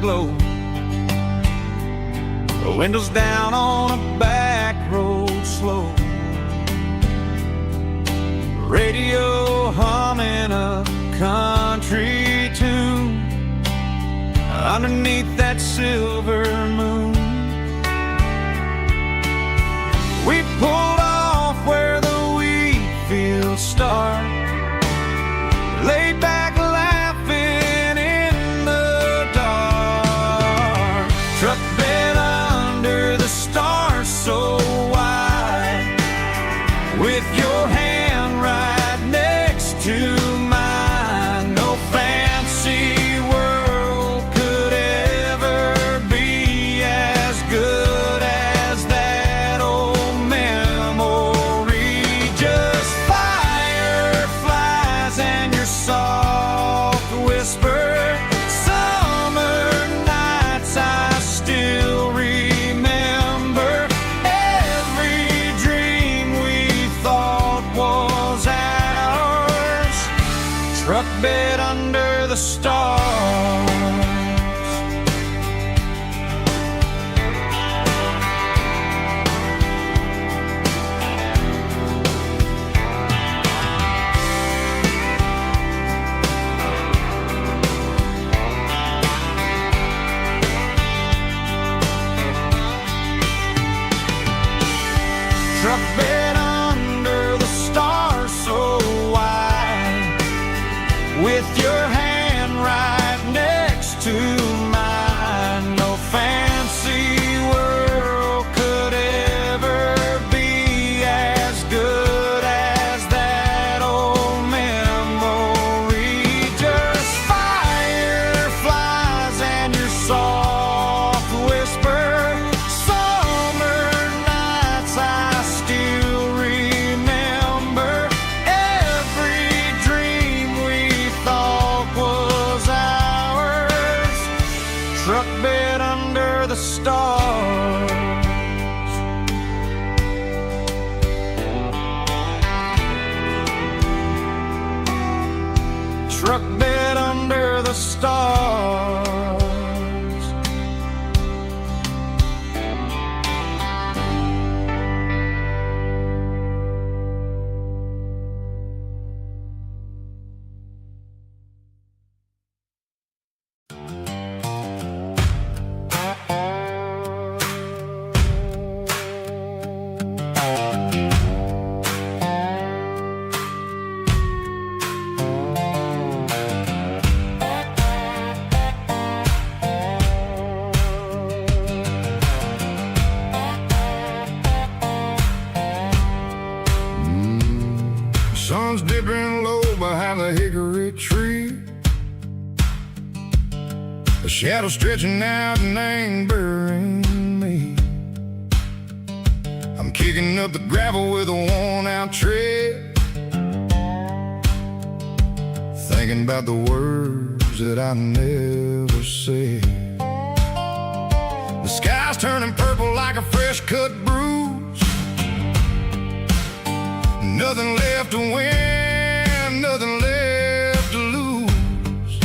glow. The windows down on a back road slow. Radio humming a country tune underneath that silver moon. We pulled off where the wheat fields start, laid back laughing in the dark. Truck bed under the stars so wide, with your hand right next to mine. No fancy world could ever be as good as that old memory. Just fireflies and your soft whisper. Summer nights I still remember. Every dream we thought was ours. Truck bed under the stars. Truck bed under the stars so wide, with your hand right next to mine. No fancy world could ever be as good as that old memory. Just fireflies and your soft whisper. Summer nights I still remember. Every dream we thought was ours. Truck bed under the stars. Truck bed under the stars. Sun's dipping low behind the hickory tree. A shadow stretching out and ain't burying me. I'm kicking up the gravel with a worn-out tread, thinking about the words that I never said. The sky's turning purple like a fresh-cut bruise. Nothing left to win, nothing left to lose.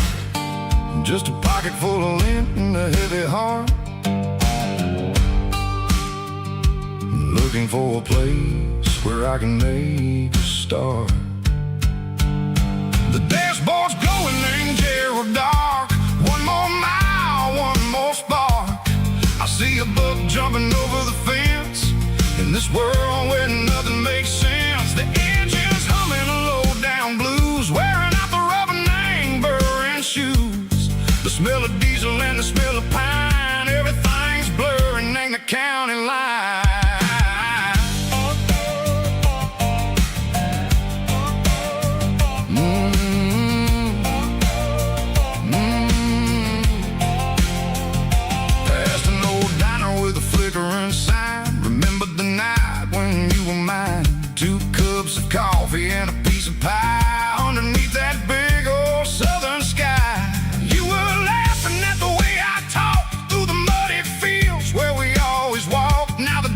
Just a pocket full of lint and a heavy heart, looking for a place where I can make a start. The dashboard's glowing in Gerald dark. One more mile, one more spark. I see a buck jumping over the fence in this world where nothing makes sense. The engine's humming low-down blues, wearing out the rubber name burring shoes. The smell of diesel and the smell of pine, everything's blurring, ain't the county line. Past an old diner with a flickering sign. Remember the night when you were mine. 2 cups of coffee and a piece of pie underneath that big old southern sky. You were laughing at the way I talked through the muddy fields where we always walked. Now the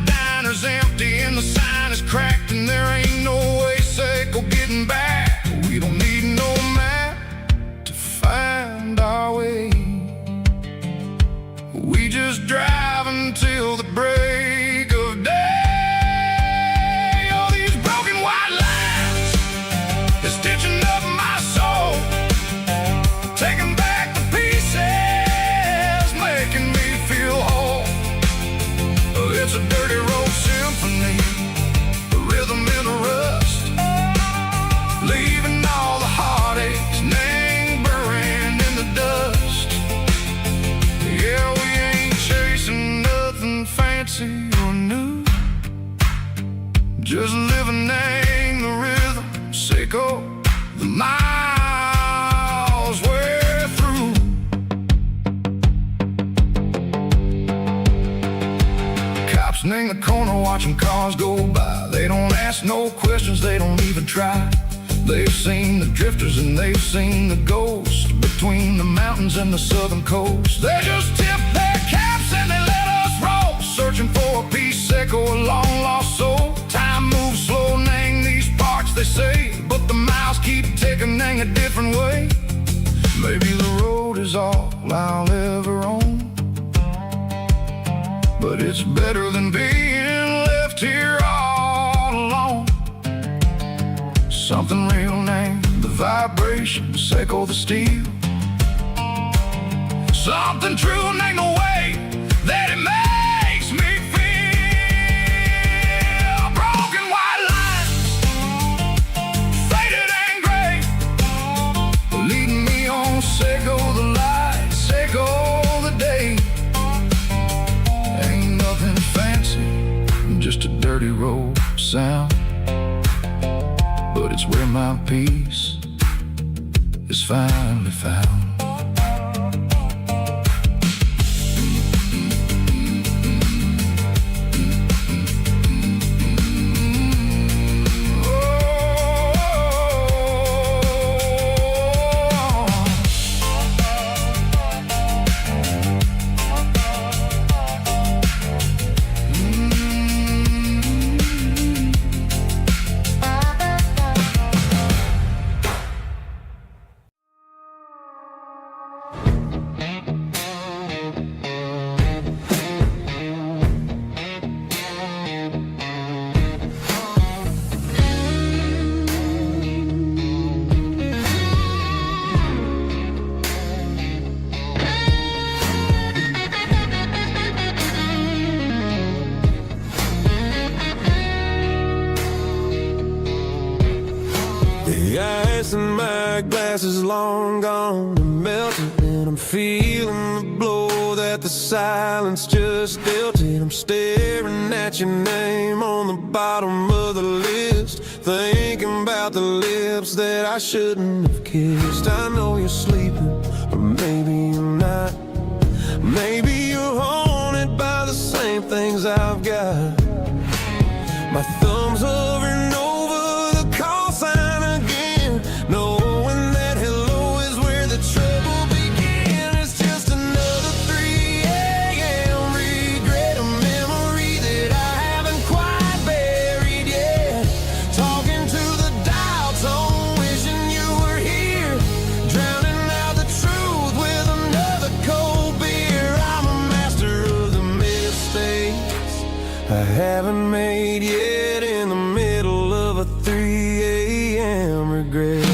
driving till the break of day. All these broken white lines is stitching up my soul, taking back the pieces, making me feel whole. It's a dirty road symphony, a rhythm in a rust, leaving all the heartaches lingering in the dust. Yeah, we ain't chasing nothing fancy or new, just living in the rhythm, sicko, the miles we're through. Cops in the corner watching cars go by. They don't ask no questions, they don't even try. They've seen the drifters and they've seen the ghosts between the mountains and the southern coast. They just tip their caps and they let us roll, searching for a piece echo, a long lost soul. Time moves slow, nang these parts they say, but the miles keep ticking, nang a different way. Maybe the road is all I'll ever own, but it's better than being left here all alone. Something real named the vibrations echo the steel. Something true named the way that it makes me feel. Broken white lines, faded and gray, leading me on, sicko the light, sicko the day. Ain't nothing fancy, just a dirty road sound, but it's where my peace is finally found. The ice in my glass is long gone and melted, and I'm feeling the blow that the silence just dealt it. I'm staring at your name on the bottom of the list, thinking about the lips that I shouldn't have kissed. I know you're sleeping, or maybe you're not. Maybe you're haunted by the same things I've got. My thumb's hovering over the call sign again, knowing that hello is where the trouble began. It's just another 3 a.m. regret, a memory that I haven't quite buried yet. Talking to the dial tone, wishing you were here, drowning out the truth with another cold beer. I'm a master of the mistakes I haven't made yet, in the middle of a 3 a.m. regret.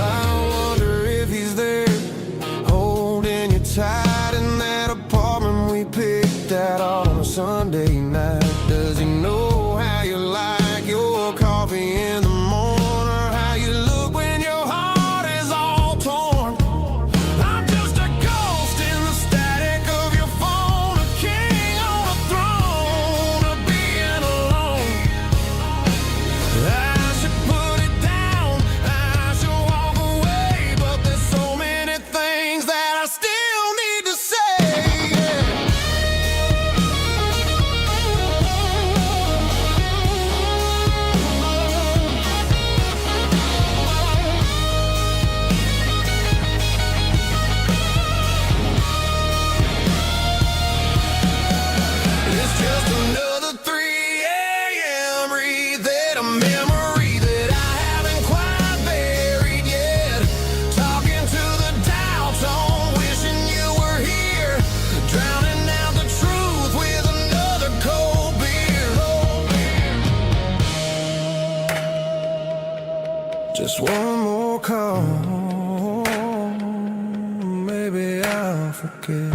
I wonder if he's there, holding you tight in that apartment we picked out on a Sunday night. Does he know how you like your coffee in the morning, or how you look when your heart is all torn? I'm just a ghost in the static of your phone, a king on a throne of being alone. I should put it down, I should walk away, but there's so many things that I still need to say. It's just another 3 a.m. read that, a memory that I haven't quite Just one more call, maybe I'll forget.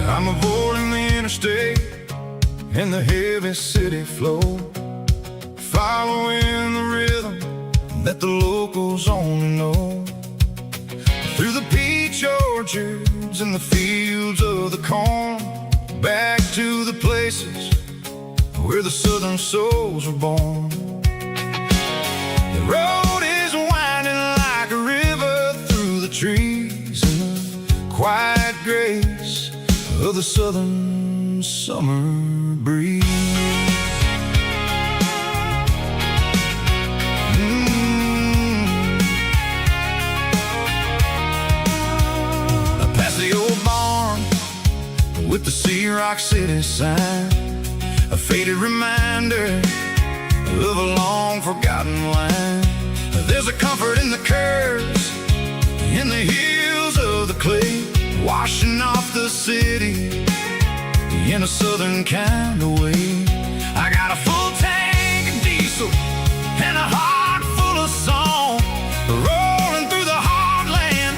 I'm avoiding the interstate and the heavy city flow, following the rhythm that the locals only know. Through the peach orchards and the fields of the corn, back to the places where the southern souls were born. The road is winding like a river through the trees in the quiet grace of the southern summer breeze. Past the old barn with the Sea Rock City sign, a faded reminder of a long forgotten line. There's a comfort in the curves, in the hills of the clay, washing off the city in a southern kind of way. I got a full tank of diesel and a heart full of song, rolling through the heartland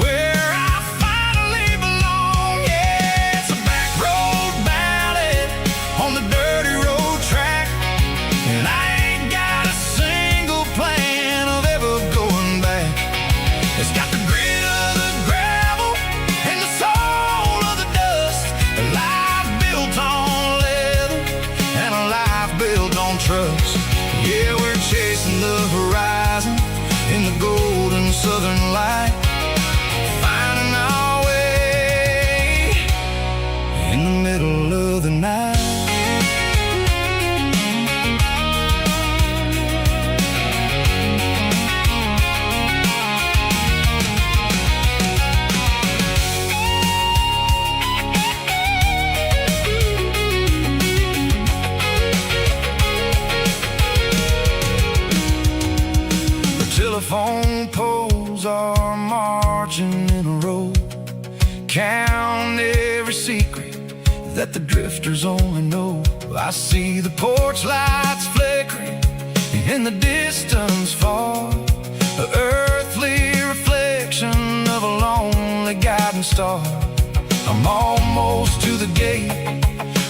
where I finally belong. Yeah, it's a back road ballad on the dirty road track, and I ain't got a single plan of ever going back. It's got the grit of the gravel and the soul of the dust, a life built on leather and a life built on trust. Yeah, we're chasing the horizon in the golden southern light, finding our way in the middle of the night. Telephone poles are marching in a row, count every secret that the drifters only know. I see the porch lights flickering in the distance far, an earthly reflection of a lonely guiding star. I'm almost to the gate,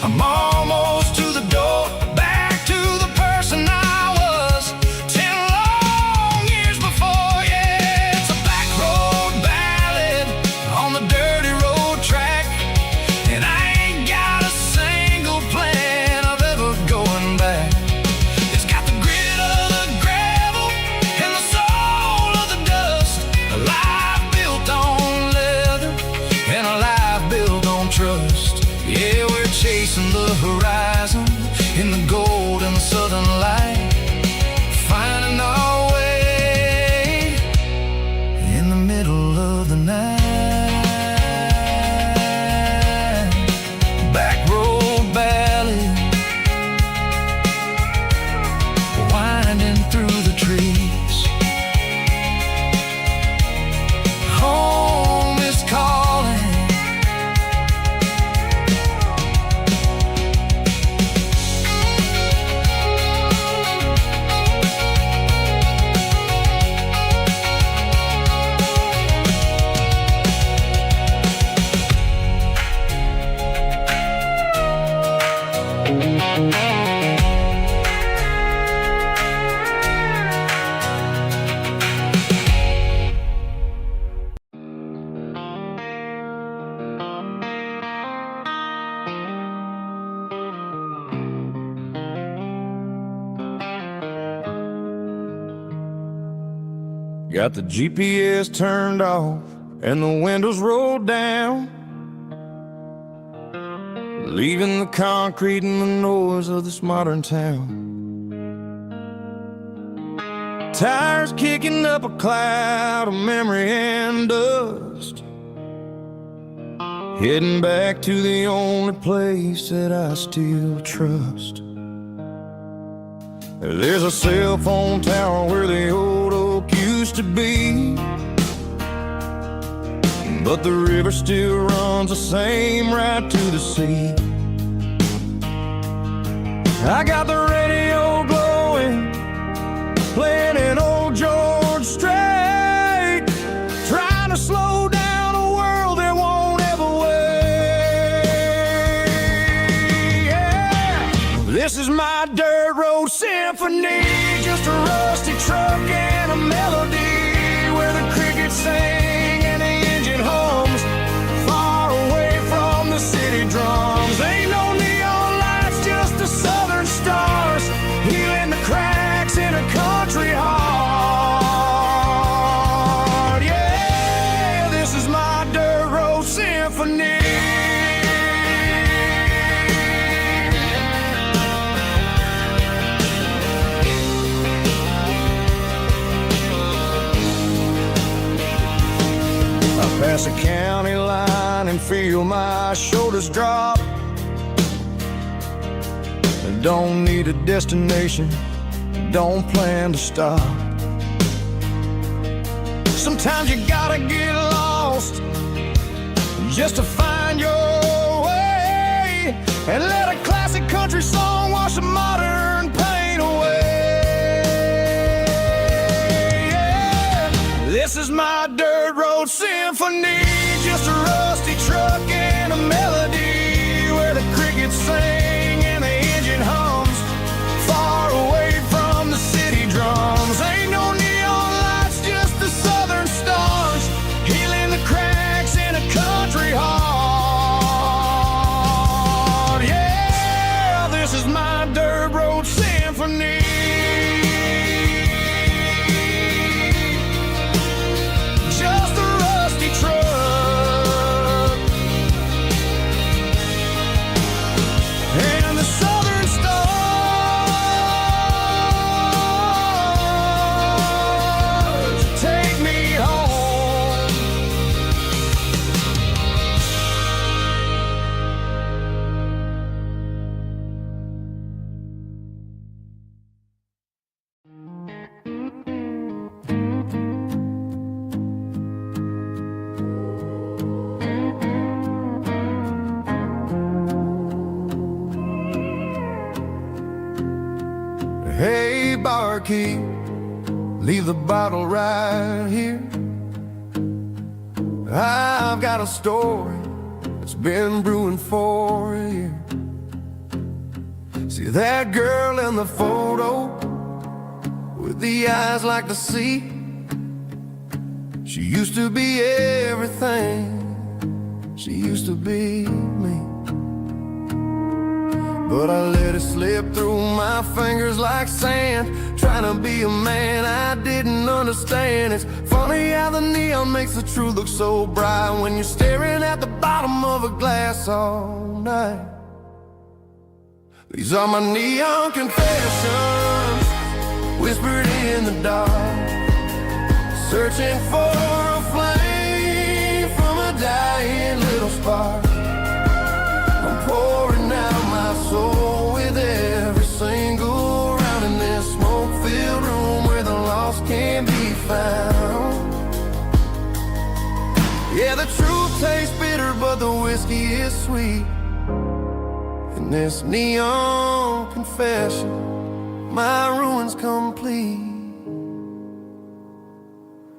I'm almost to the door, back to the person I was 10 long years before. Yeah, it's a back road ballad on the dirty road track, and I ain't got a single plan of ever going back. It's got the grit of the gravel and the soul of the dust, a life built on leather and a life built on trust. Yeah, we're Got the GPS turned off and the windows rolled down, leaving the concrete and the noise of this modern town. Tires kicking up a cloud of memory and dust, heading back to the only place that I still trust. There's a cell phone tower where the old oak used to be, but the river still runs the same right to the sea. I got the radio glowing, playing an old George Strait, trying to slow down a world that won't ever wait. Yeah. This is my dirt road symphony, just a rusty truck and a melody where the crickets sing and the engine hums, far away from the city drums. Ain't no neon lights, just the southern stars, healing the cracks in a country heart. Yeah, this is my dirt road symphony. I pass a county line and feel my shoulders drop. I don't need a destination, don't plan to stop. Sometimes you gotta get lost just to find your way, and let a classic country song wash a modern pain away. Yeah. This is my dirt road symphony, just a rusty truck and a melody where the crickets sing and the engine hums, far away from the city drums. Ain't no neon lights, just the southern stars, healing the cracks in a country heart. Yeah, this is my dirt road symphony. Just a rusty truck and the southern stars take me home. Hey, barkeep, leave the bottle right here. I've got a story that's been brewing for a year. See that girl in the photo with the eyes like the sea? She used to be everything, she used to be me. But I let it slip through my fingers like sand, trying to be a man I didn't understand. It's funny how the neon makes the truth look so bright when you're staring at the bottom of a glass all night. These are my neon confessions, whispered in the dark, searching for a flame from a dying little spark. I'm pouring out my soul with every single round in this smoke-filled room where the lost can't be found. Yeah, the truth tastes bitter, but the whiskey is sweet. In this neon confession, my ruin's complete.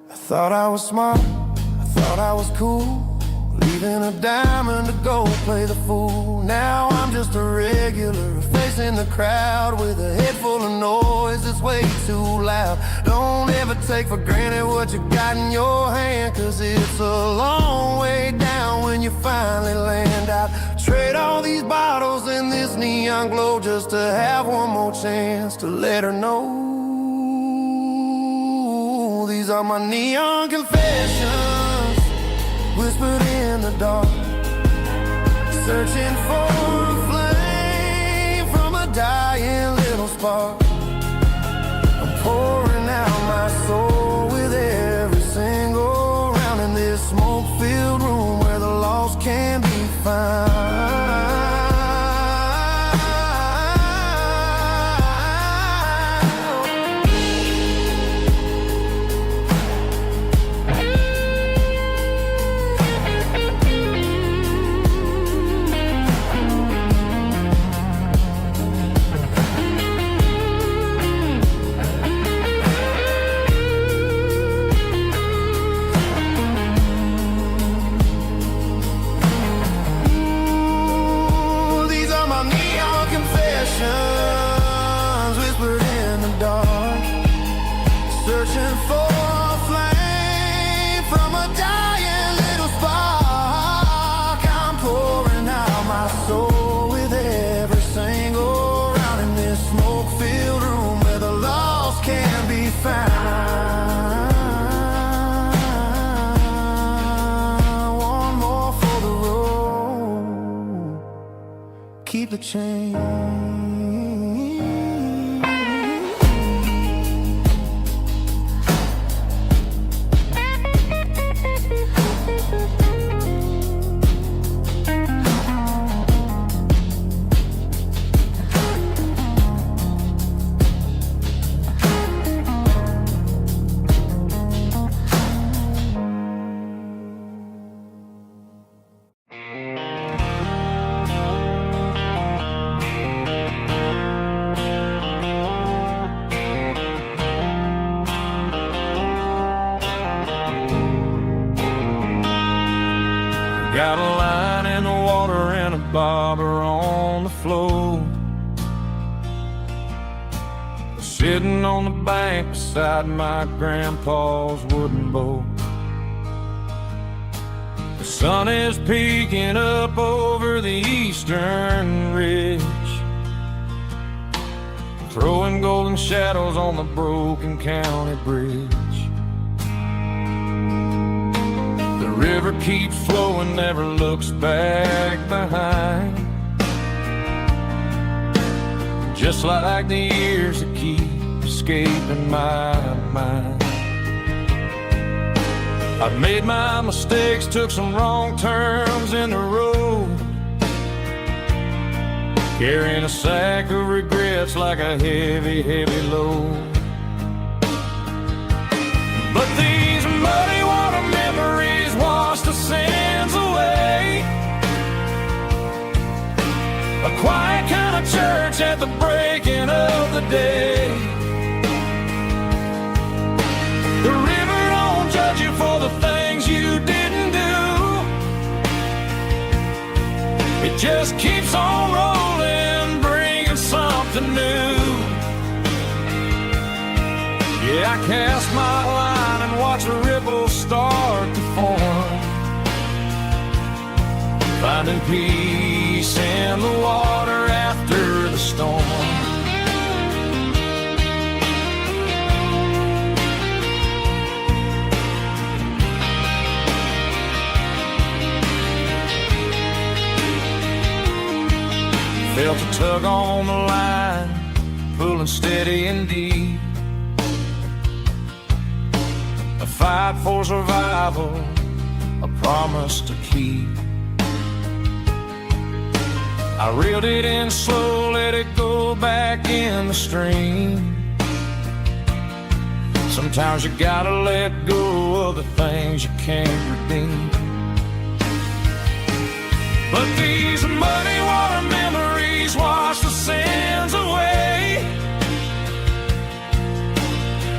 I thought I was smart, I thought I was cool, leaving a diamond to go play the fool. Now I'm just a regular facing the crowd with a head full of noise that's way too loud. Don't ever take for granted what you got in your hand, cause it's a long way down when you finally land out. Trade all these bottles and this neon glow just to have one more chance to let her know These are my neon confessions, whispered in the dark, searching for a flame from a dying little spark. I'm pouring out my soul with every single round in this smoke-filled room where the lost can be found. Whispered in the dark, searching for a flame from a dying little spark. I'm pouring out my soul with every single round in this smoke-filled room where the lost can be found. One more for the road, keep the change. Got a line in the water and a bobber on the floor, sitting on the bank beside my grandpa's wooden boat. The sun is peeking up over the eastern ridge, throwing golden shadows on the broken county bridge. The river keeps flowing, never looks back behind, just like the years that keep escaping my mind. I've made my mistakes, took some wrong turns in the road, carrying a sack of regrets like a heavy, heavy load. But these muddy water memories wash the sins away. A quiet kind of church at the breaking of the day. The river don't judge you for the things you didn't do. It just keeps on rolling, bringing something new. Yeah, I cast my line and watch a ripple start to form, finding peace in the water after the storm. Felt a tug on the line, pulling steady and deep. A fight for survival, a promise to keep. I reeled it in slow, let it go back in the stream. Sometimes you gotta let go of the things you can't redeem. But these muddy water memories wash the sins away.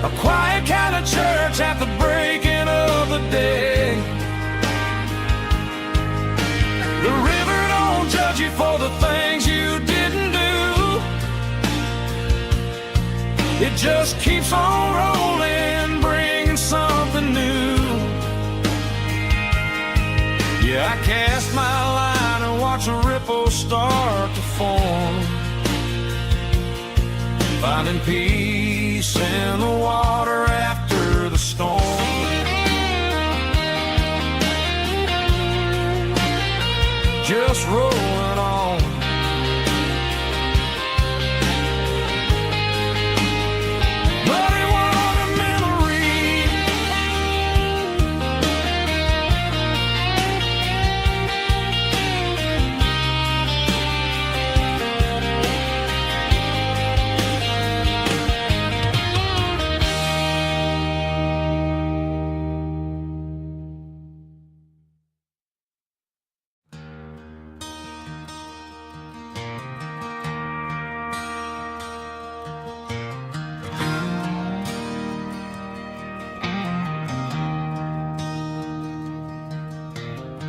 A quiet kind of church at the breaking of the day. The river don't judge you for the things you didn't do. It just keeps on rolling, bringing something new. Yeah, I cast my line and watch a ripple start to form, finding peace in the water after the storm.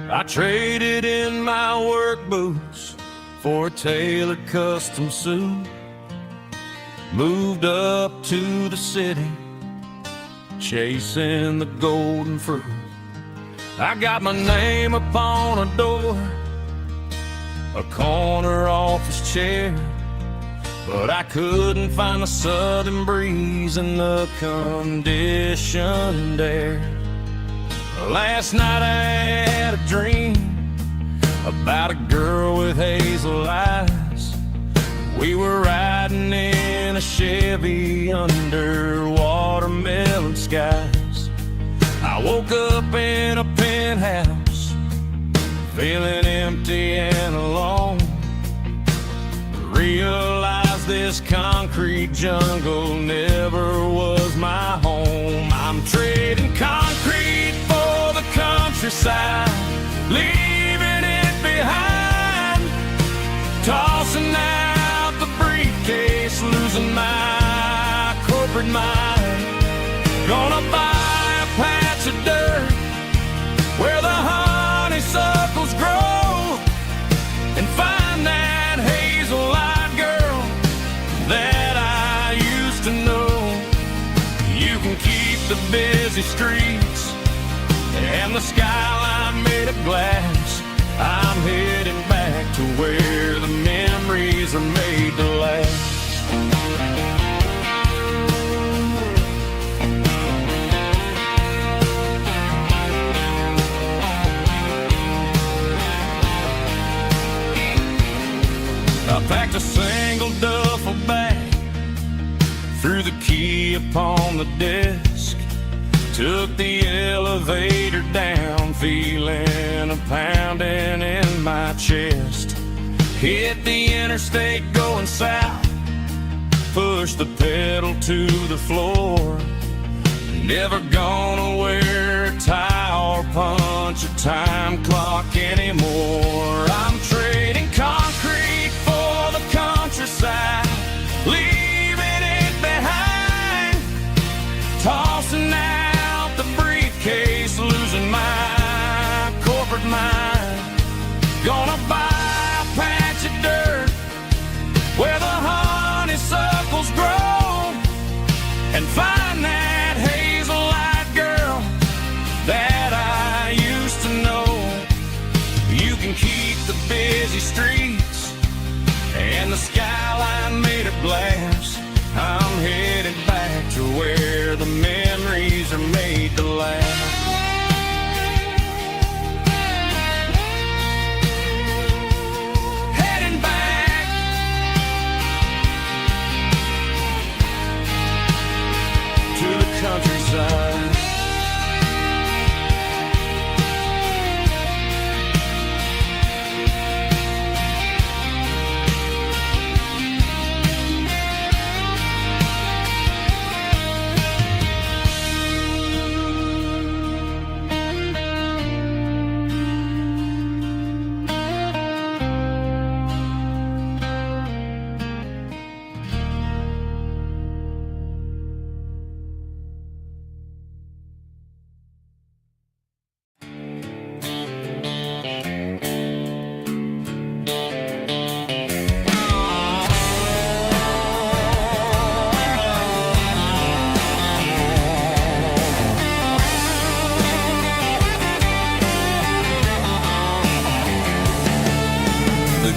I traded in my work boots for a tailored custom suit. Moved up to the city, chasing the golden fruit. I got my name upon a door, a corner office chair, but I couldn't find the southern breeze in the conditioned air. Last night I had a dream about a girl with hazel eyes. We were riding in a Chevy under watermelon skies. I woke up in a penthouse, feeling empty and alone. Realized this concrete jungle never was my home. I'm trading concrete for the countryside, leaving it behind, tossing out the briefcase, losing my corporate mind. Gonna buy a patch of dirt where the honeysuckles grow and find that hazel-eyed girl that I used to know. You can keep the busy streets and the skyline made of glass. I'm heading back to where the memories are made to last. I packed a single duffel bag, threw the key upon the desk, took the elevator down, feeling a pounding in my chest. Hit the interstate going south, pushed the pedal to the floor. Never gonna wear a tie or punch a time clock anymore. I'm trading concrete for the countryside, leaving it behind, tossing out the briefcase, losing my corporate mind. Gonna buy a patch of dirt where the honeysuckles grow and find that hazel-eyed girl that I used to know. You can keep the busy streets and the skyline made of glass. I'm headed back to where the memories are made to last. Heading back to the countryside.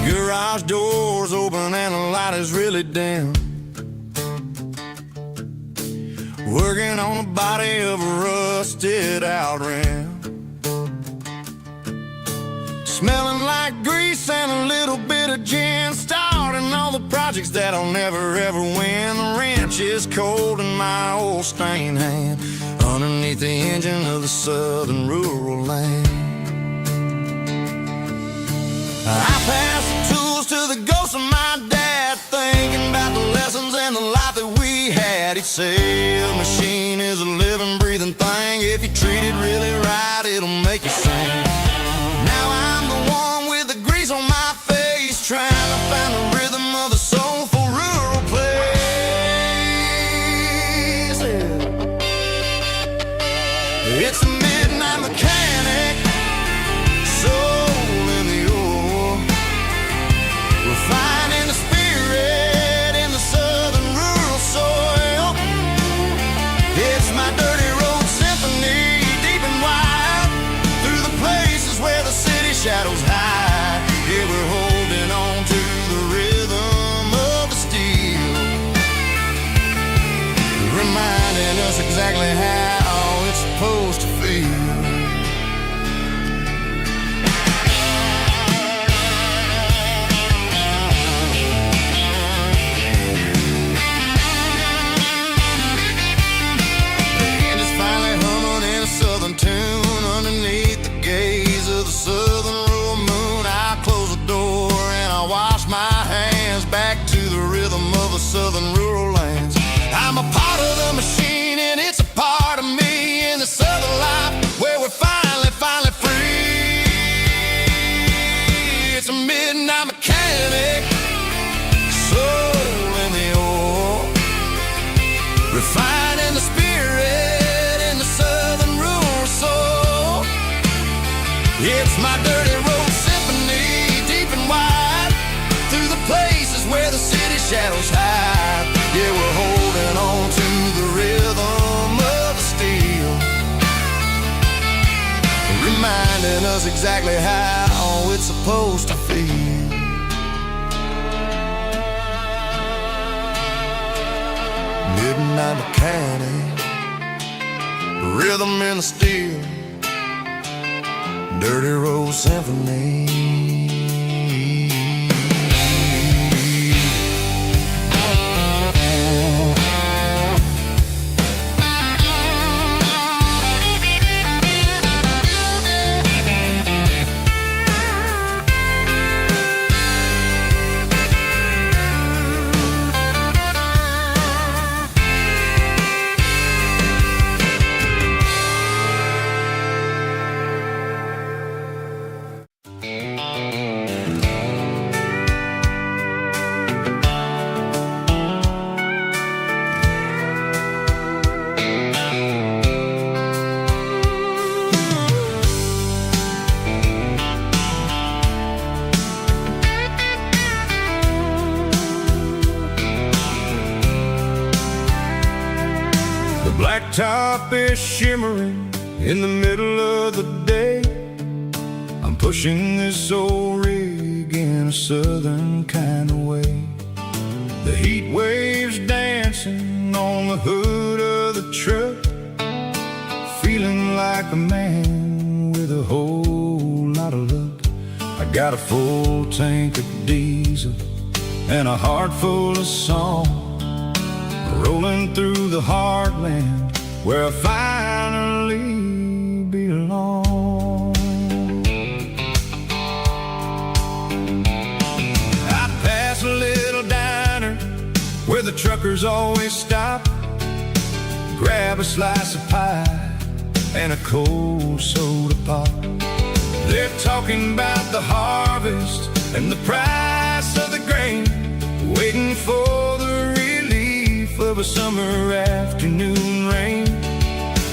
Garage doors open and the light is really dim. Working on the body of a rusted out rim. Smelling like grease and a little bit of gin. Starting all the projects that I'll never ever win. The wrench is cold in my old stained hand underneath the engine of the southern rural land. I pass the tools to the ghost of my dad, thinking about the lessons and the life that we had. He'd say a machine is a living, breathing thing. If you treat it really right, it'll make you sing. Now I'm the one with the grease on my face, trying to find the rhythm of the soulful rural place. It's a midnight mechanic, so reminding us exactly how it's supposed to feel. Tune underneath the gaze of the southern rural moon. I close the door and I wash my hands back to the rhythm of the southern rural lands. I'm a part of the machine and it's a part of me in the southern life where we're finally free. It's a midnight mechanic, soul in the ore, refining the spirit in the southern rural soul. It's my dirty road symphony, deep and wide, through the places where the city shadows hide. Yeah, we're holding on to the rhythm of the steel, reminding us exactly how it's supposed to feel. Midnight mechanic, rhythm in the steel, dirty road symphony. Blacktop is shimmering in the middle of the day. I'm pushing this old rig in a southern kind of way. The heat waves dancing on the hood of the truck, feeling like a man with a whole lot of luck. I got a full tank of diesel and a heart full of song, rolling through the heartland where I finally belong. I pass a little diner where the truckers always stop, grab a slice of pie and a cold soda pop. They're talking about the harvest and the price of the grain, waiting for the relief of a summer afternoon rain.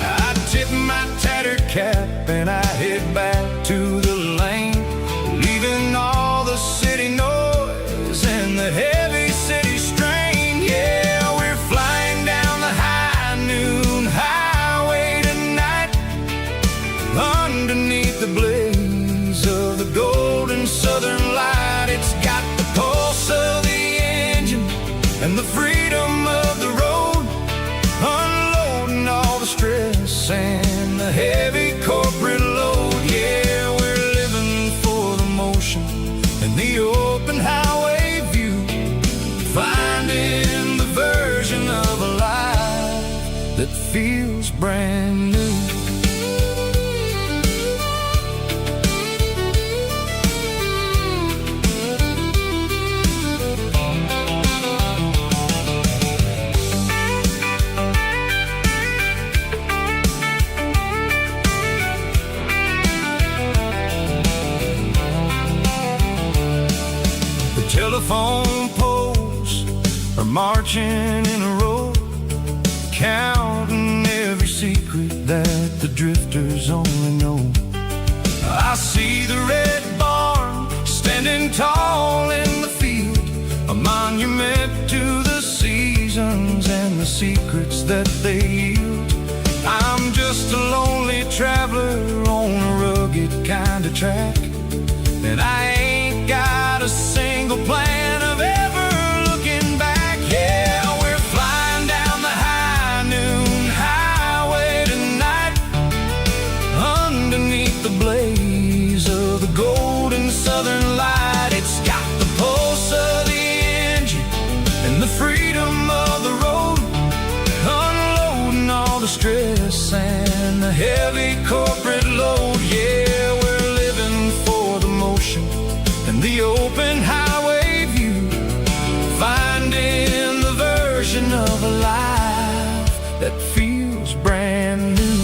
I tip my tattered cap and I head back to the lane, leaving all the city noise and the heavy city strain. Yeah, we're flying down the high noon highway tonight, underneath the blaze of the golden southern light. It's got the pulse of the engine and the freedom of the road, unloading all the stress and the heavy corporate load. Yeah, we're living for the motion and the open highway view, finding the version of a life that feels brand new. Telephone poles are marching in a row, counting every secret that the drifters only know. I see the red barn standing tall in the field, a monument to the seasons and the secrets that they yield. I'm just a lonely traveler on a rugged kind of track, and I ain't got a single plan of ever looking back. Yeah, we're flying down the high the stress and the heavy corporate load. Yeah, we're living for the motion and the open highway view, finding the version of a life that feels brand new.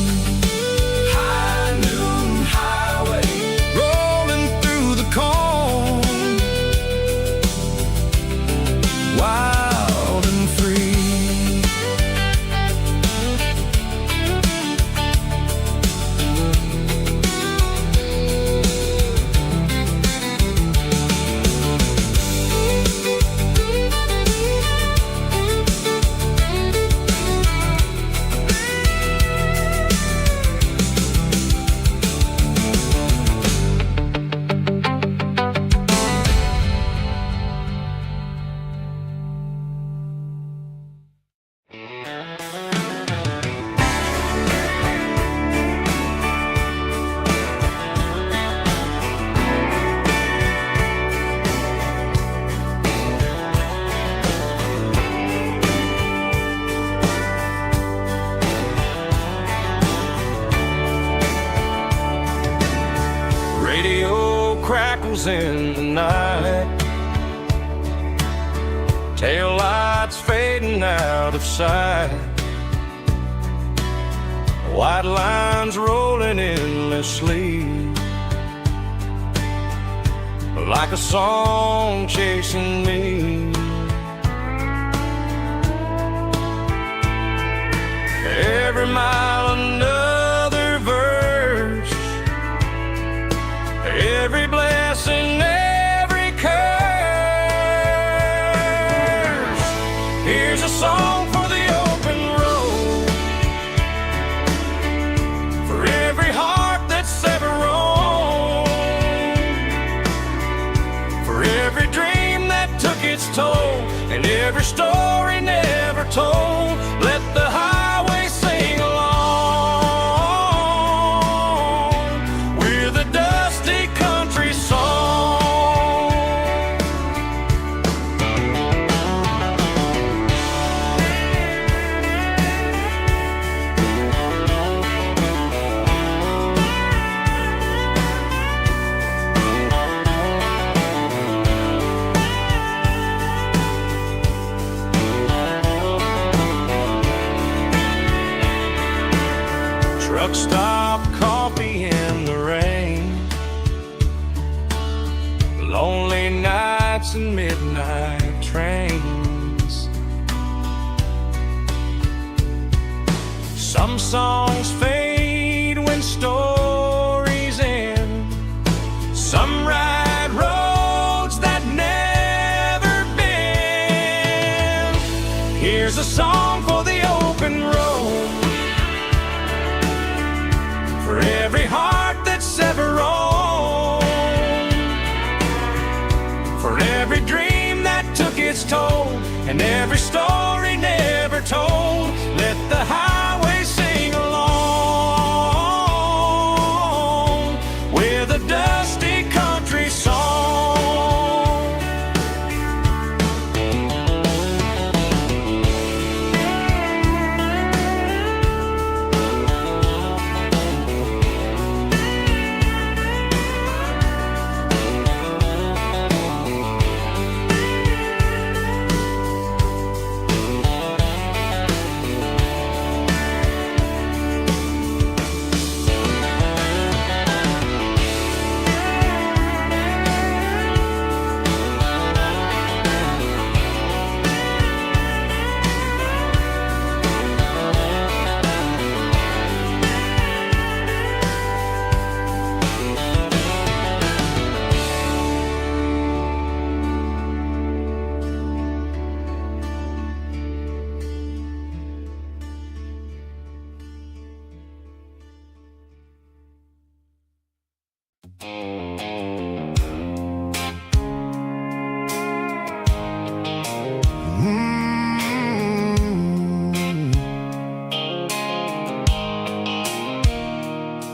High noon highway, rolling through the corn, wild and free. Crackles in the night, tail lights fading out of sight, white lines rolling endlessly, like a song chasing me. Every mile another verse, every blessing, every curse. Here's a song for the open road, for every heart that's ever roamed, for every dream that took its toll, and every story never told. Let the highway sing along with a dusty country song. Truck stop, coffee in the rain, lonely nights and midnight trains. Some songs fade when stories end, some ride roads that never bend. Here's a song for the open road, for every heart that's ever roamed, for every dream that took its toll, and every story never told. Let the highway sing along with a dusty country song.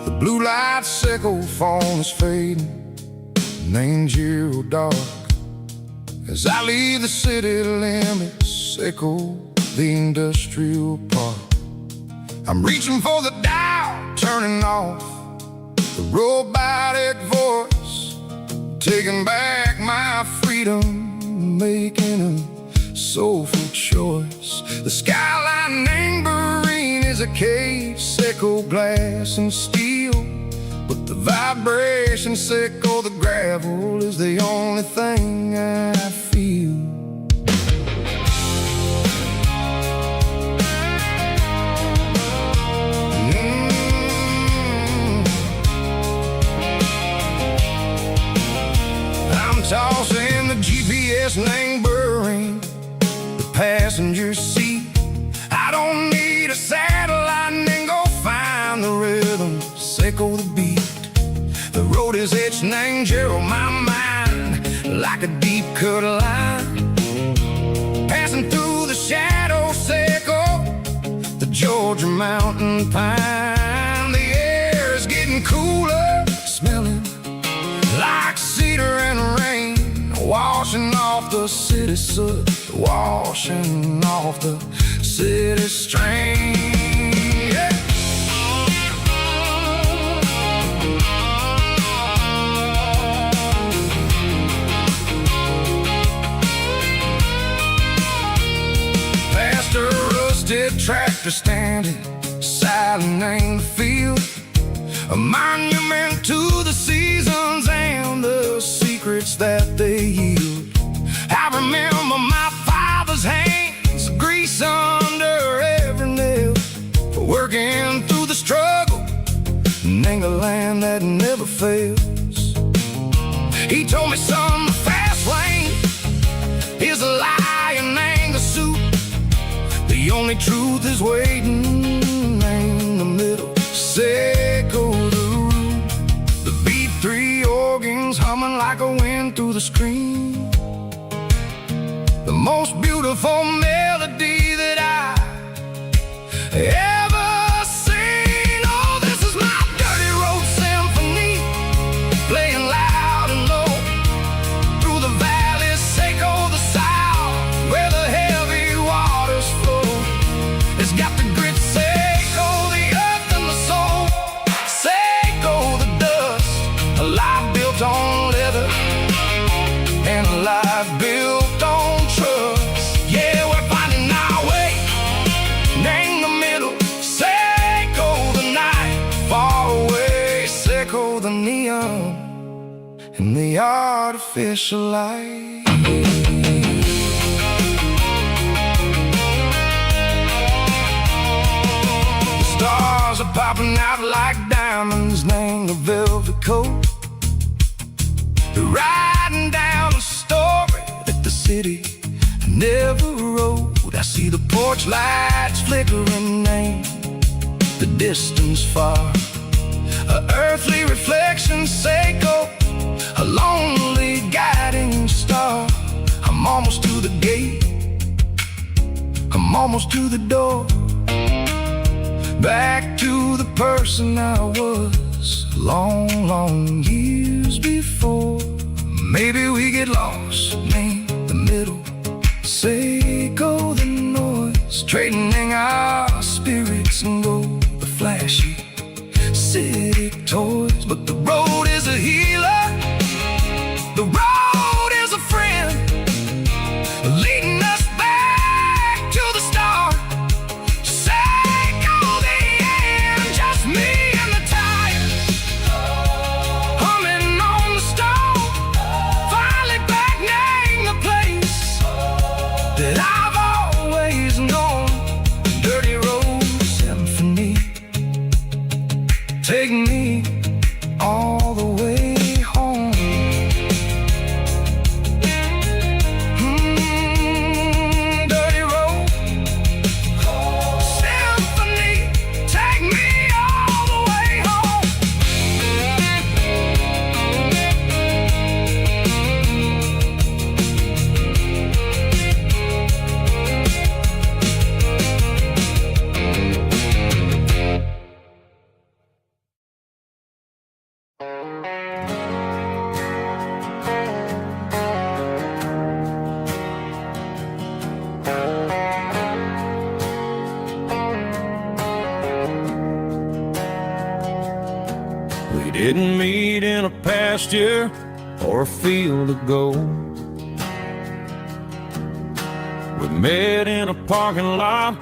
The blue light sickle phone is fading, and ain't zero dark. As I leave the city limits, sickle the industrial park, I'm reaching for the dial, turning off the robotic voice, taking back my freedom, making a soulful choice. The skyline neighboring is a cave, Seco glass and steel, but the vibration, Seco the gravel, is the only thing I feel. I'm tossing the GPS neighboring the passenger seat. I don't need a satellite and go find the rhythm, Seco the beat. The road is etched and angel on my mind like a deep cut line, passing through the shadow, Seco, the Georgia mountain pine. The air is getting cooler, smelling like cedar and rain, washing off the city soot, washing off the city strain. Yeah. Past a rusted tractor standing silent in the field, a monument to the seasons and the secrets that they yield. I remember my father's hands, grease under every nail, working through the struggle, and a land that never fails. He told me, son, the fast lane is a lie and ain't the suit. The only truth is waiting in the middle, Seco the root. The B3 organs humming like a wind through the screen, the most beautiful melody that I ever seen. Oh, this is my dirty road symphony, playing loud and low through the valleys, Seco the south, where the heavy waters flow. It's got the grit, Seco the earth and the soul, Seco the dust, a life built on leather and a life built on trust. Yeah, we're finding our way in the middle, Seco the night, far away, Seco the neon and the artificial light. The stars are popping out like diamonds, name the velvet coat, riding down a story that the city never wrote. I see the porch lights flickering, name the distance far, a earthly reflection, Seco, a lonely guiding star. I'm almost to the gate, I'm almost to the door, back to the person I was long, long years before. Maybe we get lost in the middle, Seco the noise, trading our spirits and go the flashy city toys. But the road is a healer, the road is a friend, leading us back to the start, Seco the end, just me and the tires, humming on the stove, finally back name the place that I've always known, the dirty road symphony. Take me all the way home. Dirty road symphony, take me all the way home. didn't meet in a pasture or a field of gold. We met in a parking lot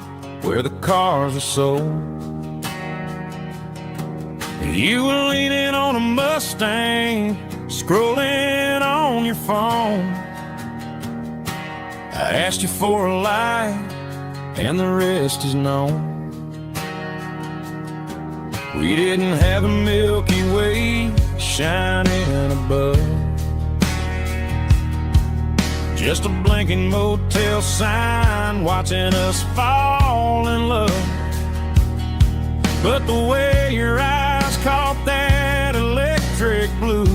where the cars are sold. You were leaning on a Mustang, scrolling on your phone. I asked you for a light, and the rest is known. We didn't have a Milky Way shining above, just a blinking motel sign watching us fall in love. But the way your eyes caught that electric blue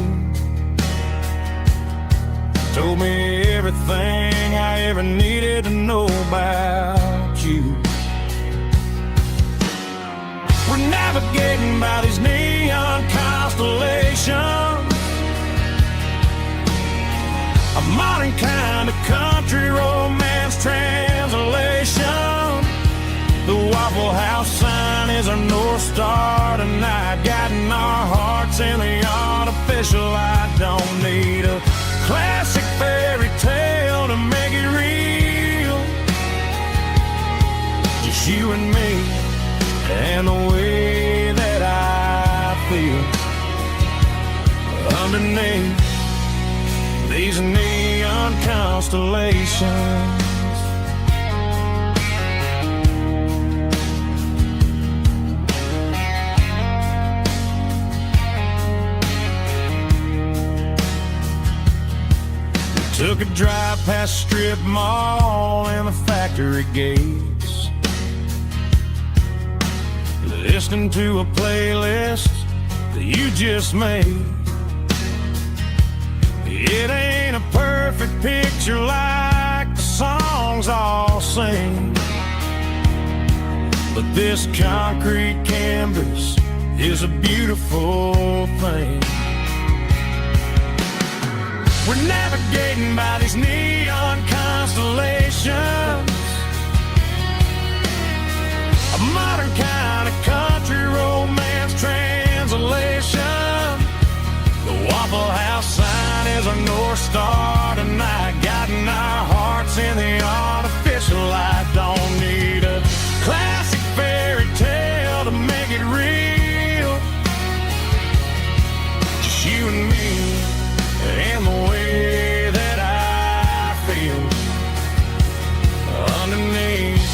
told me everything I ever needed to know about you. We're navigating by these neon constellations, a modern kind of country romance translation. The Waffle House sign is our North Star tonight, guiding our hearts in the artificial light. Don't need a classic fairy tale to make it real, just you and me and the way that I feel underneath these neon constellations. Took a drive past strip mall and the factory gates, listening to a playlist that you just made. It ain't a perfect picture like the songs all sing, but this concrete canvas is a beautiful thing. We're navigating by these neon constellations, a modern kind of country romance translation. The Waffle House sign is our North Star tonight, guiding our hearts in the artificial light. Don't need a classic fairy tale to make it real, just you and me and the way that I feel underneath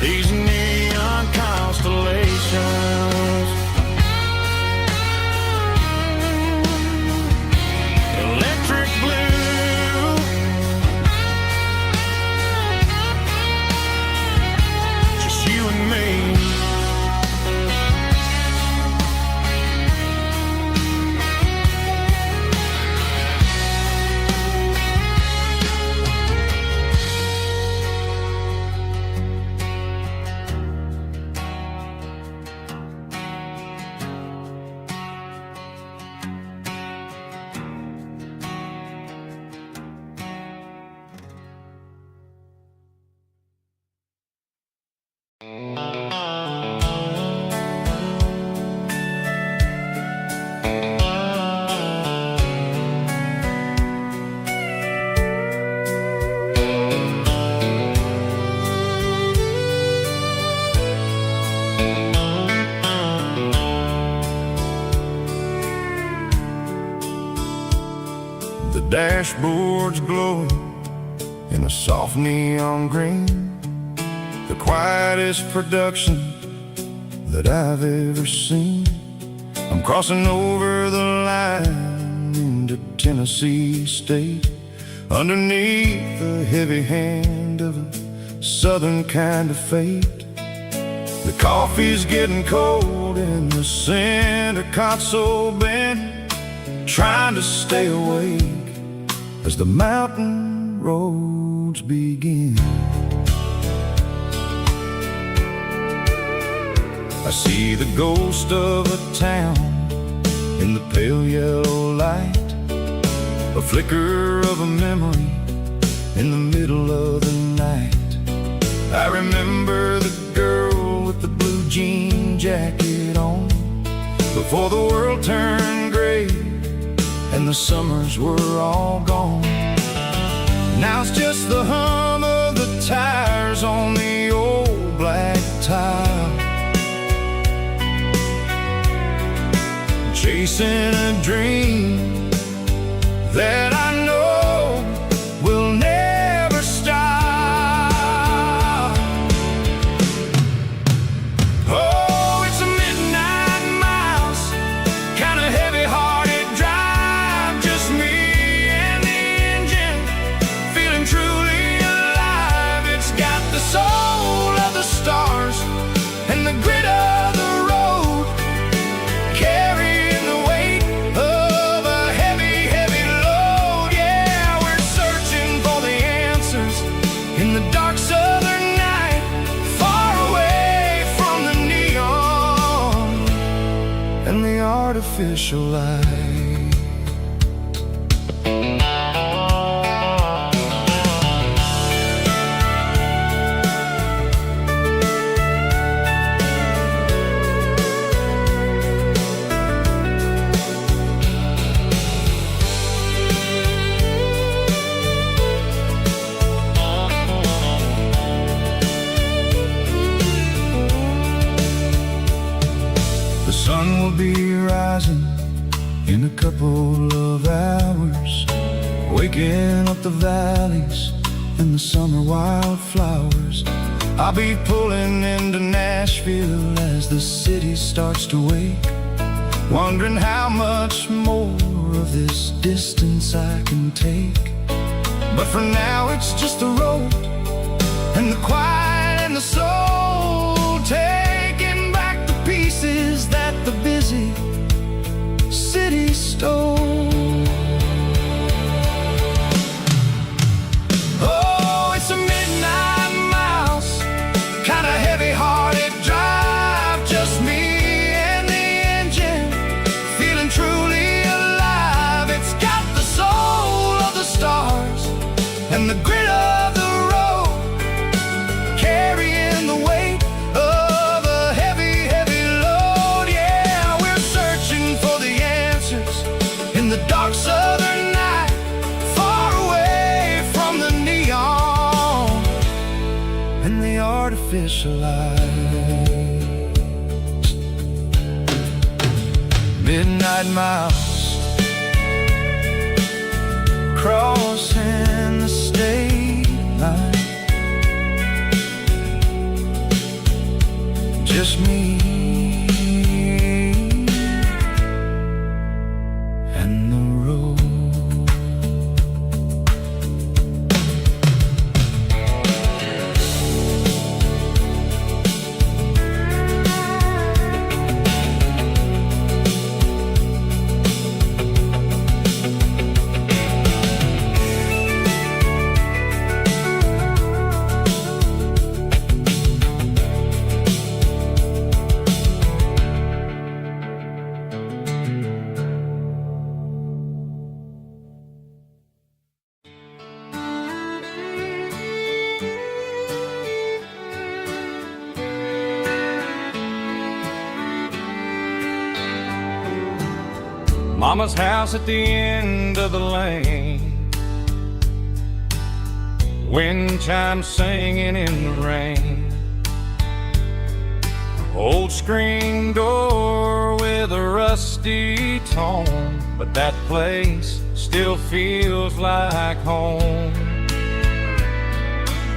these neon constellations. Electric blue, just you and me. The dashboard's glowing in a soft neon green, the quietest production that I've ever seen. I'm crossing over the line into Tennessee State, underneath the heavy hand of a southern kind of fate. The coffee's getting cold in the center console bin, trying to stay awake as the mountain roads begin. I see the ghost of a town in the pale yellow light, a flicker of a memory in the middle of the night. I remember the girl with the blue jean jacket on, before the world turned gray and the summers were all gone. Now it's just the hum of the tires on the old black tile, chasing a dream that I know will never stop. Oh, it's a midnight mouse, kind of heavy-hearted drive, just me and the engine, feeling truly alive. It's got the soul of the stars and the grit of the road, carrying the weight of a heavy, heavy load. Yeah, we're searching for the answers in the dark southern night, far away from the neon and the artificial light. The sun will be rising in a couple of hours, waking up the valleys and the summer wildflowers. I'll be pulling into Nashville as the city starts to wake, wondering how much more of this distance I can take. But for now it's just the road and the quiet and the soul, taking back the pieces that the busy city stole. Oh, it's a midnight mouse, kind of heavy-hearted drive, just me and the engine, feeling truly alive. It's got the soul of the stars and the grit of the road, carrying the weight of a heavy, heavy load. Yeah, we're searching for the answers in the dark southern night, far away from the neon and the artificial light. Midnight mouse, crossing the state line, just me and the road. Mama's house at the end of the lane, wind chimes singing in the rain, old screen door with a rusty tone, but that place still feels like home.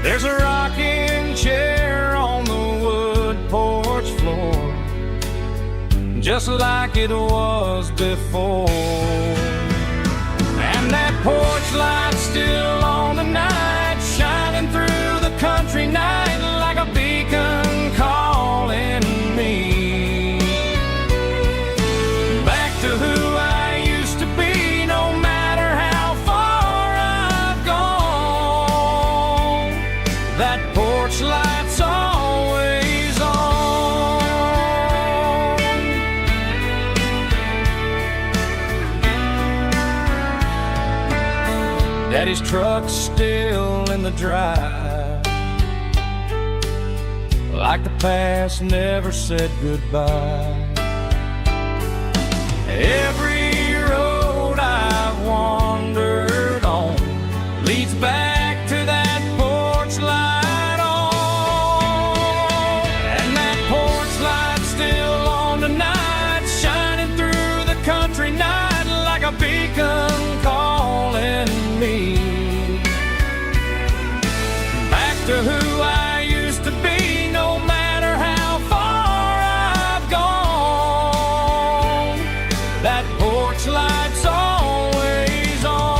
There's a rocking chair on the wood porch floor, just like it was before, and that porch light's still on tonight, shining through the country night like a beacon calling me back to who I used to be. No matter how far I've gone, that porch light's always on. Daddy's truck's still in the drive, like the past never said goodbye. Every road I've wandered on leads back to that porch light on. And that porch light's still on tonight, shining through the country night like a beacon calling me back to who I used to be, no matter how far I've gone. That porch light's always on.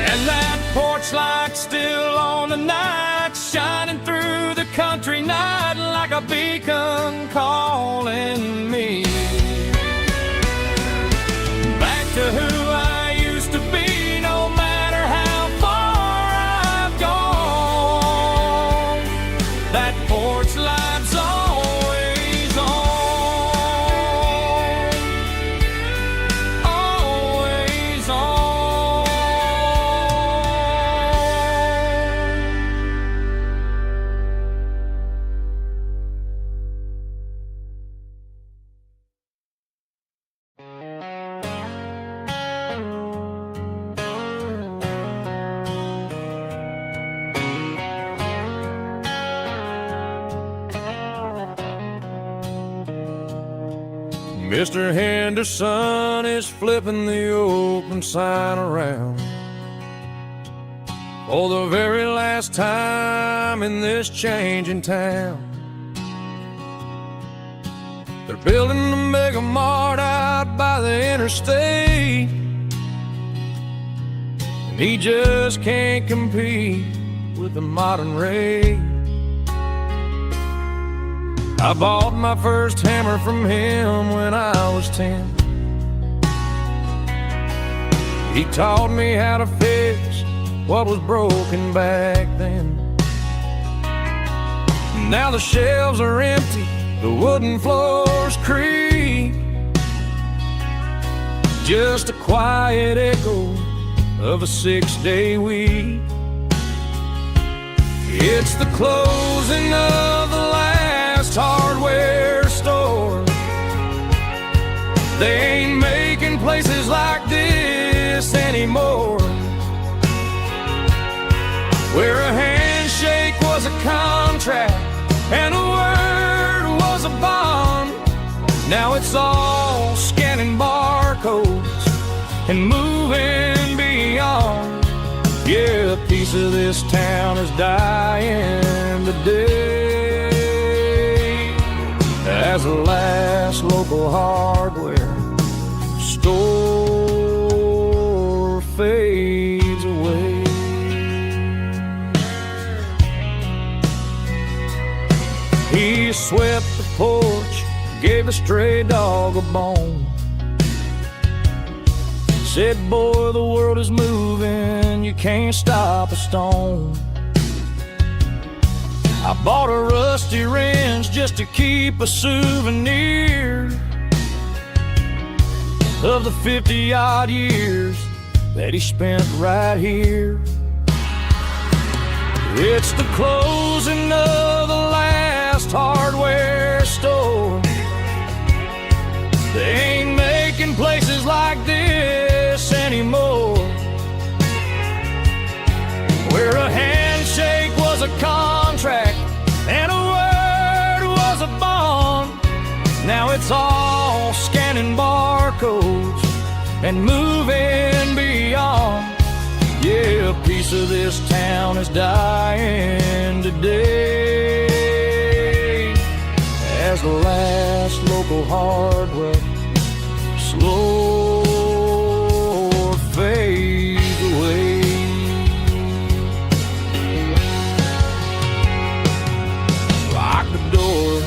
And that porch light's still on tonight, shining through the country night like a beacon calling me back to who I used to be, no matter how far I've gone. That porch light's always on, always on. Mr. Henderson is flipping the open sign around for the very last time in this changing town. They're building a mega mart out by the interstate, and he just can't compete with the modern rate. I bought my first hammer from him when I was 10. He taught me how to fix what was broken back then. Now the shelves are empty, the wooden floors creak, just a quiet echo of a 6-day week. It's the closing of the last hardware store. They ain't making places like this anymore, where a handshake was a contract and a word was a bond. Now it's all scanning barcodes and moving beyond. Yeah, a piece of this town is dying today as the last local hardware store fades away. He swept the porch, gave a stray dog a bone, said, boy, the world is moving, you can't stop a stone. I bought a rusty wrench just to keep a souvenir of the 50-odd years that he spent right here. It's the closing of the last hardware store. They ain't making places like this anymore, where a handshake was a contract and a word was a bond. Now it's all scanning barcodes and moving beyond. Yeah, a piece of this town is dying today as the last local hardware slow fades away. Lock the door,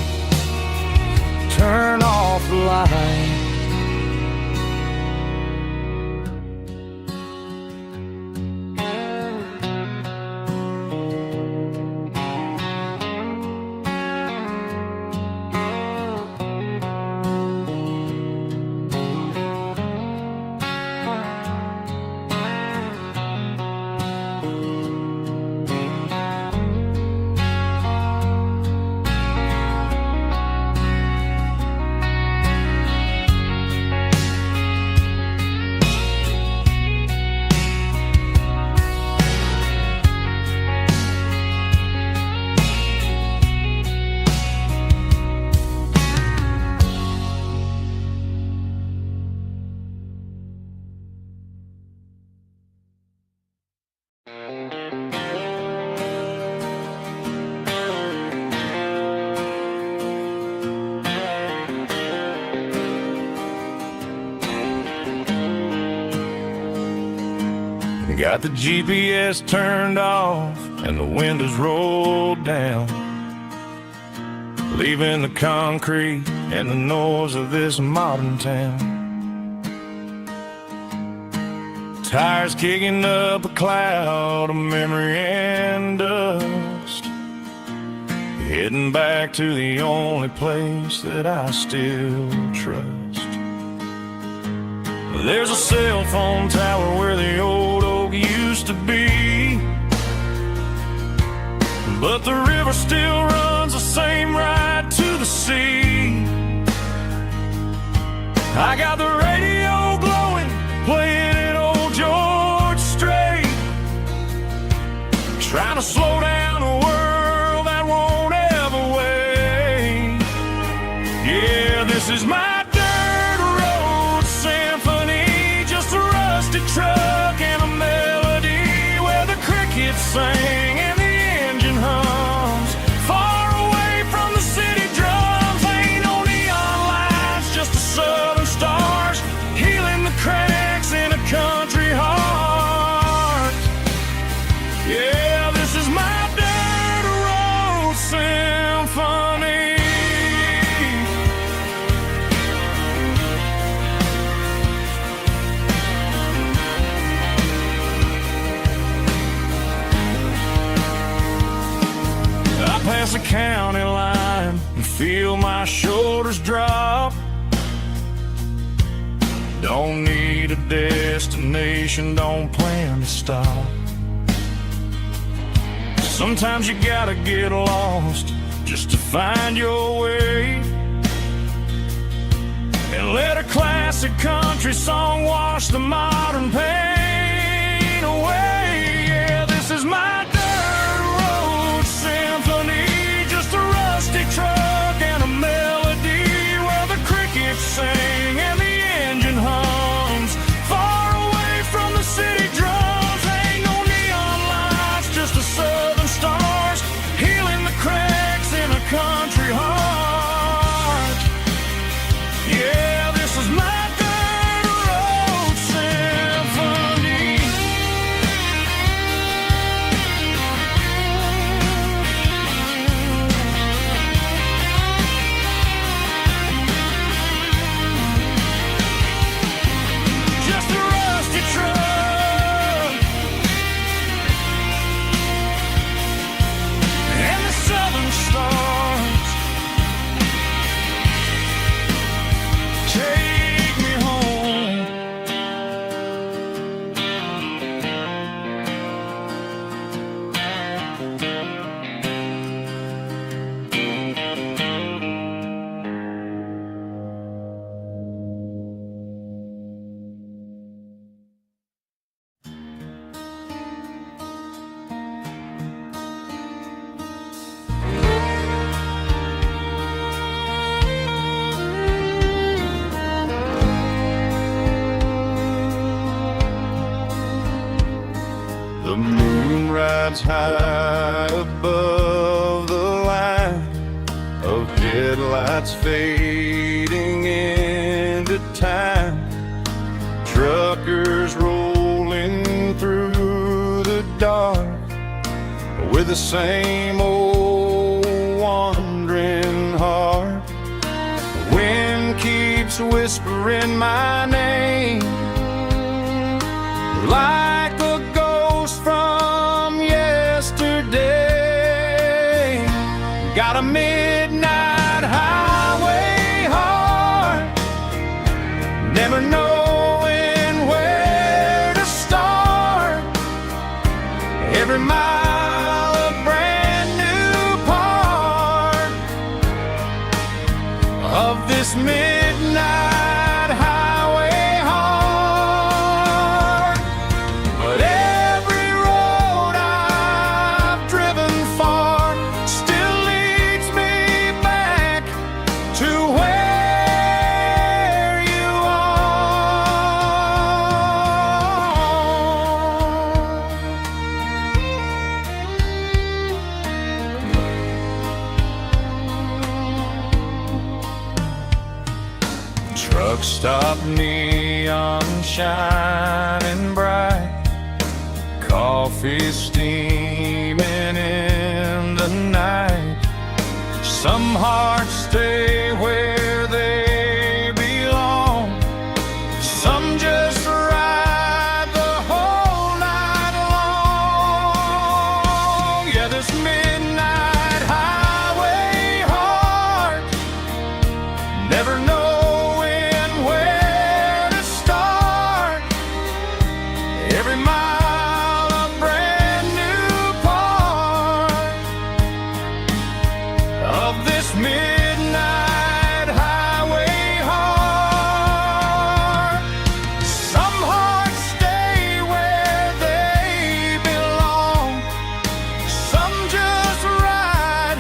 turn off the light. Got the GPS turned off and the windows rolled down, leaving the concrete and the noise of this modern town. Tires kicking up a cloud of memory and dust, heading back to the only place that I still trust. There's a cell phone tower where the old oak used to be, but the river still runs the same right to the sea. I got the radio glowing, playing it old George Strait, trying to slow down a world that won't ever wait. Yeah, this is my truck and a melody where the crickets sing and the engine hums, far away from the city drums. Ain't no neon lights, just the southern stars healing the cracks in a country heart. Yeah, this is my dirt road symphony. Past the county line and feel my shoulders drop. Don't need a destination, don't plan to stop. Sometimes you gotta get lost just to find your way, and let a classic country song wash the modern pain away. Yeah, this is my truck and a melody where the crickets sing and the engine hums, far away from the city drums. Ain't no neon lights, just the southern stars healing the cracks in a country heart. Yeah, this is my dirt road symphony. The moon rides high above the line of headlights fading into time. Truckers rolling through the dark with the same old wandering heart. The wind keeps whispering my name like a ghost from yesterday. Got a midnight highway heart, never knowing where to start. Every mile a brand new part of this midnight highway heart. But every road I've driven far still leads me back to where you are. Truck stop, neon shining bright, coffee steaming in the night. Some hearts stay where they belong. Some just ride the whole night long. Yeah, this midnight highway heart, never knowing where to start. Every mile a brand new part of this midnight highway heart. Some hearts stay where they belong. Some just ride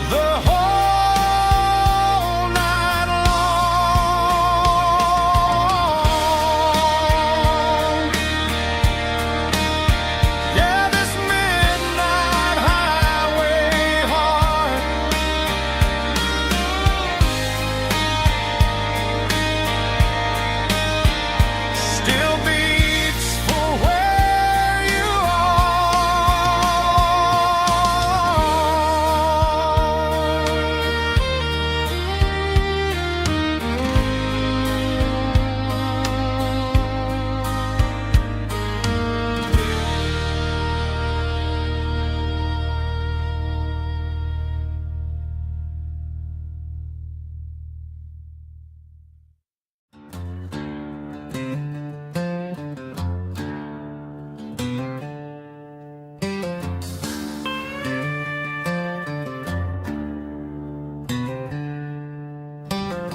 the whole night long. Yeah, this midnight highway heart still beats for where you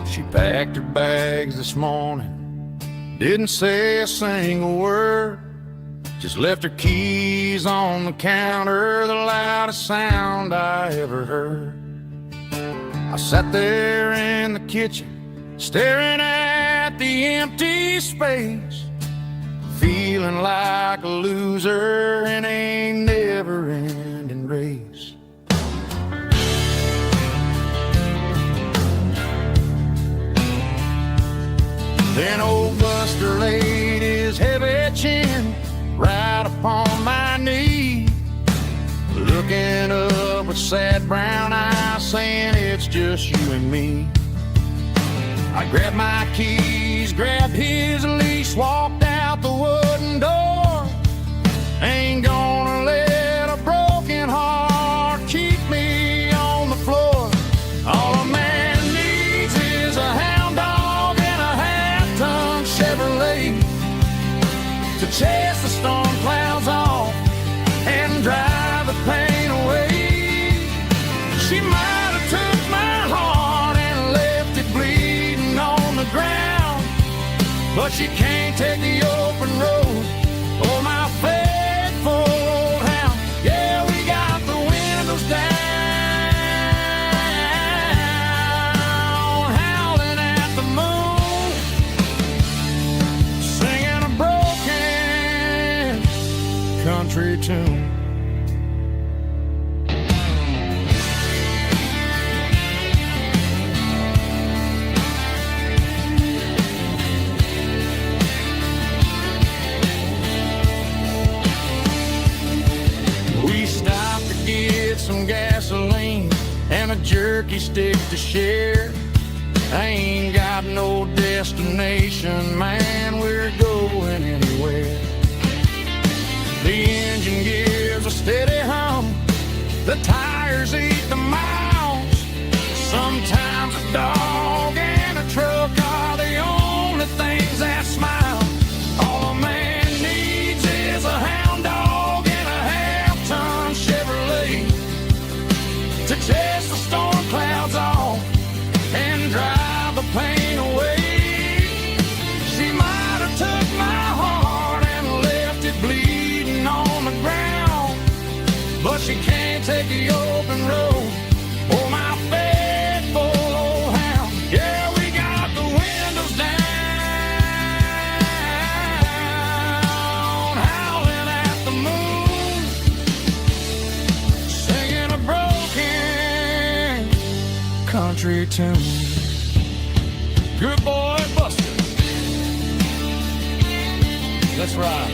She packed her bags this morning, didn't say a single word, just left her keys on the counter, the loudest sound I ever heard. I sat there in the kitchen, staring at the empty space, feeling like a loser in a never-ending race. Then old Buster laid his heavy chin right upon my knee, looking up with sad brown eyes, saying it's just you and me. I grabbed my keys, grabbed his leash, walked out the wooden door. Ain't gonna let a broken heart keep me on the floor. All a man needs is a hound dog and a half-ton Chevrolet to chase the storm clouds off and drive the pain away. She might have took my heart and left it bleeding on the ground, but she can't take the open road or my faithful old hound. Yeah, we got the windows down, howling at the moon, singing a broken country tune. We stopped to get some gasoline and a jerky stick to share. I ain't got no destination, man, we're going anywhere. The engine gives a steady hum, the tires eat the miles. Sometimes a dog and a truck are the only things that smile. All a man needs is a hound dog and a half-ton Chevrolet to chase the storm clouds off and drive the pain away. She might have took my heart and left it bleeding on the ground, but she can't take the open road or my faithful old hound. Yeah, we got the windows down, howling at the moon, singing a broken country tune. Good boy, Buster. Let's ride.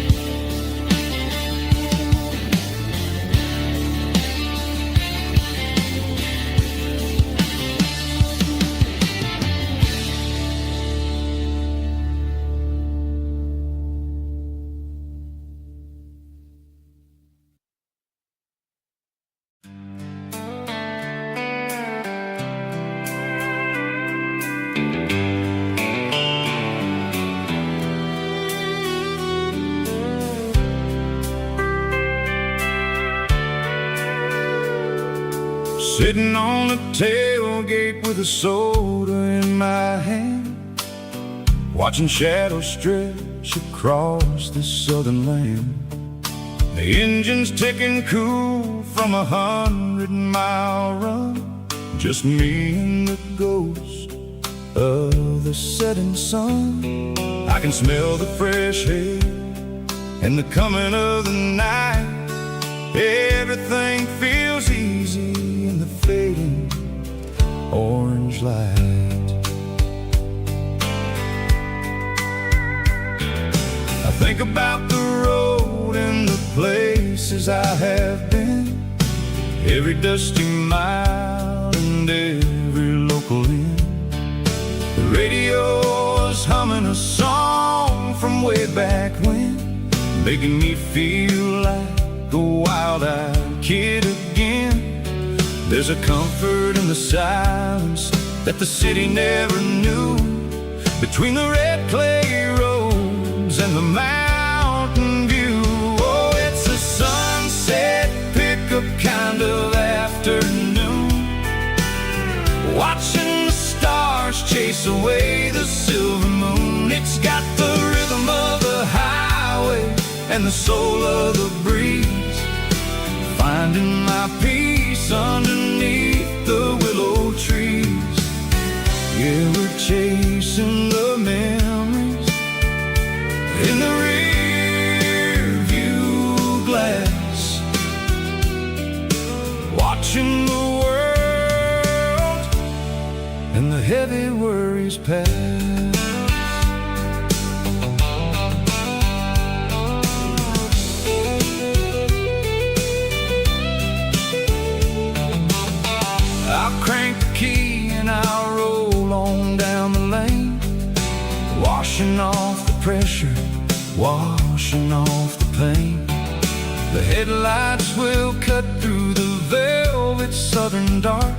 Sitting on the tailgate with a soda in my hand, watching shadows stretch across this southern land. The engine's ticking cool from a 100-mile run, just me and the ghost of the setting sun. I can smell the fresh air and the coming of the night. Everything feels easy in the fading orange light. I think about the road and the places I have been, every dusty mile and every local inn. The radio is humming a song from way back when, making me feel like a wild-eyed kid again. There's a comfort in the silence that the city never knew, between the red clay roads and the mountain view. Oh, it's a sunset pickup kind of afternoon, watching the stars chase away the silver moon. It's got the rhythm of the highway and the soul of the breeze, finding my peace underneath the willow trees. Yeah, we're chasing the memories in the rear view glass, watching the world and the heavy worries pass. Crank the key and I'll roll on down the lane, washing off the pressure, washing off the pain. The headlights will cut through the velvet southern dark,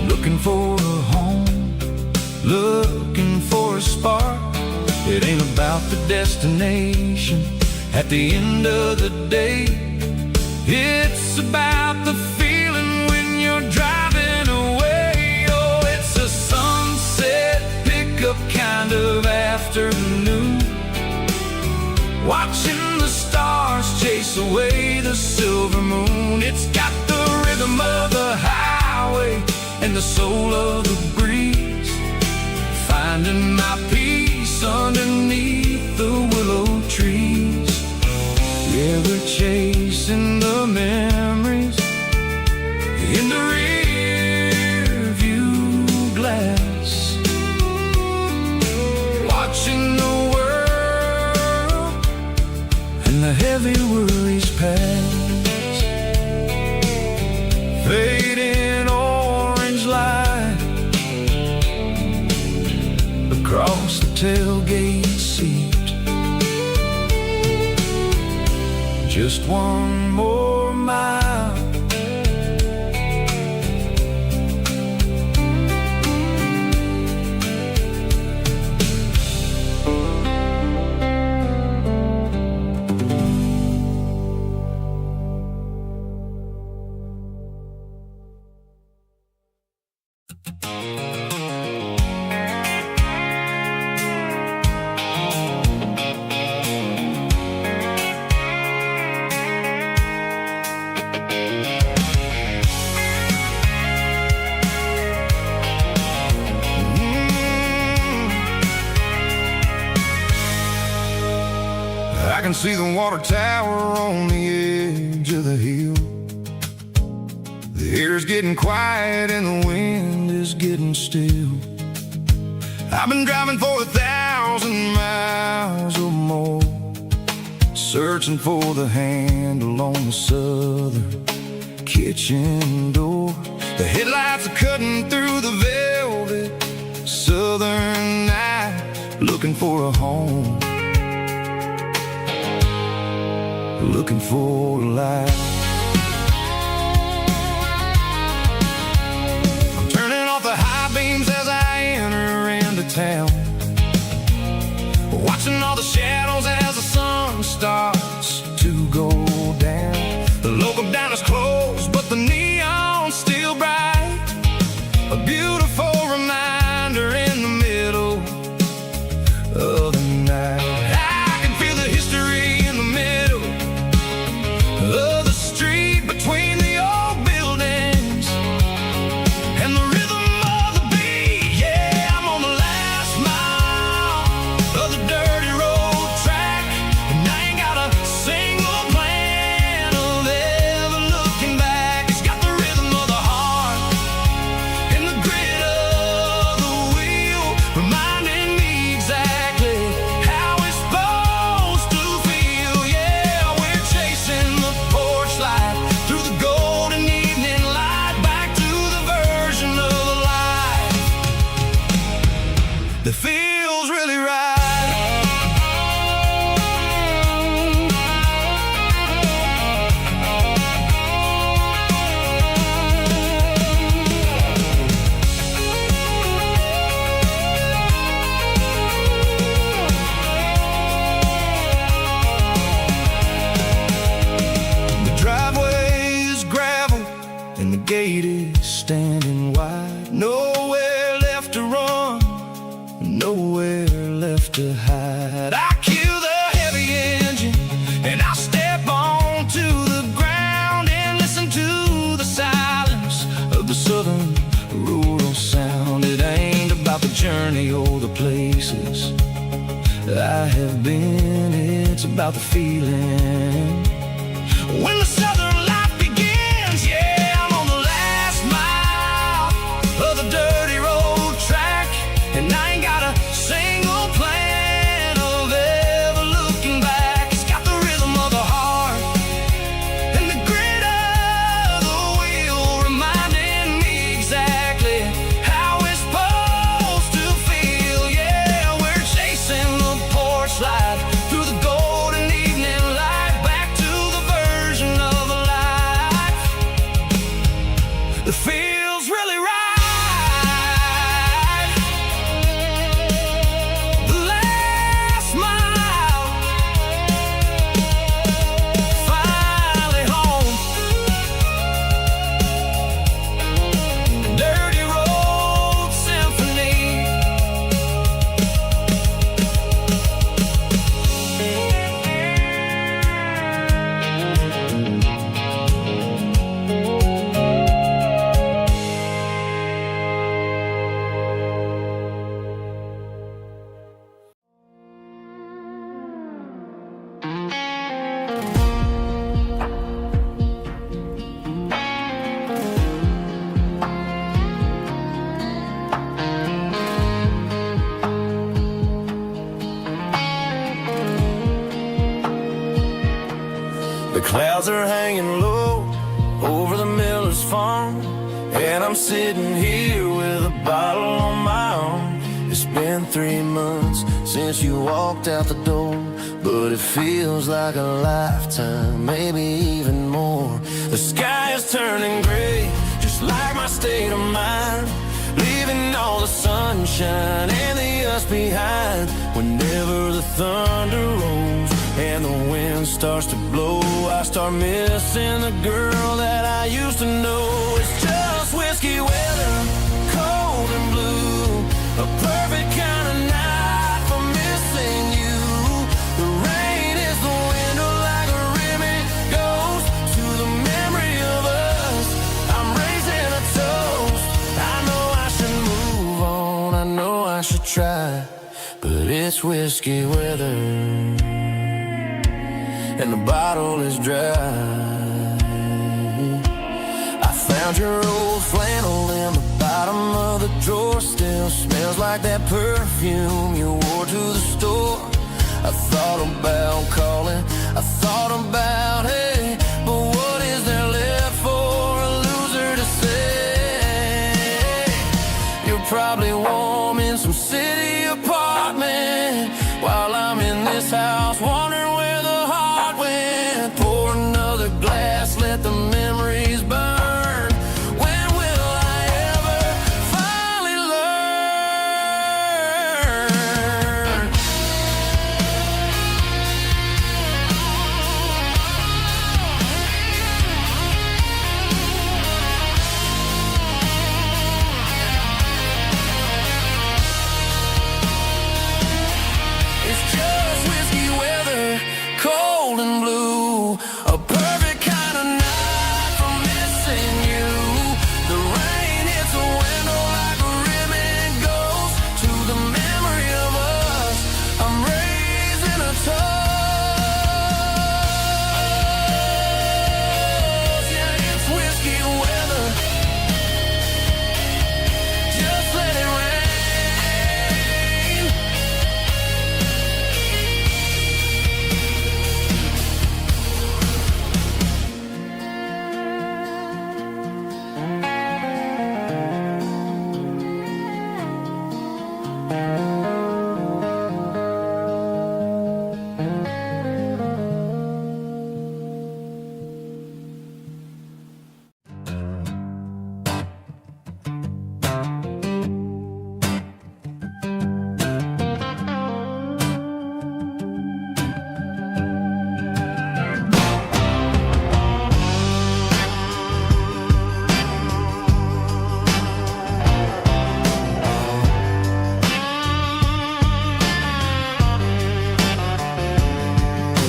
looking for a home, looking for a spark. It ain't about the destination at the end of the day, it's about the feeling when you're driving away. Oh, it's a sunset pickup kind of afternoon, watching the stars chase away the silver moon. It's got the rhythm of the highway and the soul of the breeze, finding my peace underneath the willow trees. Yeah, we're chasing the memories in the rear view glass, watching the world and the heavy worries pass. Fading orange light across the tailgate seat, just one more mile. I can see the water tower on the edge of the hill. The air's getting quiet and the wind is getting still. I've been driving for 1,000 miles or more, searching for the handle on the southern kitchen door. The headlights are cutting through the velvet southern night, looking for a home, looking for a light. I'm turning off the high beams as I enter into town, watching all the shadows as the sun starts to go down. The local diner's closed, but the neon's still places I have been. It's about the feeling. When the southern life begins, yeah, I'm on the last mile of the dirty road track, and I ain't got a single plan of ever looking back. It's got the rhythm of the heart and the grit of the wheel, reminding me exactly how it's supposed to feel. Yeah, we're chasing the porch light through the golden evening light, back to the version of a life that feels really right. The last mile, finally home. Dirty road symphony. The clouds are hanging low over the miller's farm, and I'm sitting here with a bottle on my arm. It's been 3 months since you walked out the door, but it feels like a lifetime, maybe even more. The sky is turning gray, just like my state of mind, leaving all the sunshine and the us behind. Whenever the thunder rolls and the wind starts to blow, I start missing the girl that I used to know. It's just whiskey weather, cold and blue, a perfect kind of night for missing you. The rain is the window like a ribbon goes to the memory of us. I'm raising a toast. I know I should move on, I know I should try, but it's whiskey weather and the bottle is dry. I found your old flannel in the bottom of the drawer, still smells like that perfume you wore to the store. I thought about calling, I thought about, hey, but what is there left for a loser to say? You're probably warm in some city apartment while I'm in this house wondering where the heart went. Pour another glass, let the memories burn. When will I ever finally learn? It's just whiskey weather, cold and blue, a perfect kind of night for missing you. The rain hits the window like a ribbon goes to the memory of us. I'm raising a toast. Yeah, it's whiskey weather. Just let it rain.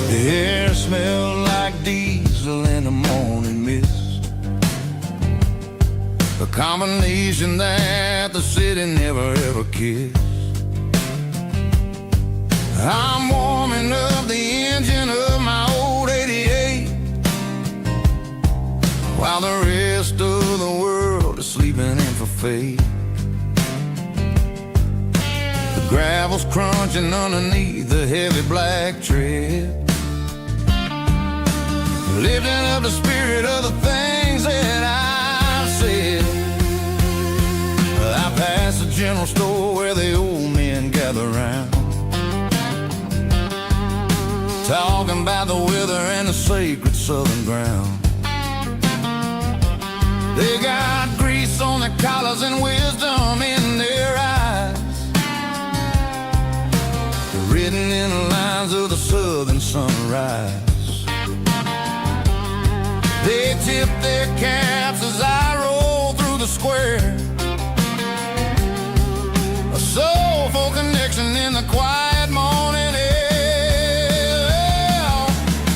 The air smelled like diesel in the morning mist, a combination that the city never ever kissed. I'm warming up the engine of my old 88, while the rest of the world is sleeping in for fate. The gravel's crunching underneath the heavy black tread, lifting up the spirit of the things that I've said. I pass the general store where the old men gather round, talking about the weather and the sacred southern ground. They got grease on their collars and wisdom in their eyes, written in the lines of the southern sunrise. They tip their caps as I roll through the square, a soulful connection in the quiet morning air.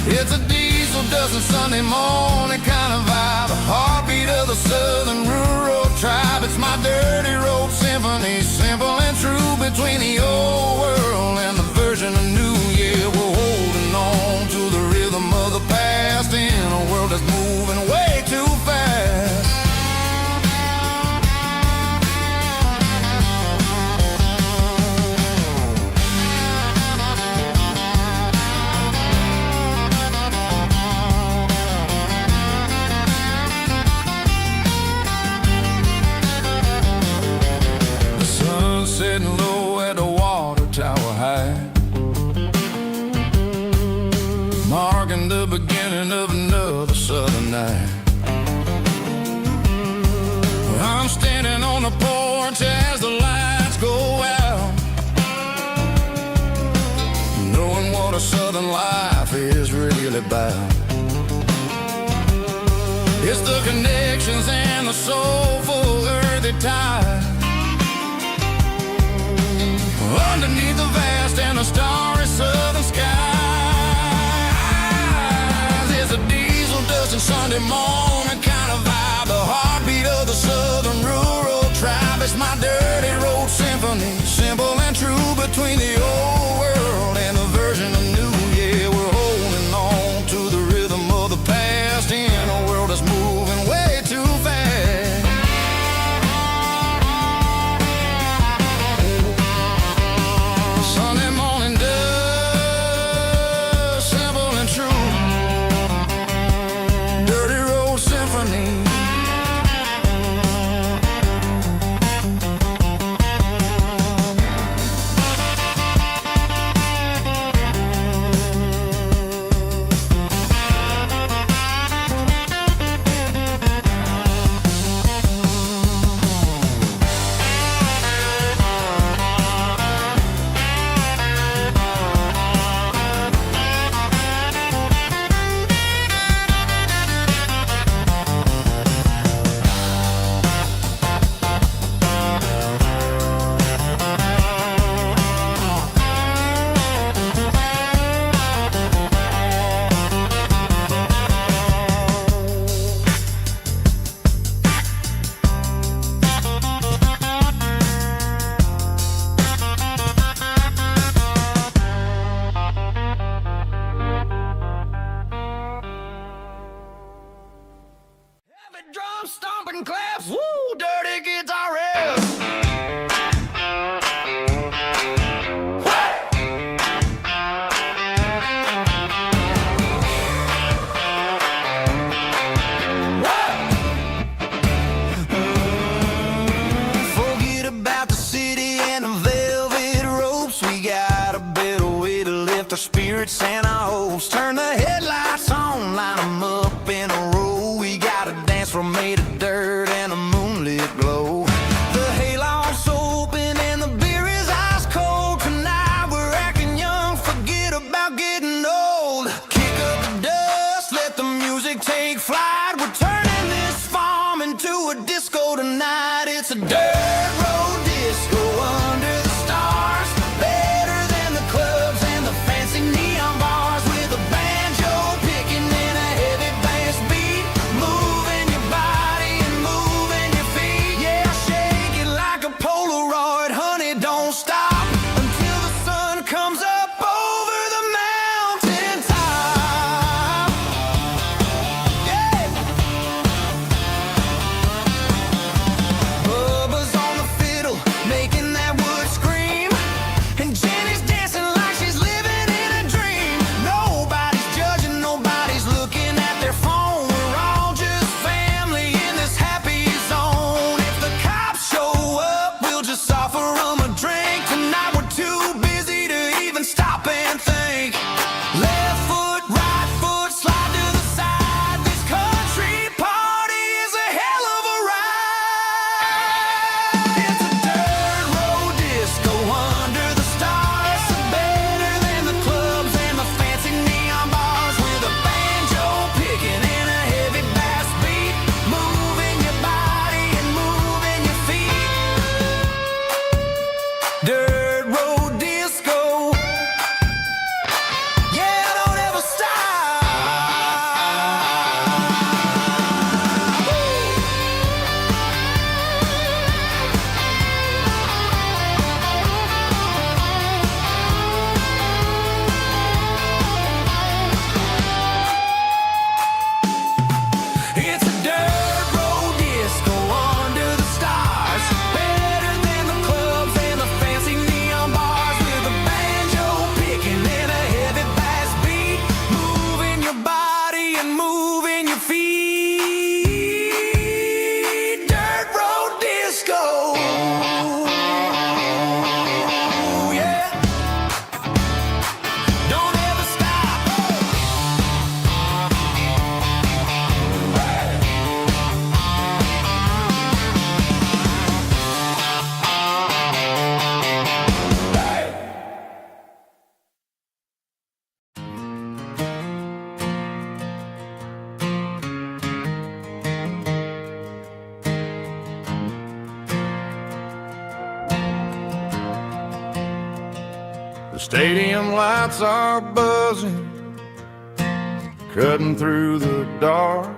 It's a diesel dozen Sunday morning kind of vibe, a heartbeat of the southern rural tribe. It's my dirty road symphony, simple and true, between the old world and the version of new. Yeah, we're holding on to the rhythm of the past in a world that's moving way too fast. The sun setting low at the water tower high, marking the beginning of another southern night. I'm standing on the porch as the lights go out, knowing what a southern life is really about. It's the connections and the soulful earthy tide, underneath the vast and the starry southern skies. It's a diesel dusting Sunday morning kind of vibe, the heartbeat of the southern rural tribe. It's my dirty road symphony, simple and true, between the old world and the version of new. Yeah, we're holding on to the rhythm of the past in a world that's moving way too fast. Sunday morning dust Stadium lights are buzzing, cutting through the dark.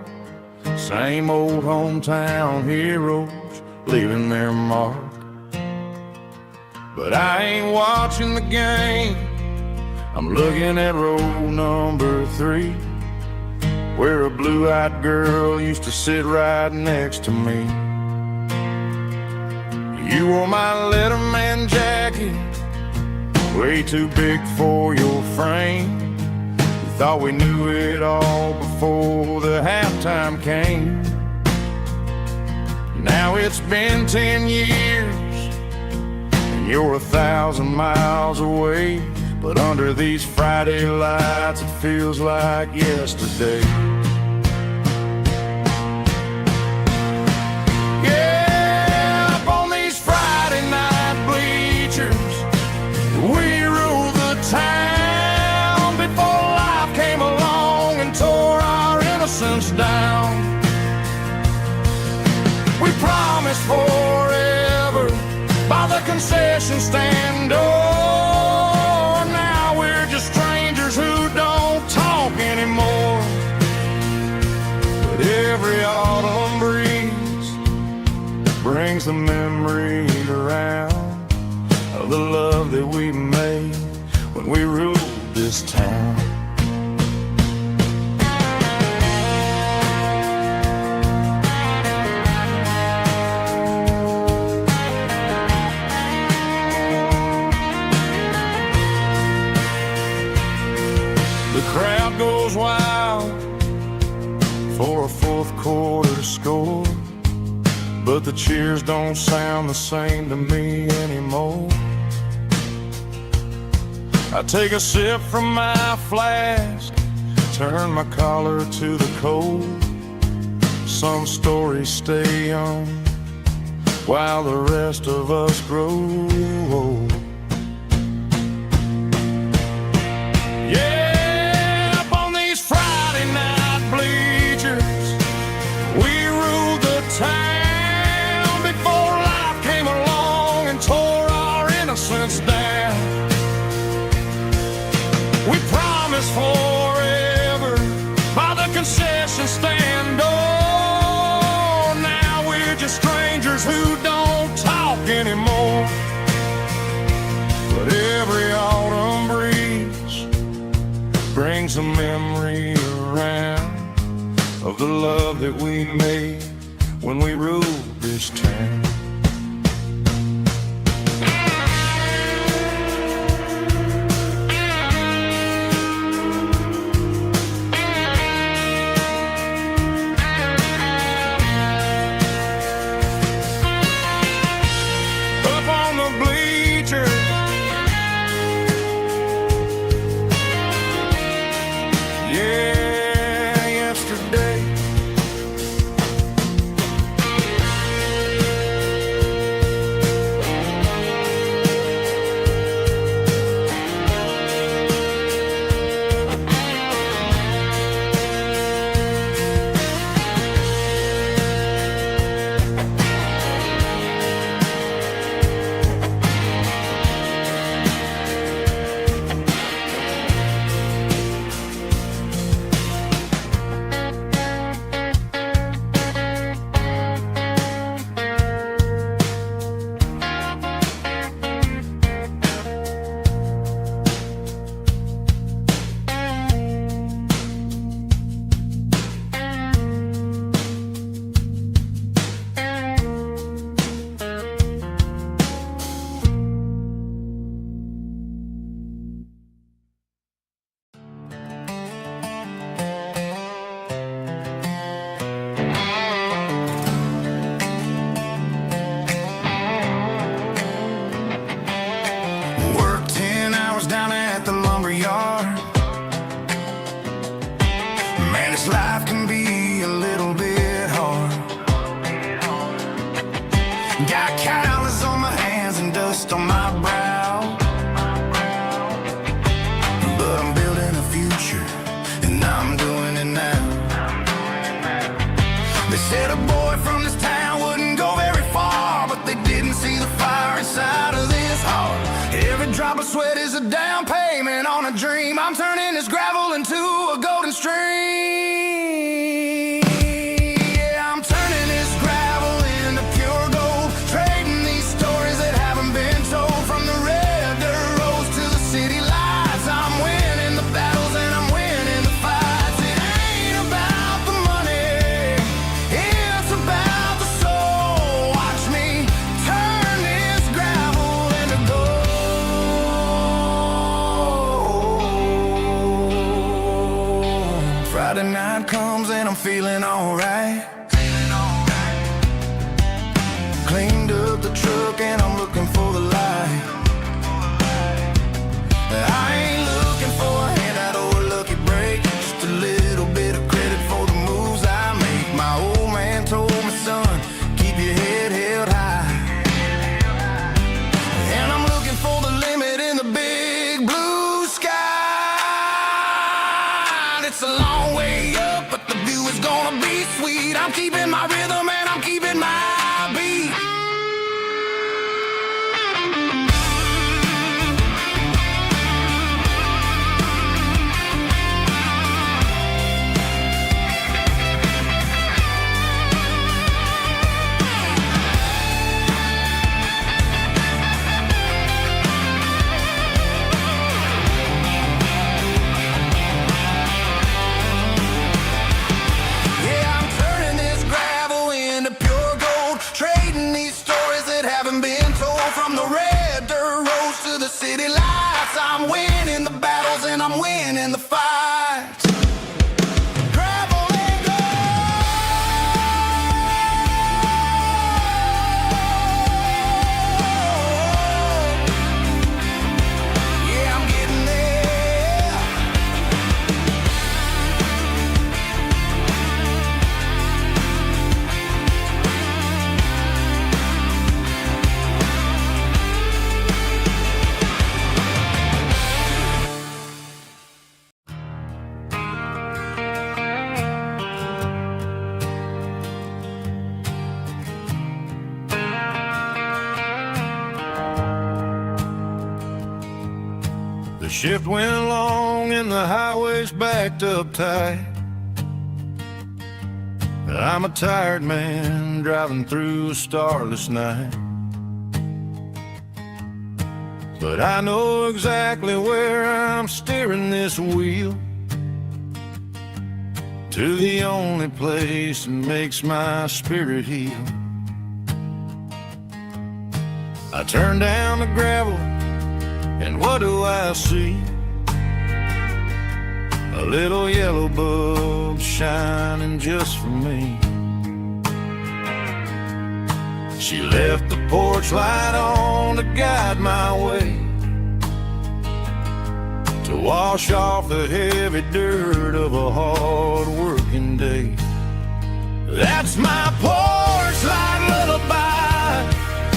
Same old hometown heroes leaving their mark. But I ain't watching the game, I'm looking at row number 3, where a blue-eyed girl used to sit right next to me. You wore my Letterman jacket, way too big for your frame. We thought we knew it all before the halftime came. Now it's been 10 years, and you're 1,000 miles away. But under these Friday lights, it feels like yesterday. Yeah, up on these Friday night bleachers, we rule the town before life came along and tore our innocence down. We promised forever by the concession stand door. Now we're just strangers who don't talk anymore. But every autumn breeze brings the memory around of the love that we made when we ruled this town. The crowd goes wild for a fourth quarter score, but the cheers don't sound the same to me anymore. I take a sip from my flask, turn my collar to the cold. Some stories stay young while the rest of us grow old. Yeah, up on these Friday night bleachers, we ruled the town before life came along and tore our innocence down. We promised forever by the concession stand door. Now we're just strangers who don't talk anymore. But every autumn breeze brings a memory around of the love that we made when we ruled this town. Life can be a little bit hard. Got calluses on my hands and dust on my brow, but I'm building a future and I'm doing it now. They said a boy from this town wouldn't go very far, but they didn't see the fire inside of this heart. Every drop of sweat is a down payment flowing stream. Yeah, I'm turning this gravel into pure gold, trading these stories that haven't been told. From the red dirt roads to the city lights, I'm winning the battles and I'm winning the fights. It ain't about the money, it's about the soul. Watch me turn this gravel into gold. Friday night comes and I'm feeling alright. Cleaned up the truck and I'm looking for the light. I ain't looking for a handout or a lucky break, just a little bit of credit for the moves I make. My old man told me, son, keep your head held high. And I'm looking for the limit in the big blue sky. It's a long way up, but the view is gonna be sweet. I'm keeping my rhythm and I'm keeping my beat. Yeah, I'm turning this gravel into pure gold, trading these stories that haven't been told. From the red dirt roads to the city lights, I'm winning the battles and I'm winning the fights. Gravel and gold. Yeah, I'm getting there. The shift went long and the highway's backed up tight. I'm a tired man driving through a starless night. But I know exactly where I'm steering this wheel, to the only place that makes my spirit heal. I turn down the gravel and what do I see? A little yellow bulb shining just for me. She left the porch light on to guide my way, to wash off the heavy dirt of a hard working day. That's my porch light lullaby,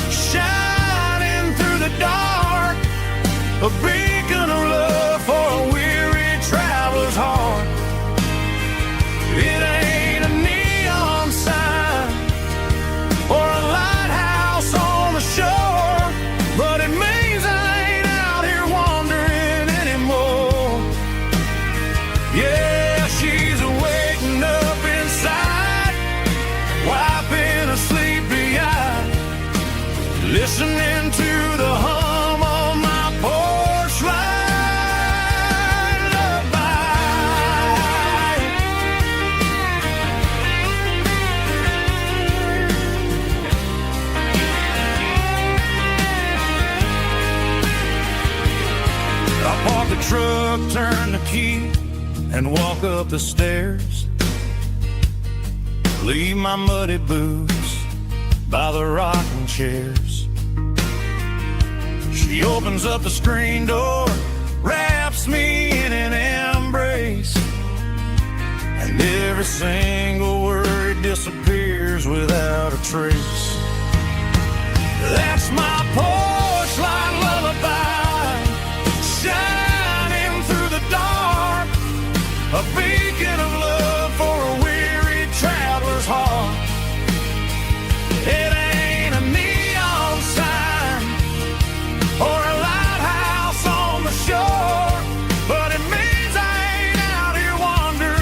shining through the dark, a beacon of love for a weary traveler's heart. It ain't a neon sign or a lighthouse on the shore, but it means I ain't out here wandering anymore. Yeah, she's waking up inside, wiping a sleepy eye, listening to the hum of my porch light lullaby. I park the truck, turn the key, and walk up the stairs. Leave my muddy boots by the rocking chairs. She opens up the screen door, wraps me in an embrace, and every single word disappears without a trace. That's my porch light lullaby, shining through the dark, a beacon of love for a weary traveler's heart. It ain't a neon sign or a lighthouse on the shore, but it means I ain't out here wandering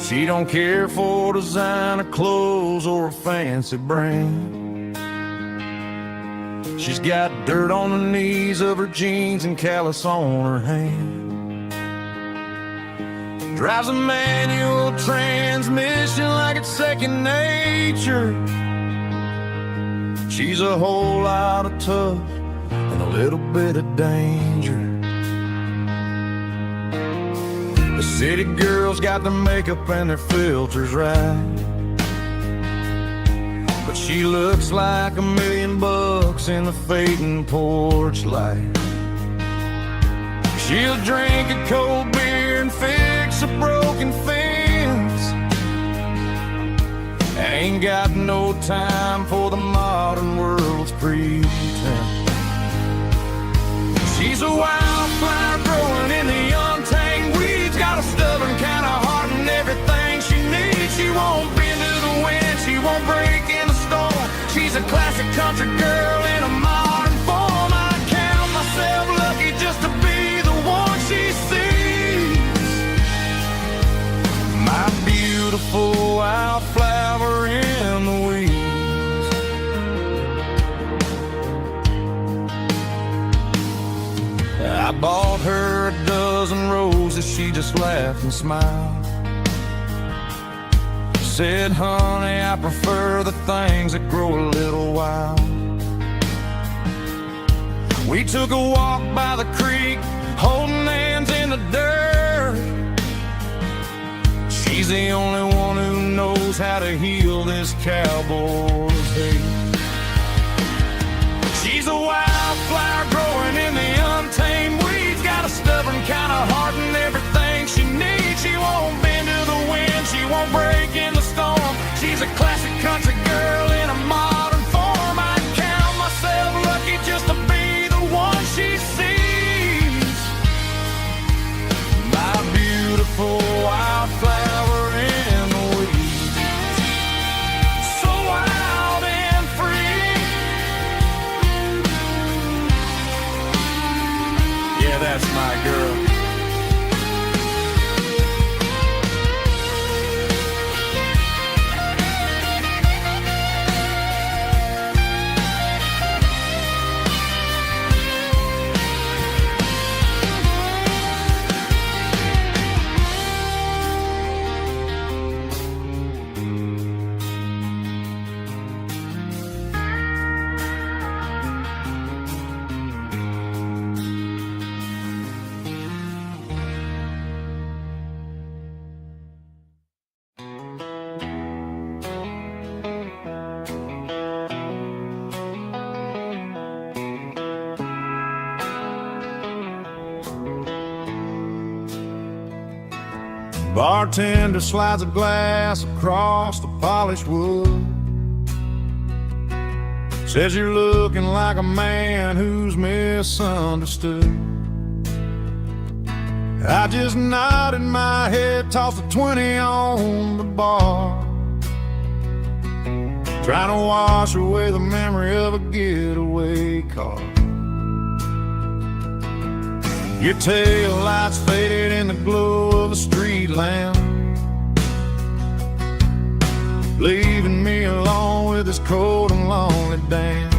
She don't care for designer clothes or a fancy brand. She's got dirt on the knees of her jeans and callus on her hand. Drives a manual transmission like it's second nature. She's a whole lot of tough and a little bit of danger. The city girls got their makeup and their filters right, but she looks like $1 million in the fading porch light. She'll drink a cold beer and fix a broken fence. Ain't got no time for the modern world's pretense. She's a wildflower growing in the untamed weeds. Got a stubborn kind of heart and everything she needs. She won't bend to the wind, she won't break in the storm. She's a classic country girl in a modern form. I count myself lucky just to be the one she sees. My beautiful wildflower in the weeds. I bought her a dozen roses, she just laughed and smiled. Said, honey, I prefer the things that grow a little wild. We took a walk by the creek, holding hands in the dirt. She's the only one who knows how to heal this cowboy's hate. She's a wildflower growing in the untamed weeds. Got a stubborn kind of heart and everything she needs. She won't bend to the wind, she won't break in the storm. She's a classic country girl in a modern form. I count myself lucky just to be the one she sees. My beautiful wildflower in the weeds. So wild and free. Yeah, that's my girl. Bartender slides a glass across the polished wood. Says you're looking like a man who's misunderstood. I just nodded my head, tossed a 20 on the bar, trying to wash away the memory of a getaway car. Your tail lights faded in the glow of a street lamp, leaving me alone with this cold and lonely damn.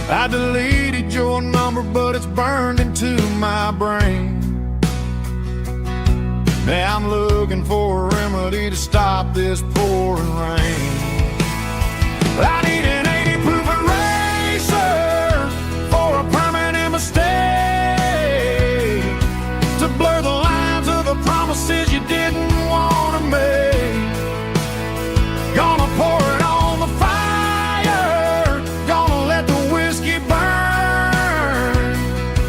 I deleted your number, but it's burned into my brain. Now I'm looking for a remedy to stop this pouring rain. I need an 80-proof eraser for a permanent mistake, to blur the lines of the promises you didn't want to make. Gonna pour it on the fire, gonna let the whiskey burn,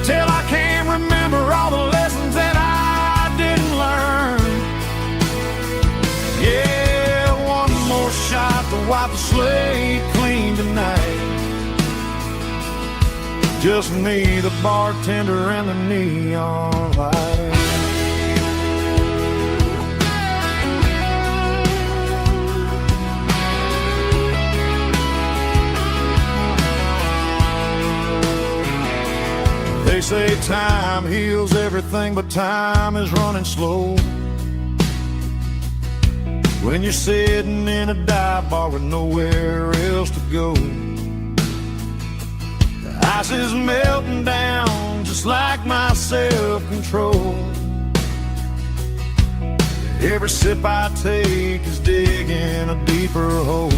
till I can't remember all the lessons that I didn't learn. Yeah, one more shot to wipe the slate clean tonight. Just me, the bartender, and the neon light. They say time heals everything, but time is running slow. when you're sitting in a dive bar with nowhere else to go. The ice is melting down just like my self-control. Every sip I take is digging a deeper hole.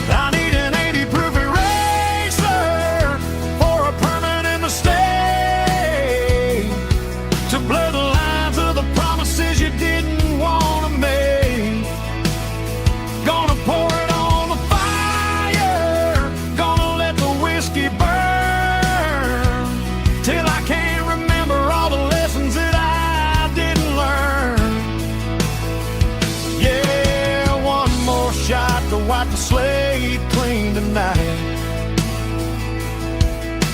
I need an 80 proof eraser for a permanent mistake, to blur the lines of the promises you didn't want to make. Gonna pour it on the fire, gonna let the whiskey burn, till I can't remember all the lessons that I didn't learn. Yeah, one more shot to wipe the slate clean tonight.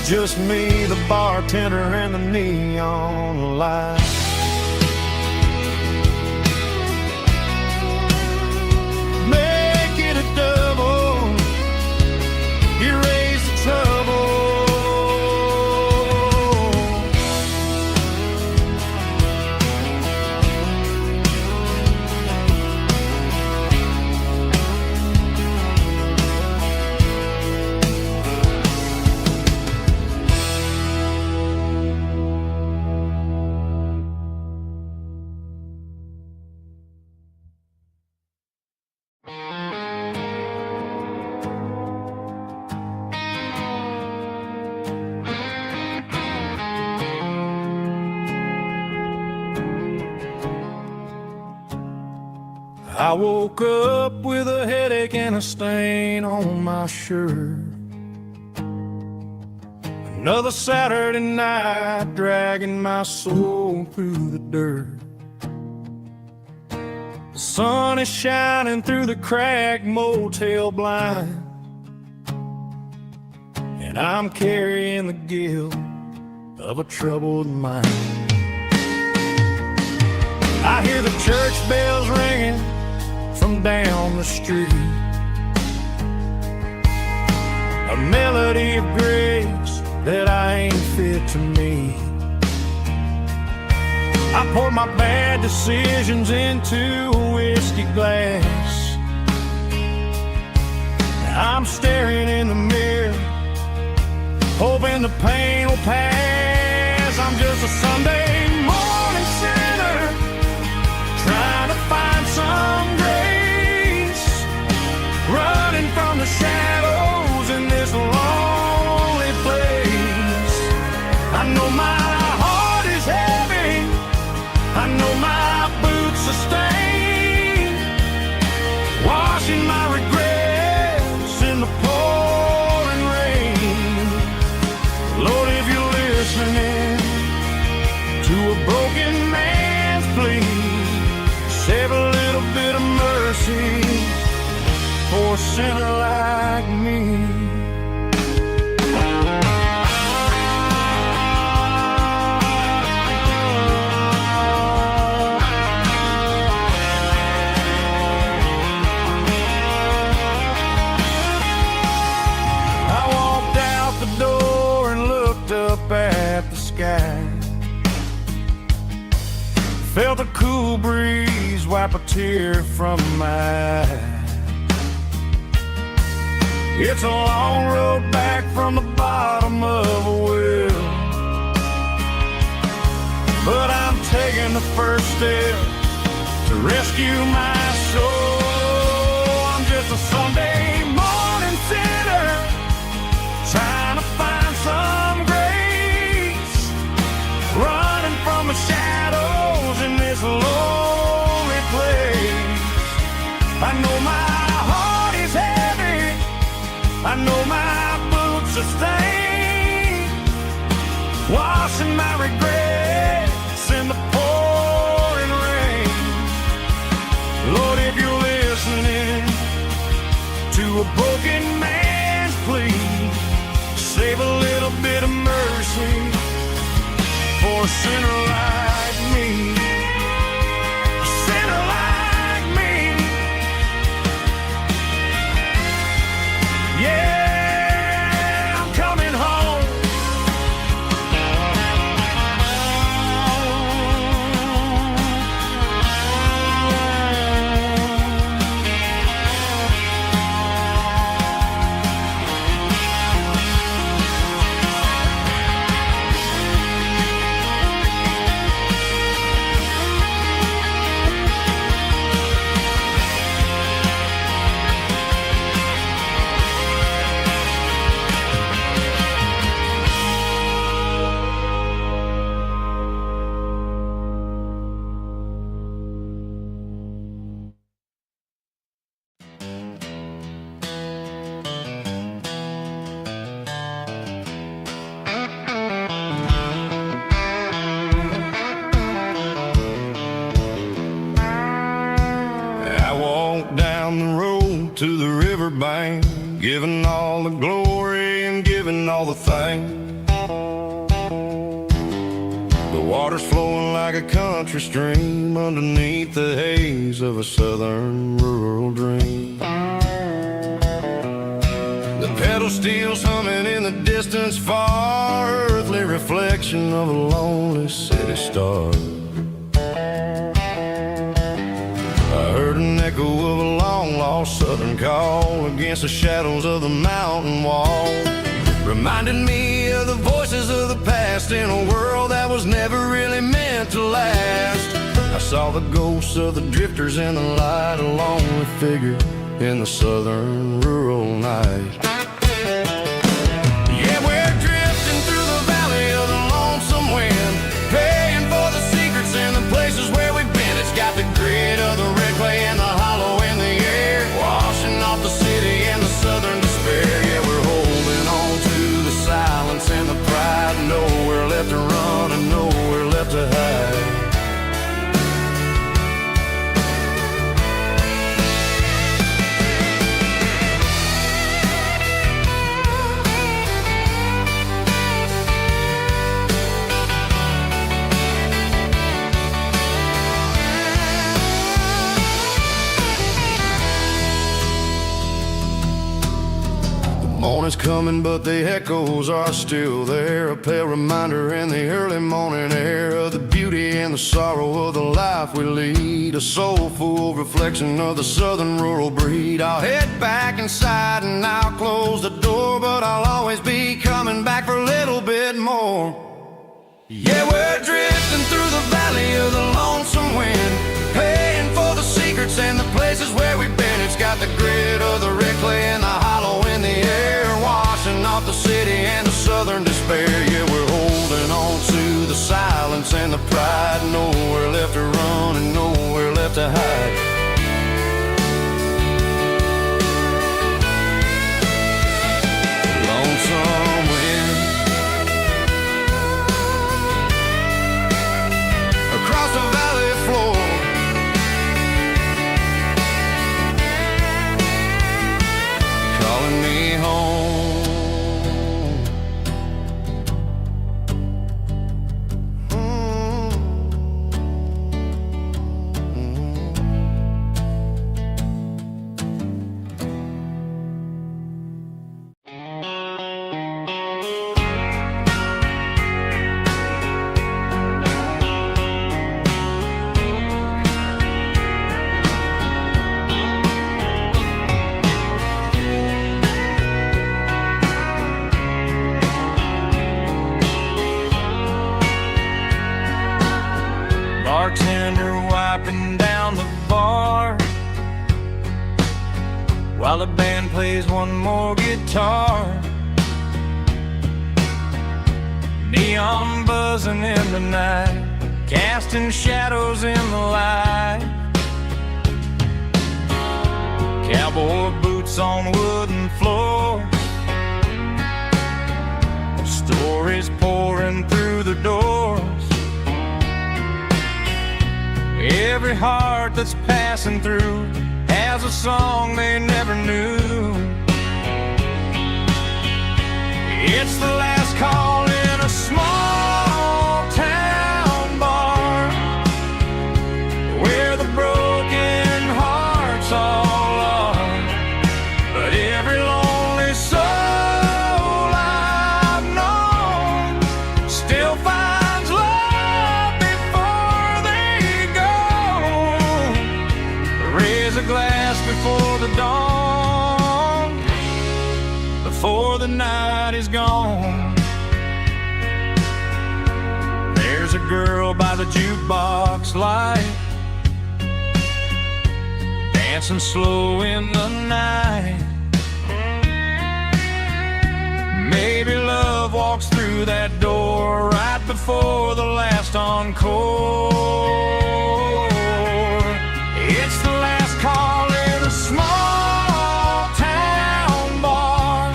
Just me, the bartender, and the neon light. Make it a double, erase the trouble. I woke up with a headache and a stain on my shirt. Another Saturday night dragging my soul through the dirt. The sun is shining through the cracked motel blind, and I'm carrying the guilt of a troubled mind. I hear the church bells ringing from down the street, a melody of grace that I ain't fit to meet. I pour my bad decisions into a whiskey glass. I'm staring in the mirror, hoping the pain will pass. I'm just a Sunday morning sinner, trying to find some grace, running from the shadows in this lonely place. I know my heart is heavy, I know my boots are stained, washing my regrets in the pouring rain. Lord, if you're listening to a broken man's plea, save a little bit of mercy for a sinner like me. I walked out the door and looked up at the sky, felt a cool breeze wipe a tear from my eye. It's a long road back from the bottom of a well, but I'm taking the first step to rescue my soul. I'm just a Sunday morning sinner, trying to find some grace, running from the shadows in this lonely place. I know my heart is heavy, I know my boots are stained, washing my regrets in the pouring rain. Lord, if you're listening to a broken man's plea, save a little bit of mercy for a sinner like me. A sinner like me. Yeah, I'm coming home. to the riverbank, giving all the glory and giving all the thanks. The water's flowing like a country stream underneath the haze of a southern rural dream. The pedal steel's humming in the distance far, earthly reflection of a lonely city star. I heard an echo of a long-lost southern call against the shadows of the mountain wall, reminded me of the voices of the past in a world that was never really meant to last. I saw the ghosts of the drifters in the light, a lonely figure in the southern rural night. Yeah, we're drifting through the valley of the lonesome wind, paying for the secrets and the places where we've been. It's got the grit of the red clay and the hollow in the air, washing off the city and the southern despair. Yeah, we're holding on to the silence and the pride, nowhere left to run and nowhere left to hide. Morning's coming, but the echoes are still there, a pale reminder in the early morning air of the beauty and the sorrow of the life we lead, a soulful reflection of the southern rural breed. I'll head back inside and I'll close the door, but I'll always be coming back for a little bit more. Yeah, we're drifting through the valley of the lonesome wind, paying for the secrets and the places where we've been. It's got the grit of the red clay and the hollow in the air, washing off the city and the southern despair. Yeah, we're holding on to the silence and the pride, nowhere left to run and nowhere left to hide. Lonesome wind across the valley floor, calling me home. Bartender wiping down the bar while the band plays one more guitar. Neon buzzing in the night, casting shadows in the light. Cowboy boots on wooden floors, stories pouring through the doors. Every heart that's passing through has a song they never knew. It's the last call in a small town bar where the broken hearts all are. But every lonely soul I've known still finds love before they go. Raise a glass before the dawn, before the night is gone. There's a girl by the jukebox light, dancing slow in the night. Maybe love walks through that door right before the last encore. It's the last call in a small town bar,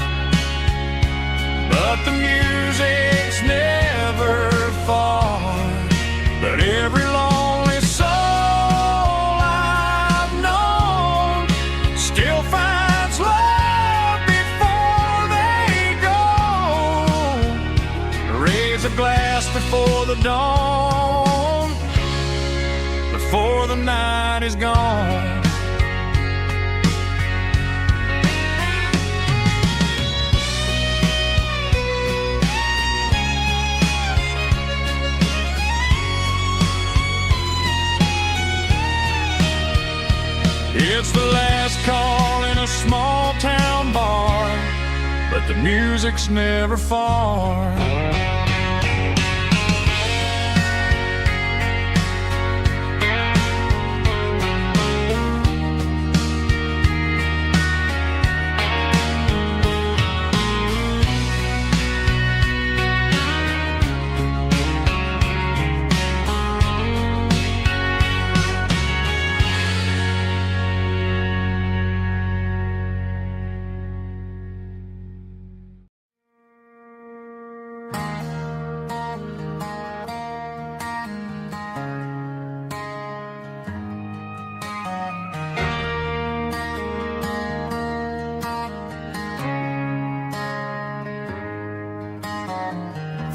but the music's never far. But every lonely soul I've known still finds last before the dawn, before the night is gone. It's the last call in a small town bar, but the music's never far.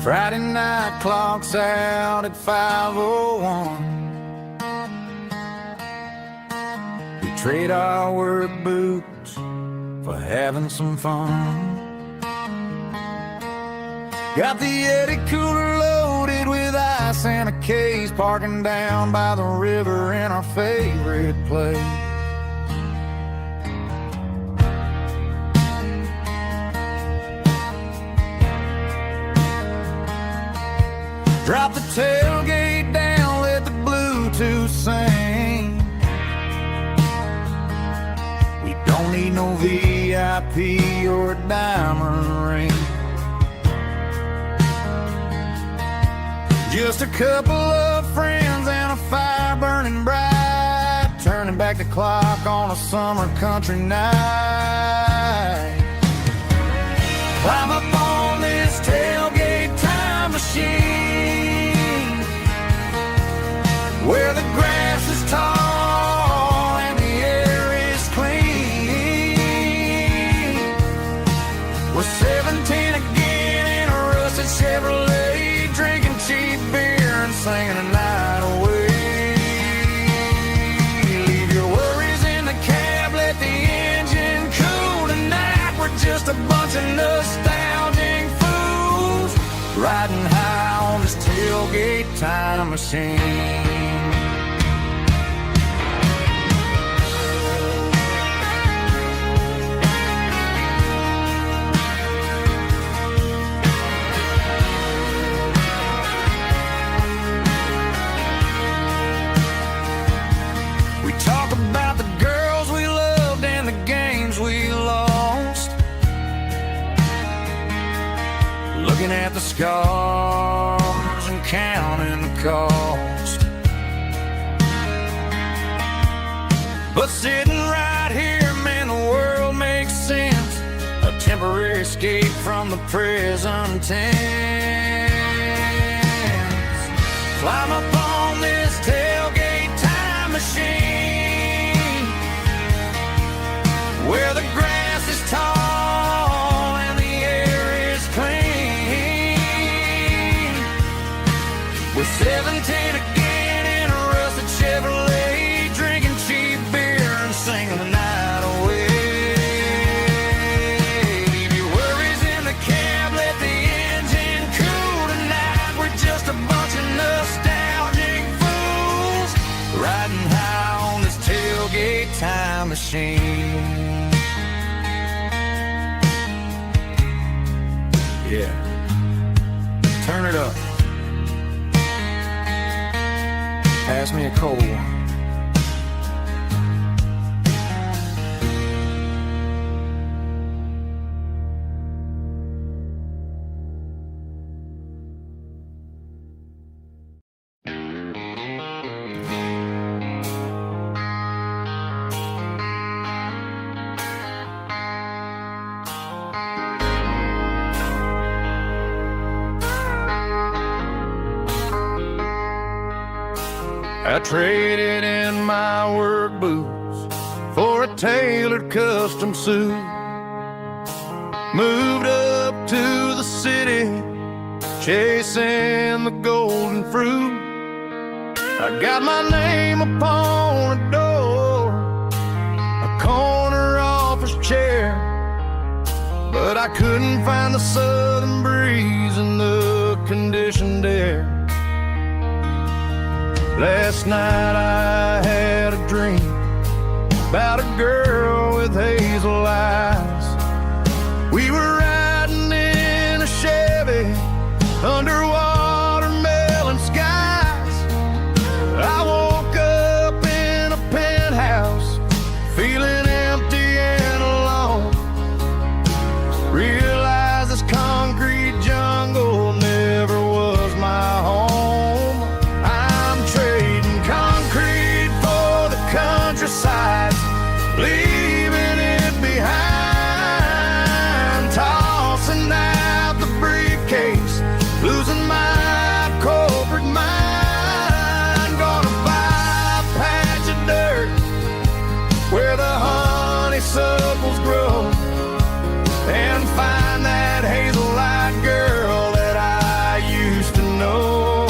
Friday night clocks out at 5:01. We trade our work boots for having some fun. Got the Yeti cooler loaded with ice and a case, parking down by the river in our favorite place. Drop the tailgate down, let the Bluetooth sing. We don't need no VIP or a diamond ring. Just a couple of friends and a fire burning bright, turning back the clock on a summer country night. Climb up on this tailgate time machine, where the grass is tall and the air is clean. We're 17 again in a rusted Chevrolet, drinking cheap beer and singing a night away. Leave your worries in the cab, let the engine cool tonight. We're just a bunch of nostalgic fools riding high on this tailgate time machine. We talk about the girls we loved and the games we lost, looking at the scars and counting the cost. But sitting right here, man, the world makes sense. A temporary escape from the present tense. Climb up on this tailgate time machine, where the grass is tall and the air is clean. We're 17 again in a rusted Chevrolet, drinking cheap beer and singing the night away. Leave your worries in the cab, let the engine cool tonight. We're just a bunch of nostalgic fools riding high on this tailgate time machine. Yeah, turn it up. Pass me a cold one. I traded in my work boots for a tailored custom suit. Moved up to the city chasing the golden fruit. I got my name upon a door, a corner office chair, but I couldn't find the southern breeze in the conditioned air. Last night I had a dream about a girl with hazel eyes. We were riding in a Chevy under watermelon skies. I woke up in a penthouse feeling empty and alone. Realized this concrete jungle never was my home. I'm trading concrete for the countryside, leaving it behind, tossing out the briefcase, losing my corporate mind. Gonna buy a patch of dirt where the honeysuckles grow, and find that hazel-eyed girl that I used to know.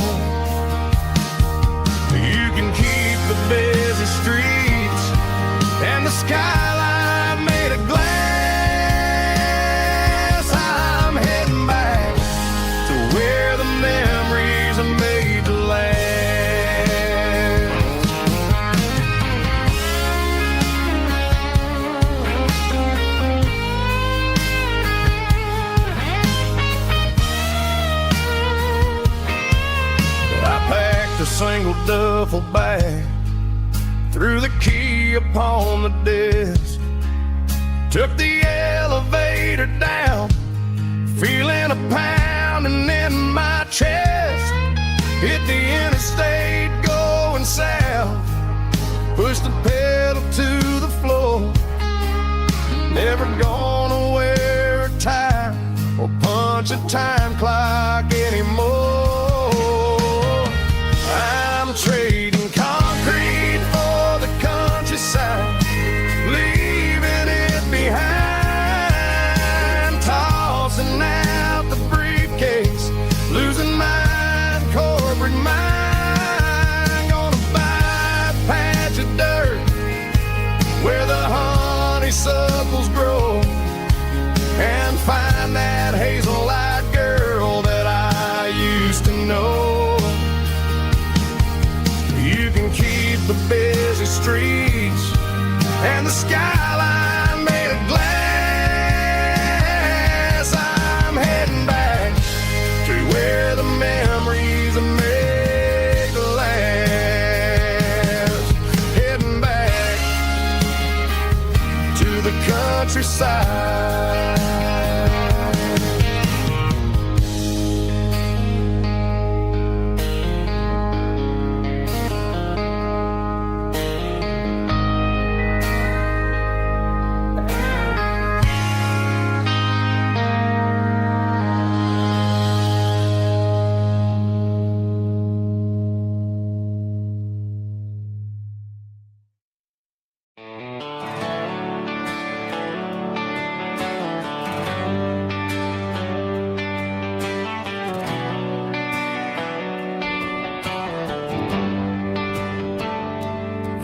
You can keep the busy streets and the skyline made of glass. I'm heading back to where the memories are made to last. I packed a single duffel bag, threw the key upon the desk, took the elevator down, feeling a pounding in my chest. Hit the interstate going south, pushed the pedal to the floor. Never gonna wear a tie or punch a time clock anymore. I'm trading concrete for the countryside, leaving it behind, tossing out the briefcase, losing my corporate mind. Gonna buy a patch of dirt where the honeysuckles grow, and find that hazel-eyed girl that I used to know. You can keep the busy streets and the skyline made of glass. I'm heading back to where the memories are made to last. Heading back to the countryside.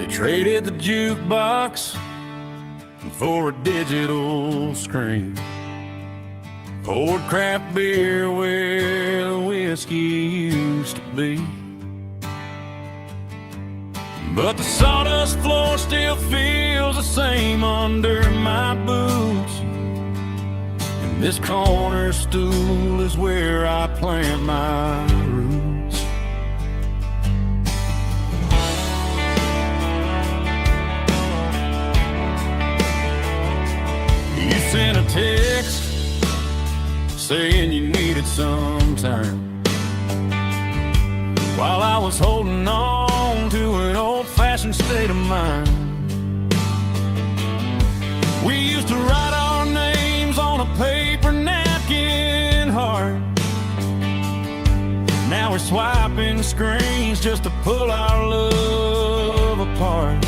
Traded the jukebox for a digital screen, poured craft beer where the whiskey used to be. But the sawdust floor still feels the same under my boots, and this corner stool is where I plant my roots. You sent a text saying you needed some time, while I was holding on to an old-fashioned state of mind. We used to write our names on a paper napkin heart. Now we're swiping screens just to pull our love apart.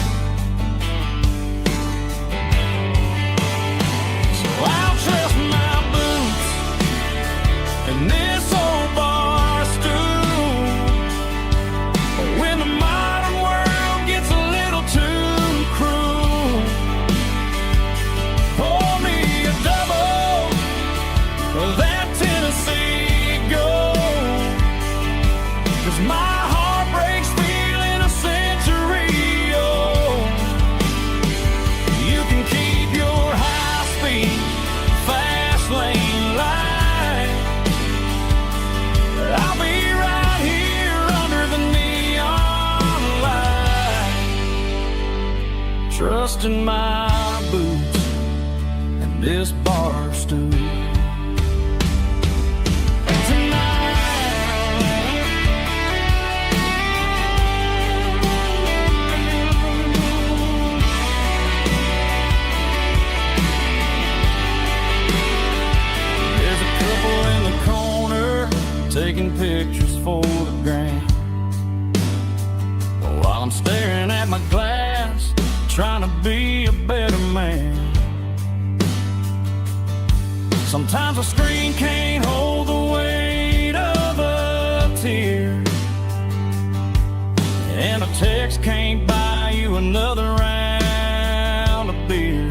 So I'll trust my boots and this old bar 'cause my heart breaks feeling a century old. You can keep your high-speed, fast lane light. I'll be right here under the neon light, trusting my boots and this bar stool. Taking pictures for the gram, while I'm staring at my glass, trying to be a better man. Sometimes a screen can't hold the weight of a tear, and a text can't buy you another round of beer.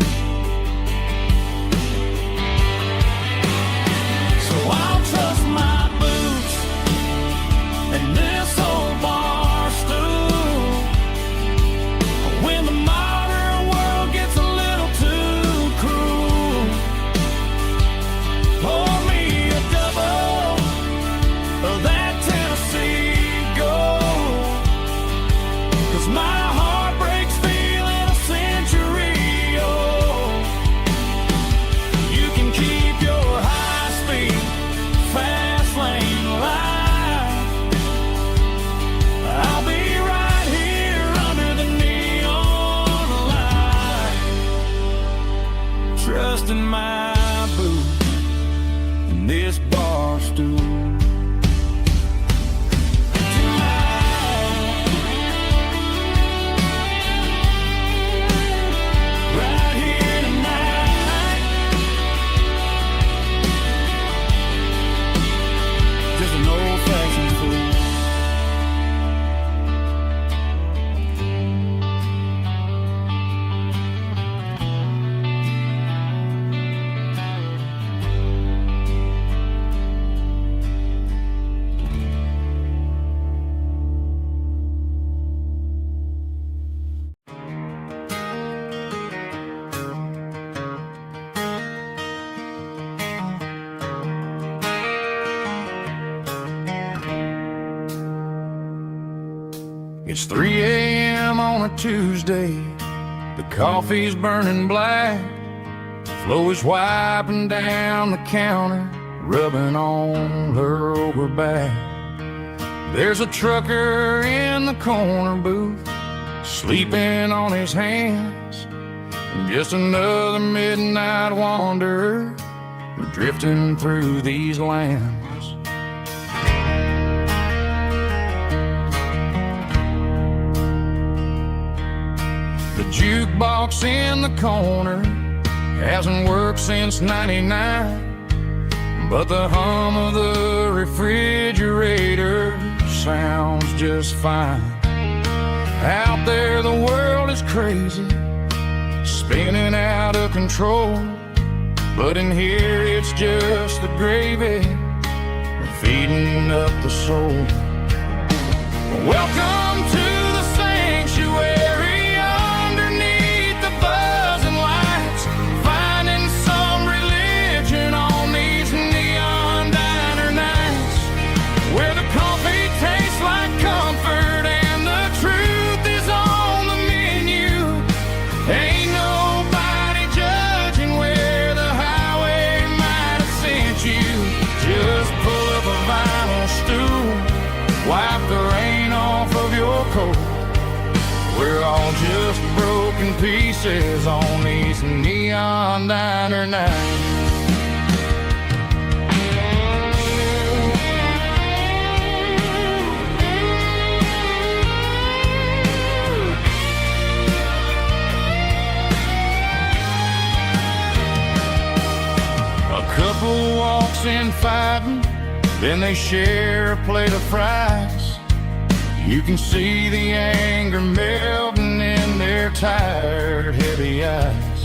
So I'll trust my and this old bar stool when the modern world gets a little too cruel. Pour me a double of that Tennessee Gold, 'cause my heart breaks feeling a century old. You can keep your high-speed, fast lane light. I'll be right here under the neon light, trusting my boots and this bar stool. Right here tonight, just an old-fashioned fool. It's 3 a.m. on a Tuesday. The coffee's burning black. Flo is wiping down the counter, rubbing on her over back. There's a trucker in the corner booth, sleeping on his hands. Just another midnight wanderer, drifting through these lands. The jukebox in the corner hasn't worked since '99, but the hum of the refrigerator sounds just fine. Out there the world is crazy, spinning out of control, but in here it's just the gravy feeding up the soul. Welcome to the sanctuary underneath the buzzing lights, finding some religion on these neon diner nights, where the coffee tastes like comfort and the truth is on the menu. Ain't nobody judging where the highway might have sent you. Just pull up a vinyl stool, wipe the rain off of your coat. We're all just broken pieces on these neon diner nights. A couple walks in fighting, then they share a plate of fries. You can see the anger melting in their tired, heavy eyes.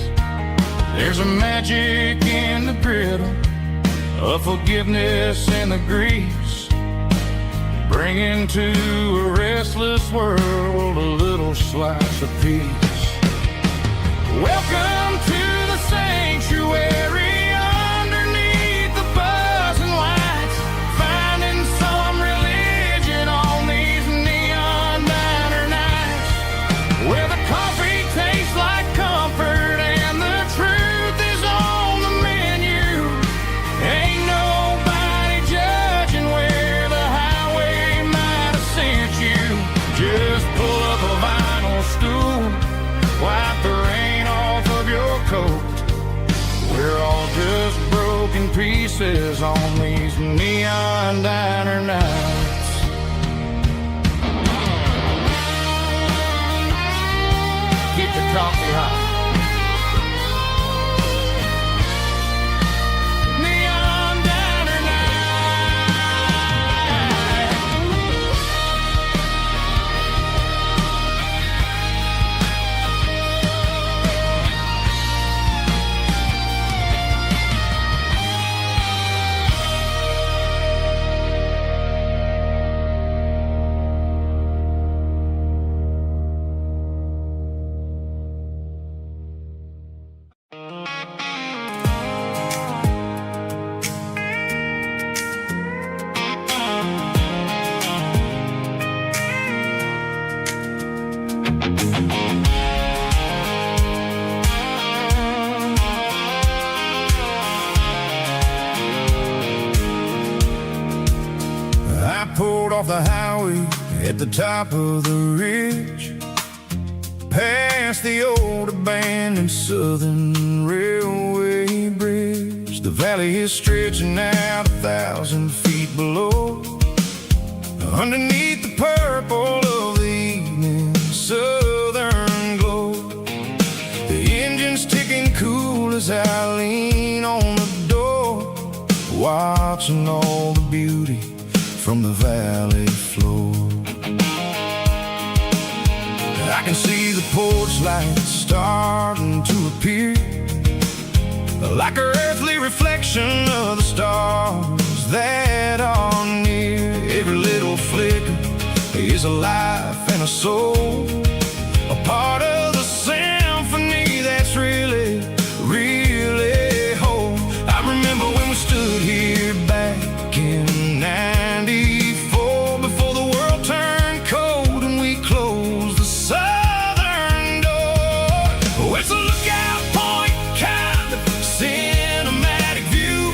There's a magic in the griddle, a forgiveness in the grease, bringing to a restless world a little slice of peace. Welcome to the sanctuary underneath the buzzing lights, finding some religion on these neon diner nights, where the coffee tastes like comfort and the truth is on the menu. Ain't nobody judging where the highway might have sent you. Just pull up a vinyl stool, wipe the rain off of your coat. We're all just broken pieces on these neon diner nights. Keep the coffee hot. Neon diner night. I pulled off the highway at the top of the ridge, past the old abandoned Southern Railway bridge. The valley is stretching out 1,000 feet below, underneath the purple of the evening southern glow. The engine's ticking cool as I lean on the door, watching all the beauty from the valley floor. I can see the porch lights starting to appear, like an earthly reflection of the stars that are near. Every little flicker is a life and a soul, a part of the symphony that's really, really whole. I remember when we stood here back in '94, before the world turned cold and we closed the southern door. Oh, it's a lookout point, kind of cinematic view,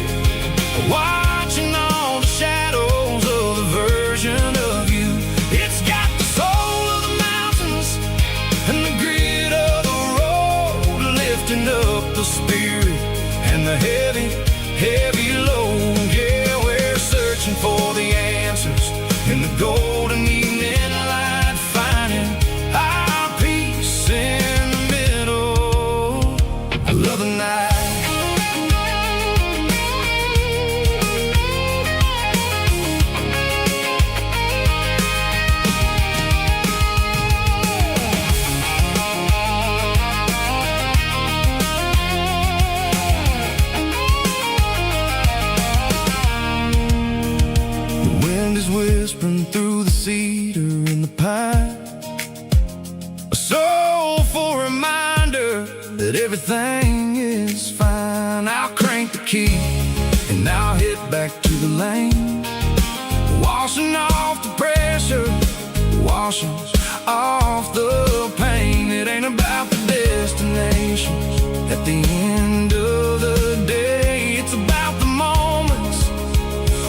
watching all the shadows of the version of you. It's got the soul of the mountains and the grit of the road, lifting up the spirit and the heavy, heavy load. Yeah, we're searching for the answers in the golden evening light, finding our peace in the middle of the night. The wind is whispering through the cedar and the pine, a soulful reminder that everything is fine. I'll crank the key and I'll hit back to the lane, washing off the pressure, washing off the pain. It ain't about the destinations at the end of the day, it's about the moments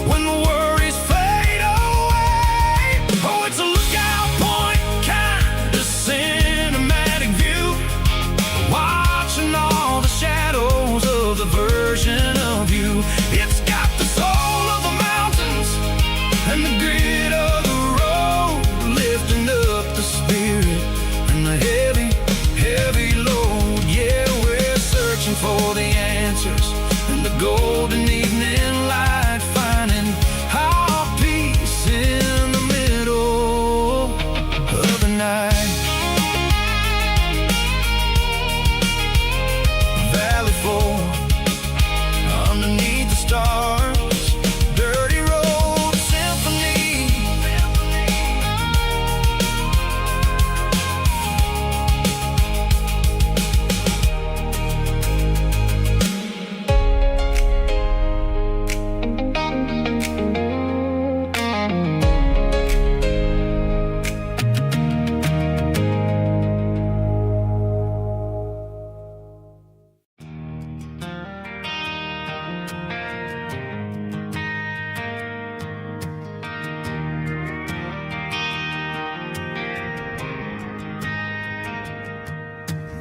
when the worries fade away. Oh, it's a lookout point, kind of cinematic view, watching all the shadows of the version of you. It's got the soul of the mountains and the grit of the road, lifting up the spirit and the heavy, heavy load. Yeah, we're searching for the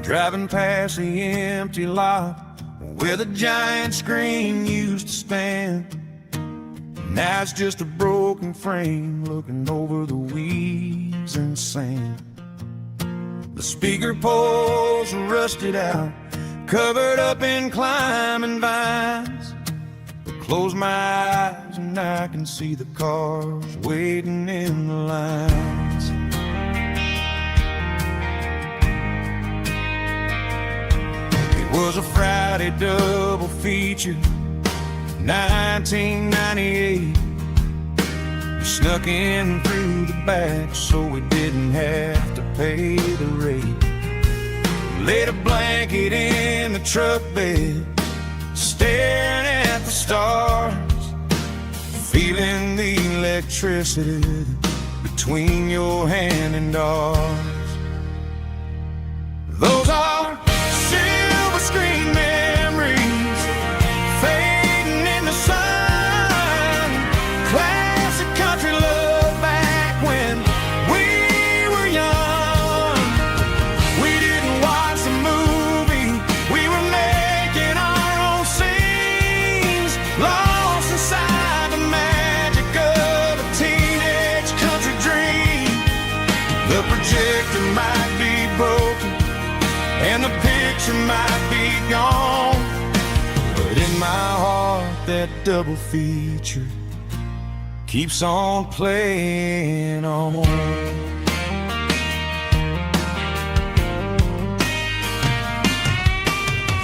driving past the empty lot where the giant screen used to stand. Now it's just a broken frame looking over the weeds and sand. The speaker poles are rusted out, covered up in climbing vines. But close my eyes and I can see the cars waiting in the lines. It was a Friday double feature, 1998. We snuck in through the back so we didn't have to pay the rate. Laid a blanket in the truck bed, staring at the stars, feeling the electricity between your hand and ours. Those are silver screen memories fading in the sun. Classic country love back when we were young. We didn't watch the movie, we were making our own scenes, lost inside the magic of a teenage country dream. The projector might be broken and the picture might be gone, but in my heart that double feature keeps on playing on.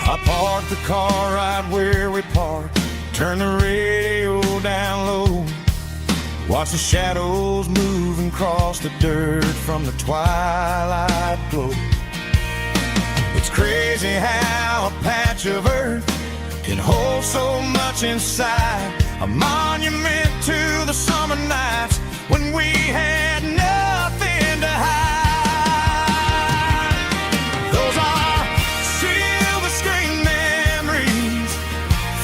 I parked the car right where we parked, turn the radio down low, watch the shadows move and cross the dirt from the twilight glow. It's crazy how a patch of earth can hold so much inside, a monument to the summer nights when we had nothing to hide. Those are silver screen memories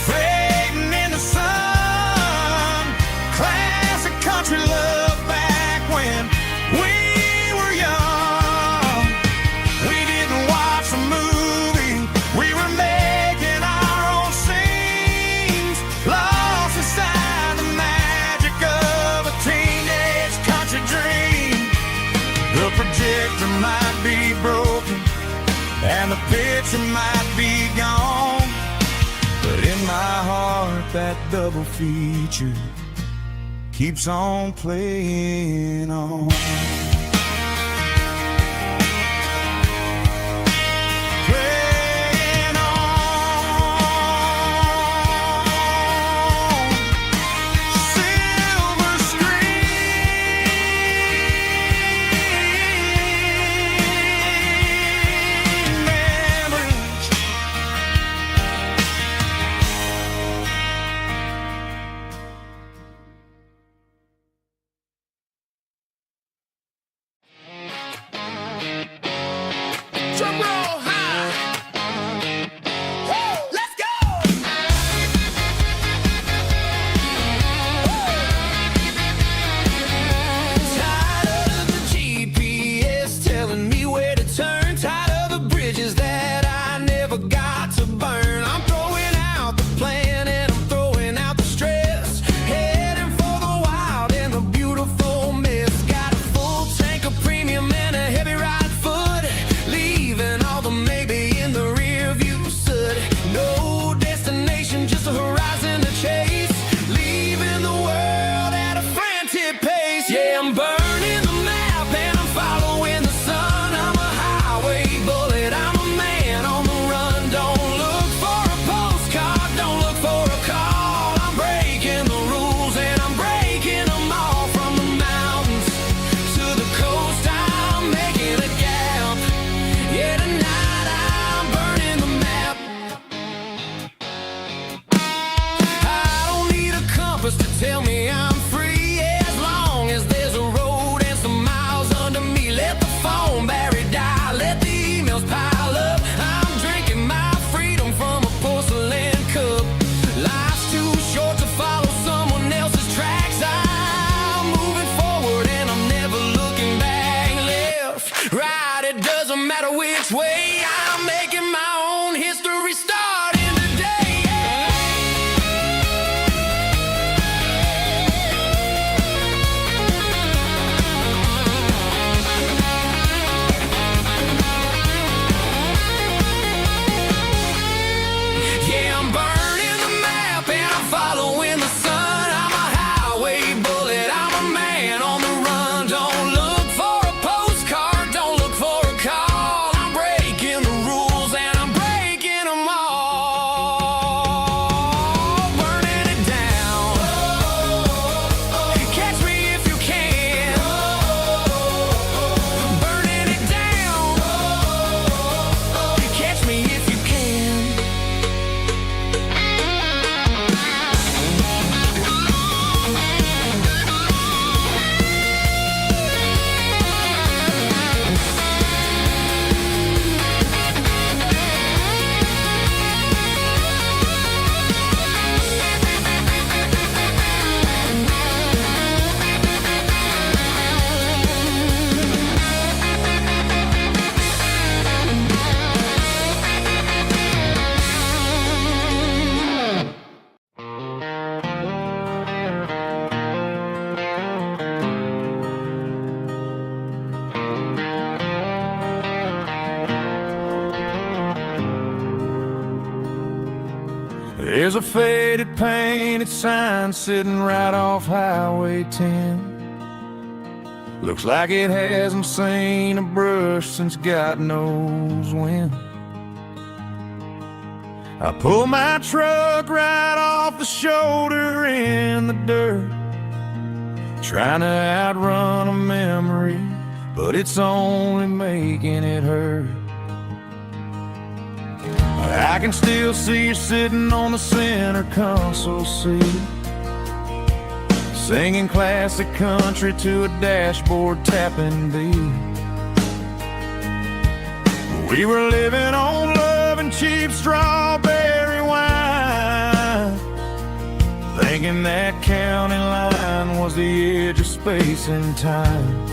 fading in the sun. Classic country love back when we were young. We didn't watch the movie, we were making our own scenes, lost inside the magic of a teenage country dream. The projector might be broken and the picture might be gone, but in my heart that double feature keeps on playing on. Playing on. Silver screen memories. Drum roll high. Woo, let's go. Tired of the GPS telling me where to turn, tired of the bridges that I never got to burn. I'm throwing out the plan and I'm throwing out the stress, heading for the wild and the beautiful mess. Got a full tank of premium and a heavy right foot, leaving all the maybe in the rear view soot. No destination, just a horizon to chase, leaving the world at a frantic pace. Yeah, I'm burning the map and I'm following the sun. I'm a highway bullet, I'm a man on the run. Don't look for a postcard, don't look for a call. I'm breaking the rules and I'm breaking them all. From the mountains to the coast, I'm making a gap. Yeah, tonight I'm burning the map. I don't need a compass to tell me I'm free, as long as there's a road and some miles under me. Let the phone battery die, let the emails pile up. I'm drinking my freedom from a porcelain cup. Life's too short to follow someone else's tracks. I'm moving forward and I'm never looking back. Left, right, it doesn't matter which way. I'm making my own history starting today. Yeah, I'm burning the map and I'm following the sun. I'm a highway bullet, I'm a man on the run. Don't look for a postcard, don't look for a call. I'm breaking the rules and I'm breaking them all. Burning it down. Catch me if you can. Burning it down. Catch me if you can. There's a faded painted sign sitting right off Highway 10. Looks like it hasn't seen a brush since God knows when. I pull my truck right off the shoulder in the dirt, trying to outrun a memory, but it's only making it hurt. I can still see you sitting on the center console seat, singing classic country to a dashboard tapping beat. We were living on love and cheap strawberry wine, thinking that county line was the edge of space and time.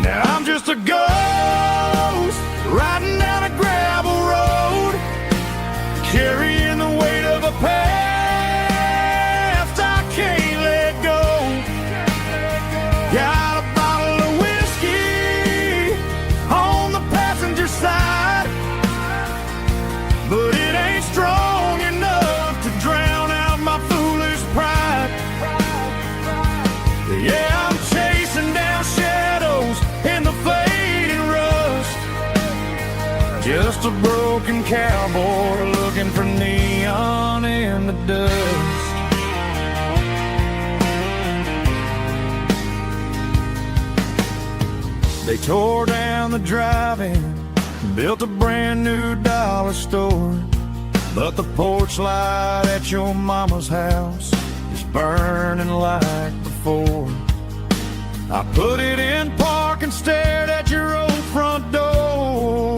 Now I'm just a ghost riding down a gravel road, carrying the weight of a past I can't let go. Got a bottle of whiskey on the passenger side, but it ain't strong enough to drown out my foolish pride. Yeah, I'm chasing down shadows in the fading rust, just a broken cowboy looking for neon in the dust. They tore down the drive-in, built a brand new dollar store, but the porch light at your mama's house is burning like before. I put it in park and stared at your old front door,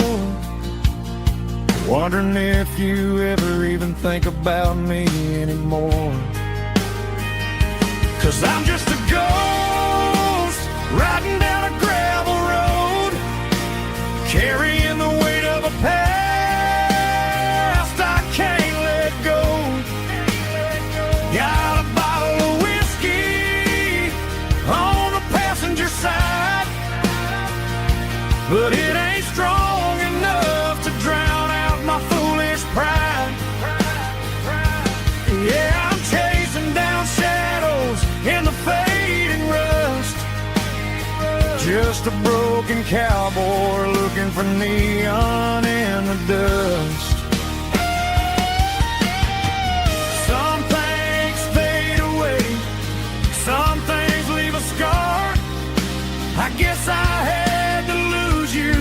wondering if you ever even think about me anymore. 'Cause I'm just a ghost riding down a gravel road, carrying the weight of a past I can't let go. Got a bottle of whiskey on the passenger side, but it ain't strong enough to drown out my foolish pride. Yeah, I'm chasing down shadows in the fading rust, just a broken cowboy looking for neon in the dust. Some things fade away, some things leave a scar. I guess I had to lose you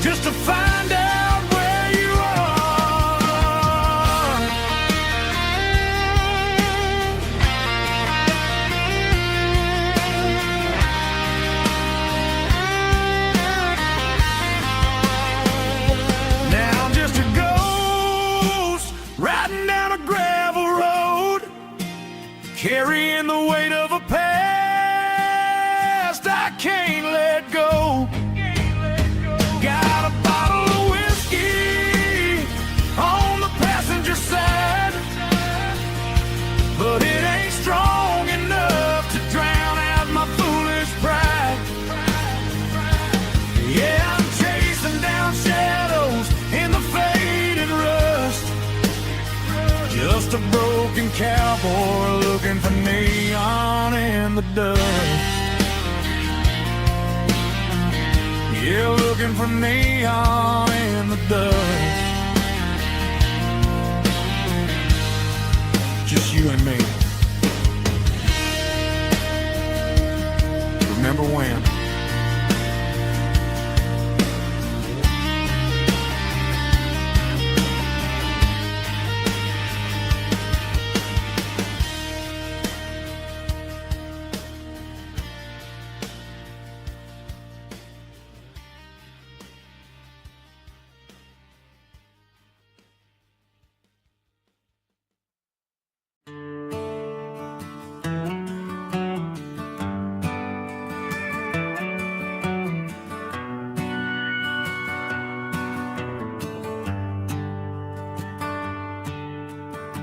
just to find out where you are. Now I'm just a ghost riding down a gravel road, carrying the weight of a past I can't let go. looking cowboy looking for neon in the dust. Yeah, looking for neon in the dust. Just you and me. Remember when?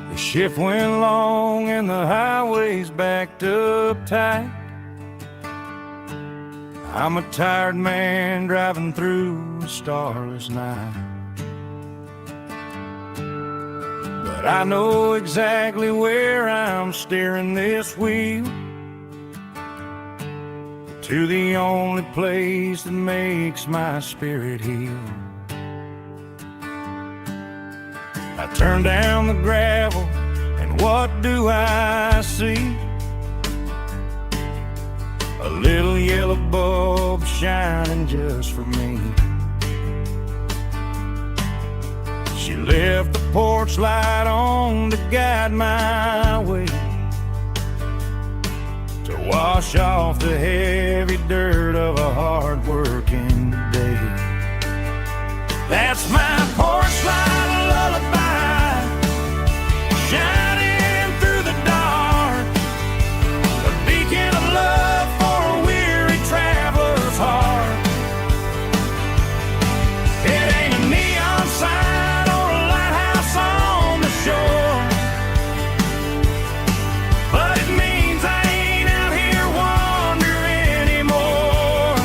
The shift went long and the highway's backed up tight. I'm a tired man driving through a starless night. But I know exactly where I'm steering this wheel, to the only place that makes my spirit heal. I turn down the gravel, and what do I see? A little yellow bulb shining just for me. She left the porch light on to guide my way, to wash off the heavy dirt of a hard-working day. That's my porch light lullaby, shining through the dark, a beacon of love for a weary traveler's heart. It ain't a neon sign or a lighthouse on the shore, but it means I ain't out here wandering anymore.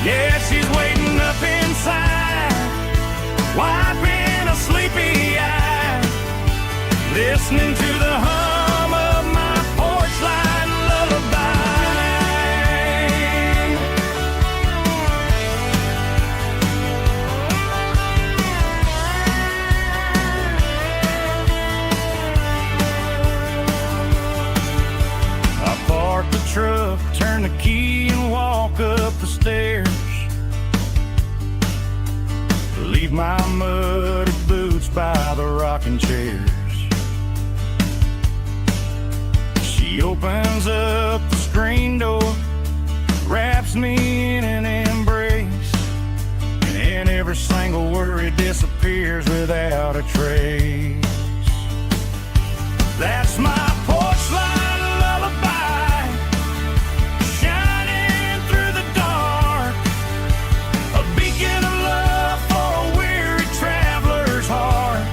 Yeah, she's waiting up inside, wiping a sleepy eye, listening to the hum of my porch light lullaby. I park the truck, turn the key and walk up the stairs, leave my muddy boots by the rocking chairs. She opens up the screen door, wraps me in an embrace, and every single worry disappears without a trace. That's my porch light lullaby, shining through the dark, a beacon of love for a weary traveler's heart.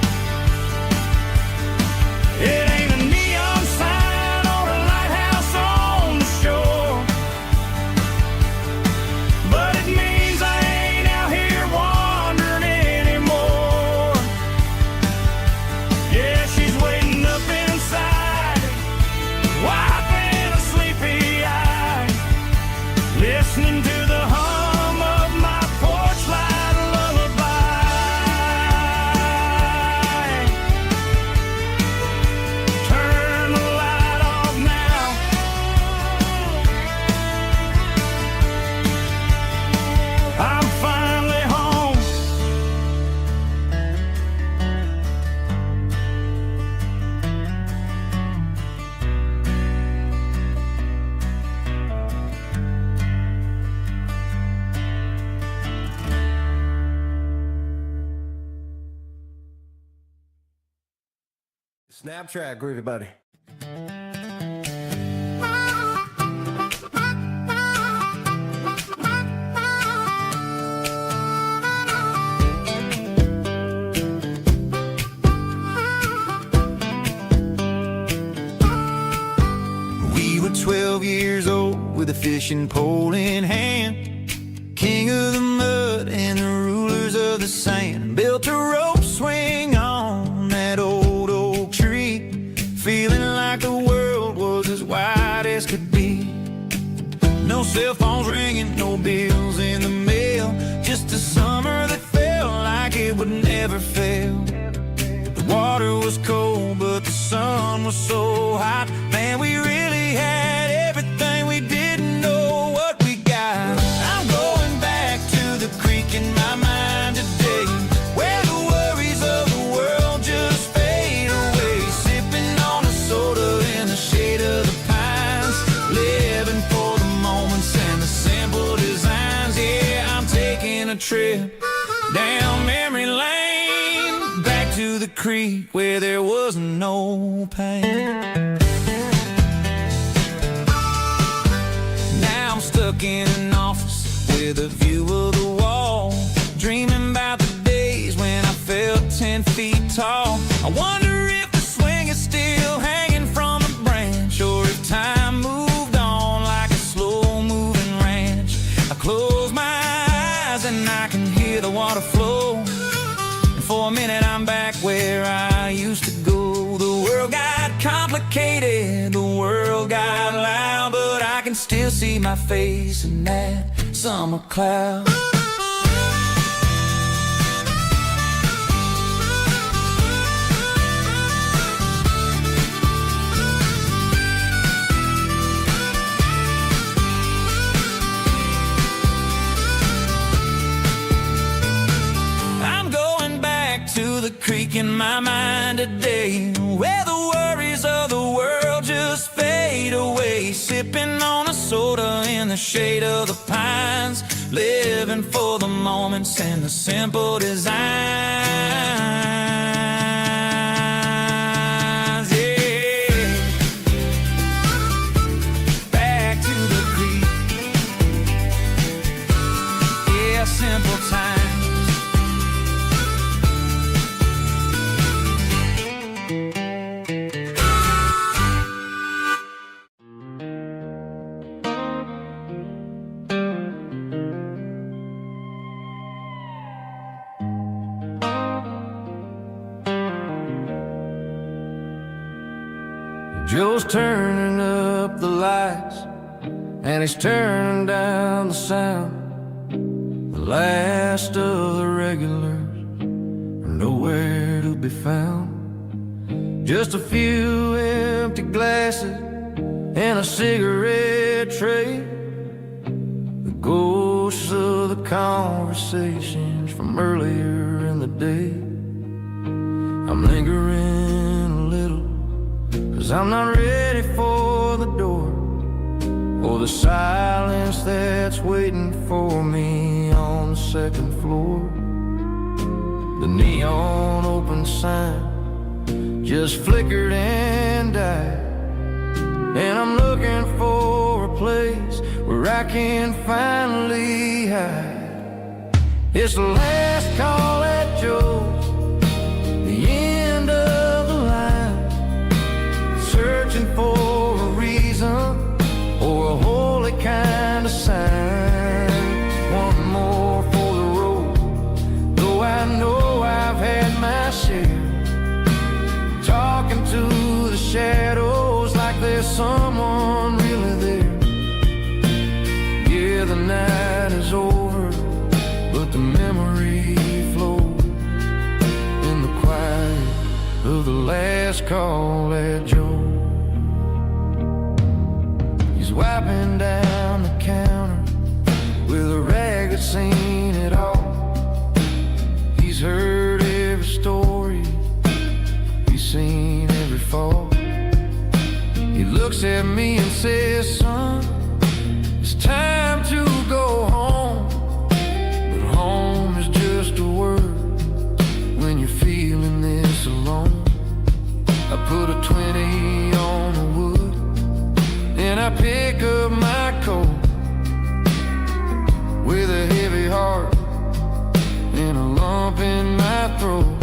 It ain't a neon sign or a lighthouse on the shore, but it means I ain't out here wandering anymore. Yeah, she's waiting up inside, wiping a sleepy eye, listening to the hum of my porch light lullaby. Turn the light off now, I'm finally home. Snapchat, groovy buddy. We were 12 years old with a fishing pole in hand, king of the mud and the rulers of the sand. Built a rope swing on that old oak tree. No cell phones ringing, no bills in the mail. Just a summer that felt like it would never fail. The water was cold, but the sun was so hot. Man, we really had everything we didn't know what we got. I'm going back to the creek in my mind today, where the worries of the world just fade away. Sipping on a soda in the shade of the pines, living for the moments and the simple designs. Yeah, I'm taking a trip down memory lane, back to the creek where there was no pain. Now I'm stuck in an office with a view of the wall, dreaming about the days when I felt 10 feet tall. I wonder if the swing is still hanging from a branch, or if time moved on like a slow-moving ranch. I close my eyes and I can hear the water flow, and for a minute I'm back where I used to go. The world got complicated, the world got loud, but I can still see my face in that summer cloud. I'm going back to the creek in my mind today, where the worries of the world just fade away. Sipping on a soda in the shade of the pines, living for the moments and the simple designs. Yeah, back to the creek. Yeah, simple times. Joe's turning up the lights, and he's turning down the sound. The last of the regulars are nowhere to be found. Just a few empty glasses and a cigarette tray, the ghosts of the conversations from earlier in the day. I'm lingering a little, 'cause I'm not ready for the door, or the silence that's waiting for me on the second floor. The neon open sign just flickered and died, and I'm looking for a place where I can finally hide. It's the last call at Joe's, the end of the line, searching for a reason or a holy kind of sign. One more for the road, though I know I've had my share. Talking to the shadows like there's someone really there. Yeah, the night is over, but the memory flows in the quiet of the last call at Joe. He's wiping down the counter with a rag that's seen it all. He's heard every story, he's seen every fall. He looks at me and says, son, it's time to go home. But home is just a word when you're feeling this alone. I put a 20 on the wood, and I pick up my coat with a heavy heart and a lump in my throat.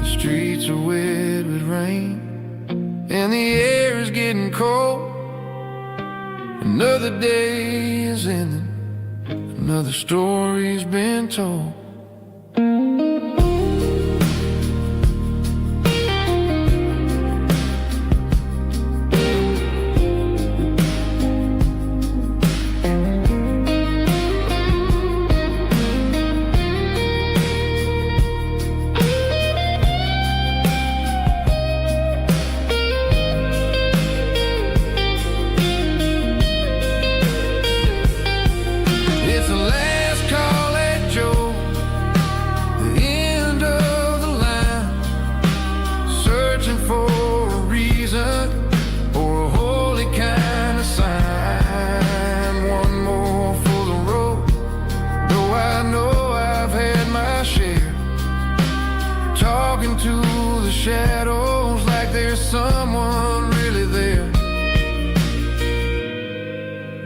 The streets are wet with rain, and the air is getting cold. Another day is ending, another story's been told.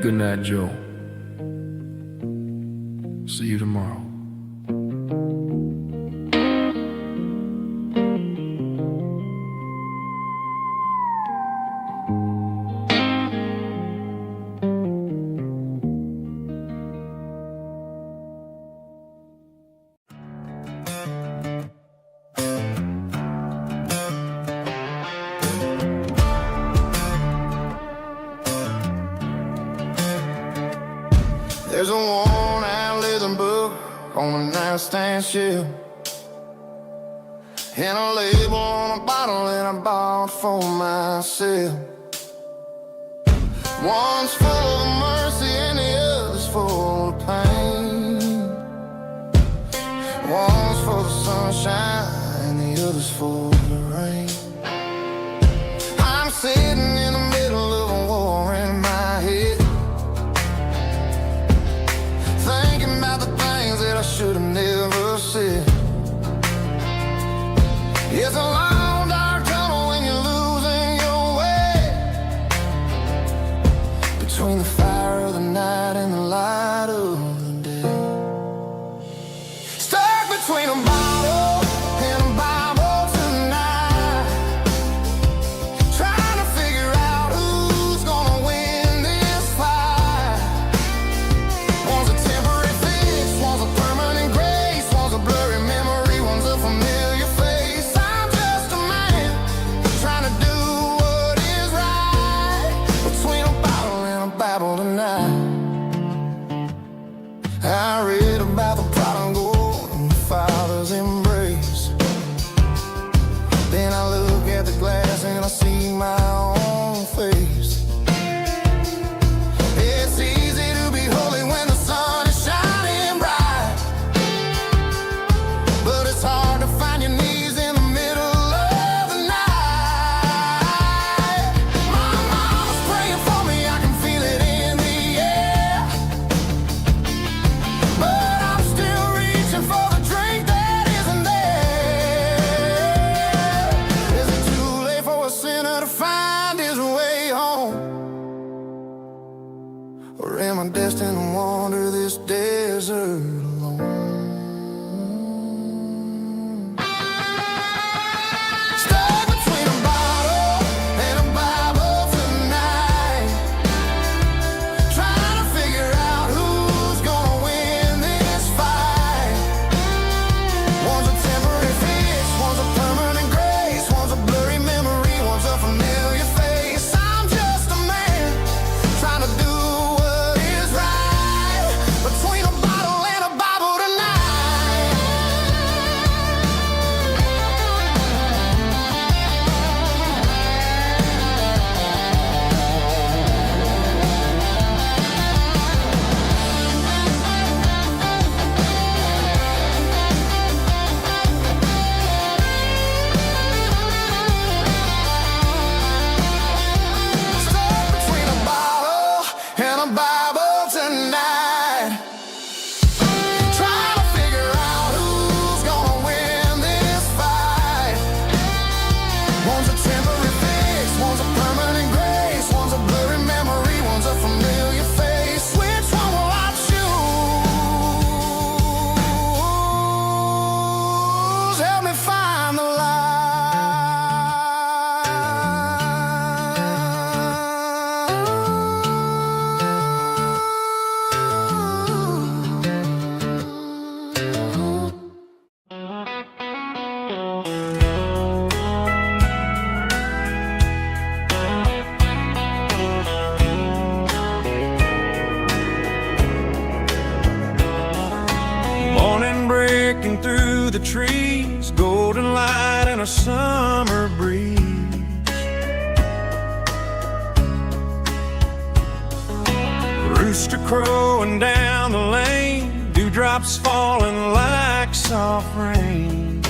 Good night, Joe. See you tomorrow. There's a worn-out leather book on the nightstand shelf, and a label on a bottle that I bought for myself. One's full of mercy and the other's full of pain. One's for the sunshine and the other's for the rain. I'm sitting in the middle of a war in my head, thinking about the things that I should have never said. It's a long dark tunnel when you're losing your way, between the fire of the night and the light of the day. Stuck between a bottle and a Bible tonight, trying to figure out who's gonna win this fight. One's a temporary fix, one's a permanent grace, one's a blurry memory, one's a familiar face. I'm just a man trying to do what is right, between a bottle and a Bible tonight. I read about the prodigal and the father's embrace. Then I look at the glass and I see my own face. It's easy to be holy when the sun is shining bright, but it's hard to find your knees in the middle of the night. My mama's praying for me, I can feel it in the air, but I'm still reaching for the drink that isn't there. Is it too late for a sinner to find his way home? Or am I destined to wander this desert alone? Stuck between a bottle and a Bible tonight, trying to figure out who's gonna win this fight. One's a temporary fix, one's a permanent grace, one's a blurry memory, one's a familiar face. I'm just a man trying to do what is right, between a bottle and a Bible tonight. Stuck between a bottle and a Bible tonight, trying to figure out who's gonna win this fight. One's a temporary fix, one's a permanent grace, one's a blurry memory, one's a familiar face. Which one will I choose? Help me find the Morning breaking through the trees, golden light and a summer breeze. Rooster crowing down the lane, dewdrops falling like soft rain.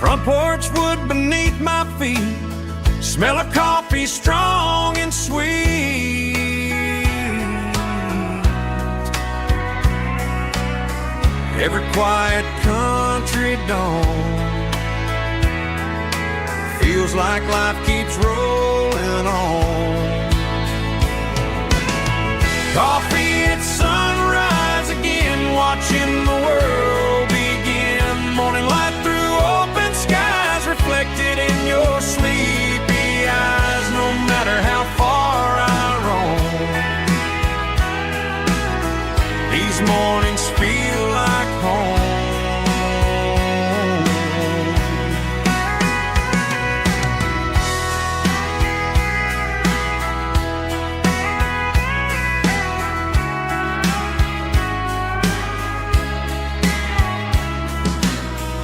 Front porch wood beneath my feet, smell of coffee strong and sweet. Every quiet country dawn feels like life keeps rolling Coffee at sunrise again, watching the world begin. Morning light through open skies, reflected in your sleepy eyes. No matter how far I roam, these mornings feel like home.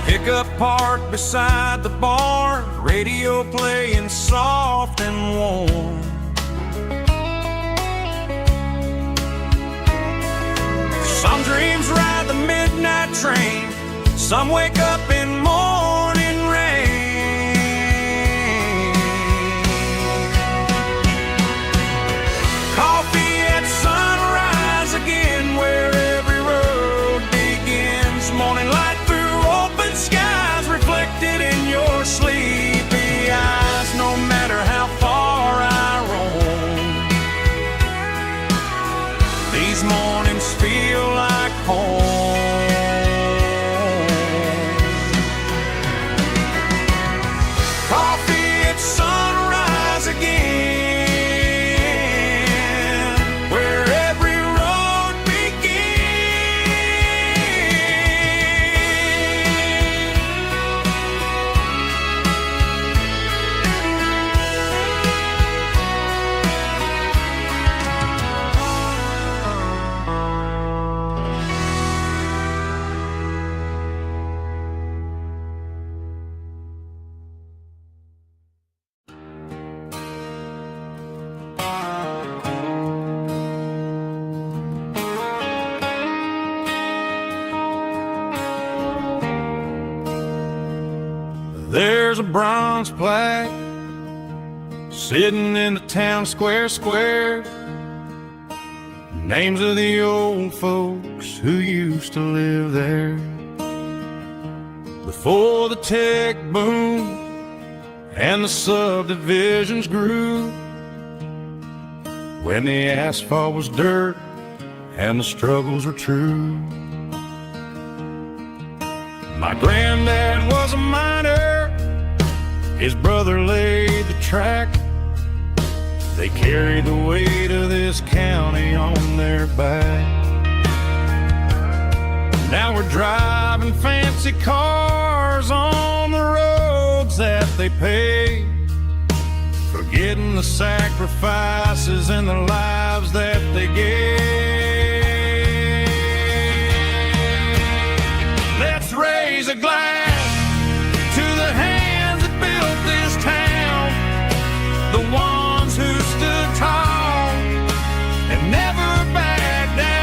Pickup parked beside the barn, radio playing soft and warm. Some dreams ride the midnight train, some wake up in morning rain. Coffee at sunrise again, where every road begins. Morning light through open skies, reflected in your sleepy eyes. No matter how far I roam, these mornings feel like home. Coffee at sunrise again, where every road There's a bronze plaque sitting in the town square. Names of the old folks who used to live there before the tech boom and the subdivisions grew, when the asphalt was dirt and the struggles were true. My granddad was a miner, his brother laid the track. They carried the weight of this county on their back. Now we're driving fancy cars on the roads that they paved, forgetting the sacrifices and the lives that they gave. Let's raise a glass to the hands that built this town, the ones who stood tall and never backed down.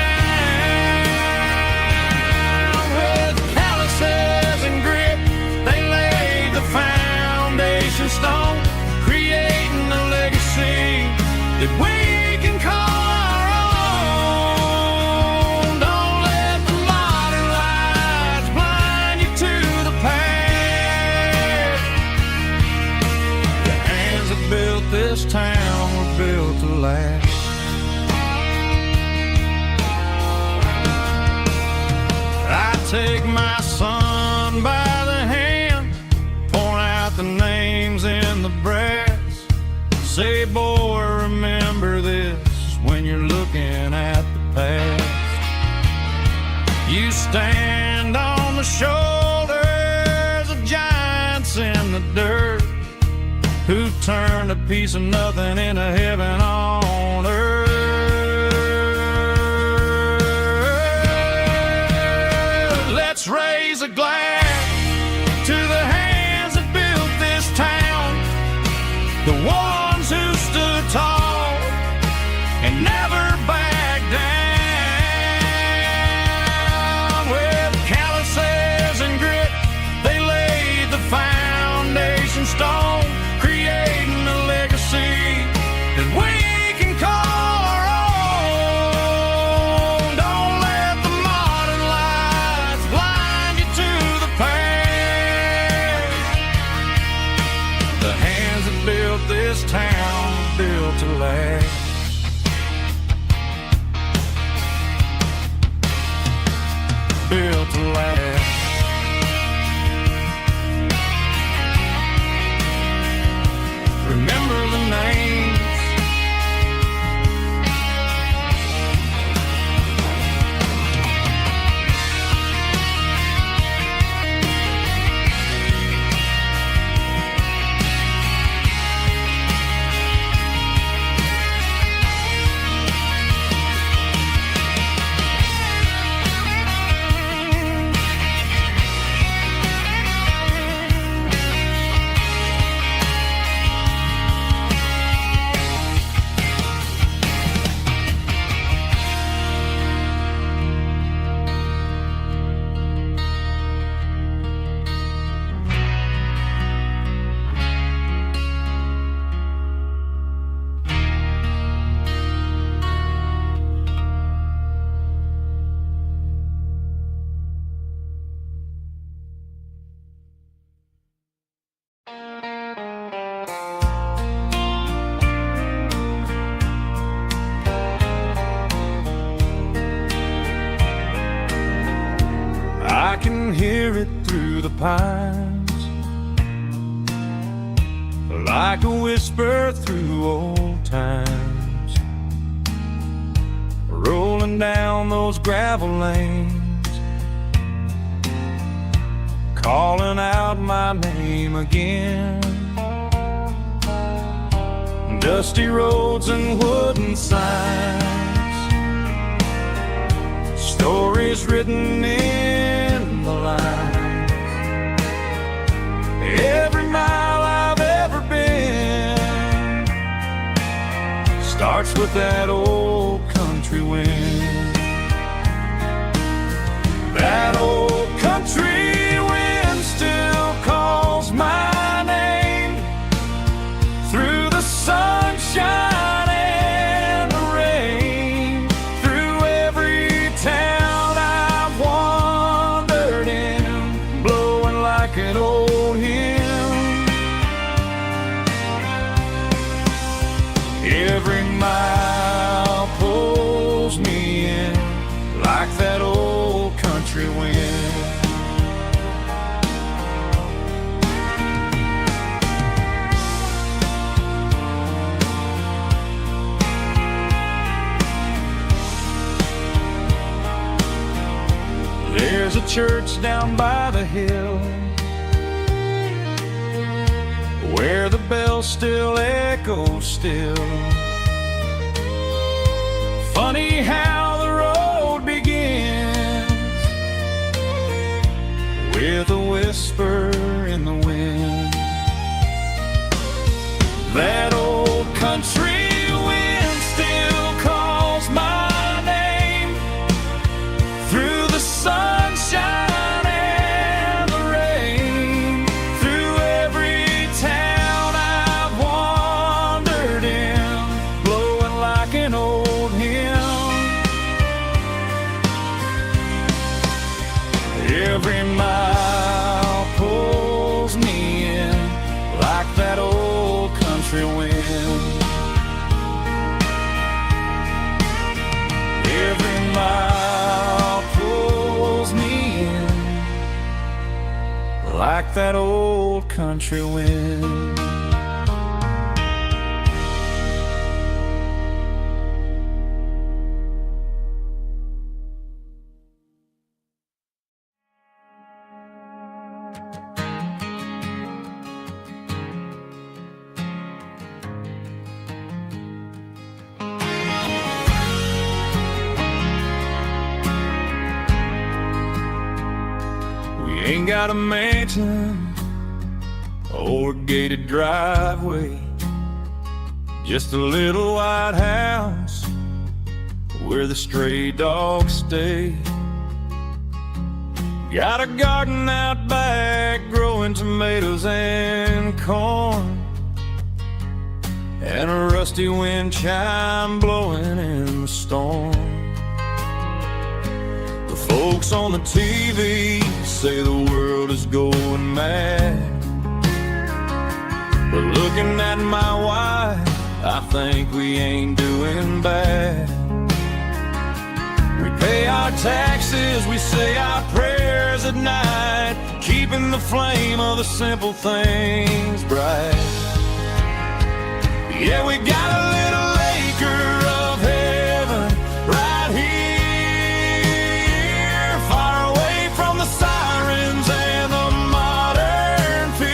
With calluses and grit, they laid the foundation stone, creating a legacy that we can call our own. Don't let the modern lights blind you to the past. The hands that built this town were built to last. I take my son by the hand, point out the names in the brass. Say, boy, remember this when you're looking at the past. You stand on the shoulders of giants in the dirt, who turned a piece of nothing into heaven on earth. Let's raise a glass to the hands that built this town, the ones who stood tall and never backed down. With calluses and grit, they laid the foundation stone, creating a legacy that we can call our own. Don't let the modern lights blind you to the past. The hands that built this town were built to last. can hear it through the pines, like a whisper through old times, rolling down those gravel lanes, calling out my name again. Dusty roads and wooden signs, stories written in the lines. Every mile I've ever been starts with that old country wind. That old country wind still calls my name through the sunshine and the rain, through every town I've wandered in, blowing like an old hymn. Every mile pulls me in like that old country wind. There's a church down by the hill where the bell still echoes still. Funny how the road begins with a whisper in the wind. That old country wind still calls my name through the sunshine and the rain, through every town I've wandered in, blowing like an old hymn. Every mile pulls me in like that old country wind. Every mile pulls me in like that old country wind. Ain't got a mansion or a gated driveway, just a little white house where the stray dogs stay. Got a garden out back growing tomatoes and corn, and a rusty wind chime blowing in the storm. The folks on the TV say the world is going mad, but looking at my wife, I think we ain't doing bad. We pay our taxes, we say our prayers at night, keeping the flame of the simple things bright. Yeah, we got a little acre of heaven right here, far away from the sirens and the modern fear,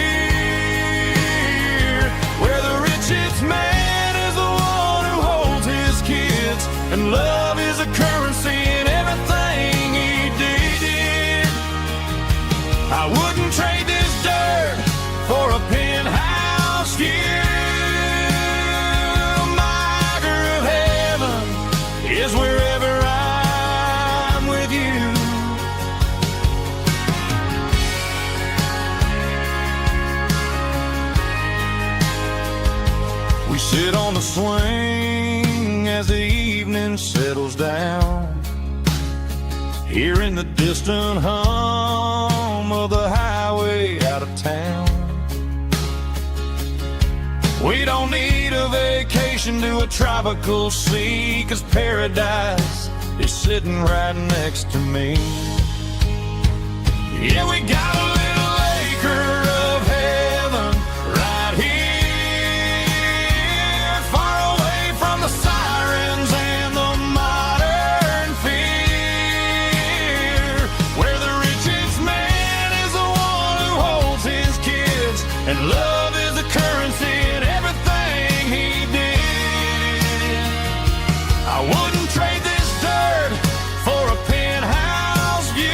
where the richest man is the one who holds his kids, and love is a currency in everything he did. I wouldn't trade this dirt for a penthouse view. Is wherever I'm with you. We sit on the swing as the evening settles down, hearing the distant hum of the highway out of town. We don't need a vacation to a tropical sea, 'cause paradise is sitting right next to me. Yeah, we got a little acre of heaven right here, far away from the sirens and the modern fear, where the richest man is the one who holds his kids, and love is the currency in everything he did. I wouldn't trade this dirt for a penthouse view.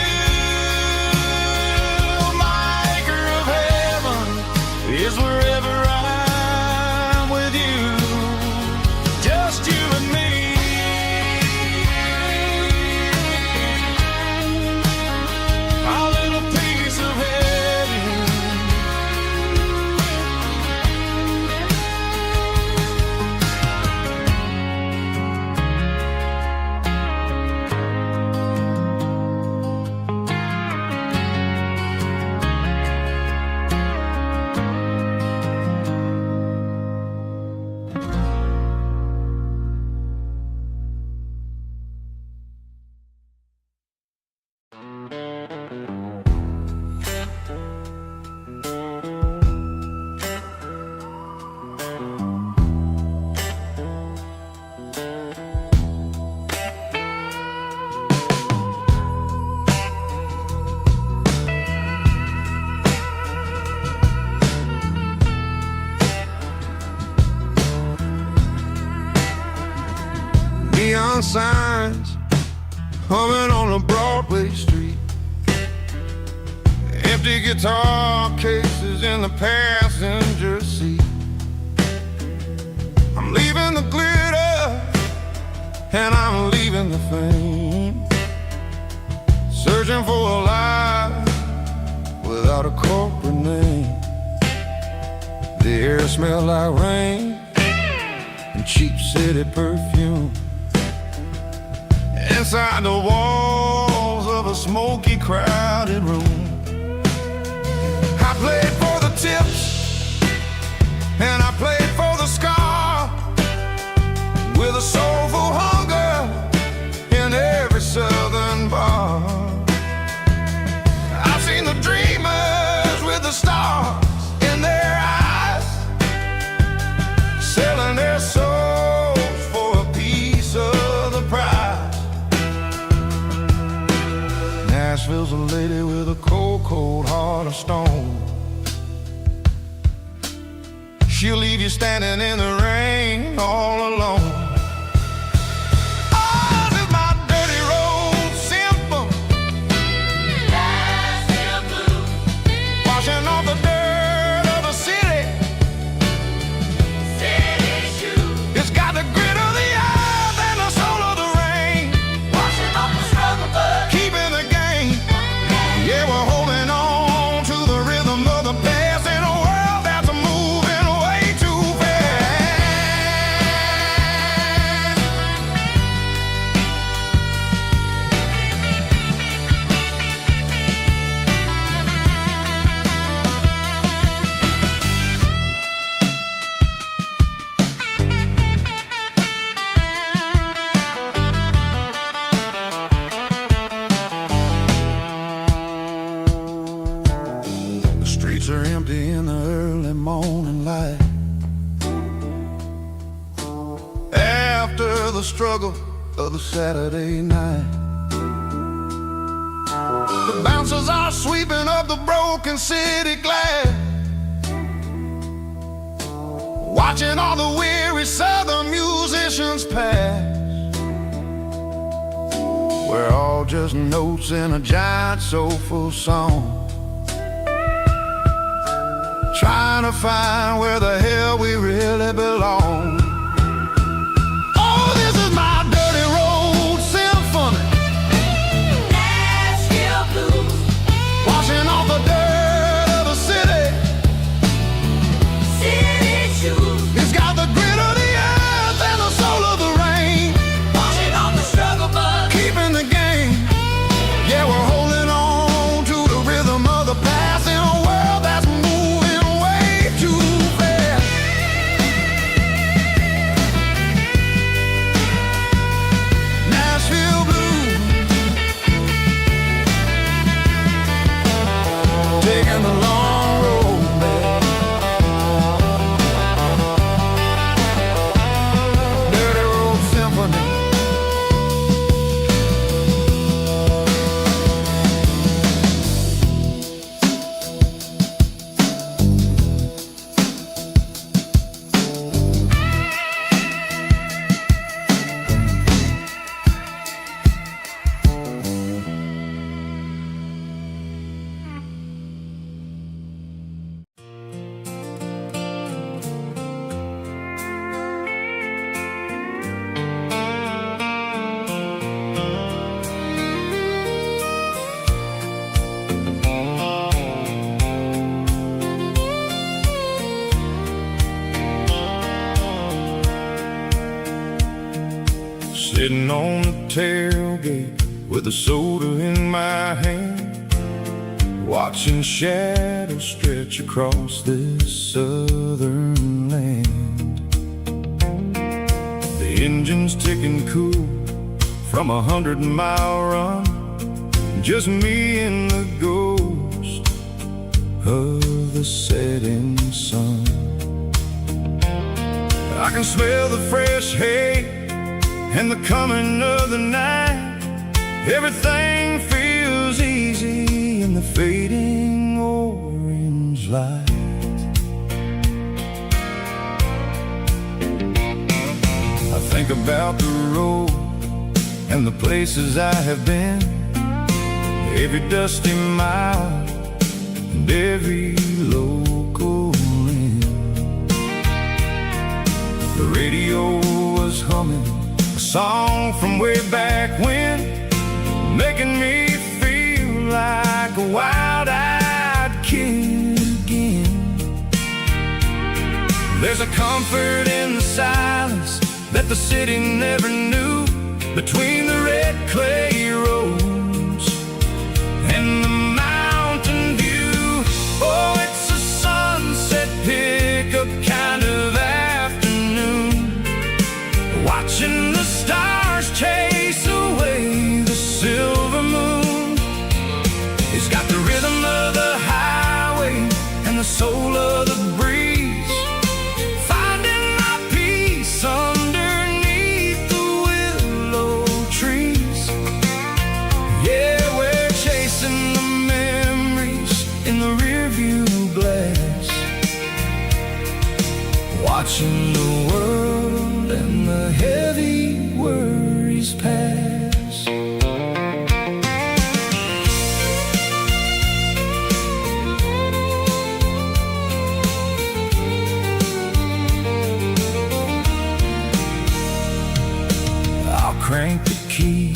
My acre of heaven is wherever I'm with you, just you and me. Our little piece of heaven. Neon signs humming on a Broadway street, empty guitar cases in the passenger seat. I'm leaving the glitter and I'm leaving the fame, searching for a life without a corporate name. The air smells like rain and cheap city perfume. Inside the walls of a smoky, crowded room, I played for the tips and I played for the scar, with a soulful hunger in every southern bar. I've seen the dreamers with the stars in their eyes, selling their souls for a piece of the prize. Nashville's a lady with a cold, cold heart of stone. She'll leave you standing in the rain all alone. Oh, this is my dirty road symphony, Nashville blues, washing off the dirt of the city, city shoes. It's got the grit of the earth and the soul of the rain, washing off the struggle bug, keeping the game. Yeah, we're holding on to the rhythm of the past in a world that's moving way too fast. The streets are empty in the early morning light, after the struggle of the Saturday night. The bouncers are sweeping up the broken city glass, watching all the weary southern musicians pass. We're all just notes in a giant soulful song, trying to find where the hell we really belong. Oh, this is my dirty road symphony, Nashville blues, washing off the dirt of the city, city shoes. It's got the grit of the earth and the soul of the rain, washing off the struggle bug, keeping the game. Yeah, we're holding on to the rhythm of the past in a world that's moving way too fast. Sitting on the tailgate with a soda in my hand, watching shadows stretch across this southern land. The engine's ticking cool from 100-mile run, just me and the ghost of the setting sun. I can smell the fresh hay and the coming of the night. Everything feels easy in the fading orange light. I think about the road and the places I have been, every dusty mile and every local inn. The radio was humming a song from way back when, making me feel like a wild-eyed kid again. There's a comfort in the silence that the city never knew, between the red clay roads and the mountain view. Oh, it's a sunset pickup kind of afternoon, watching the stars chase away the silver moon. It's got the rhythm of the highway and the soul of the breeze, finding my peace underneath the willow trees. Yeah, we're chasing the memories in the rearview glass, watching the world and the heavy worries pass. I'll crank the key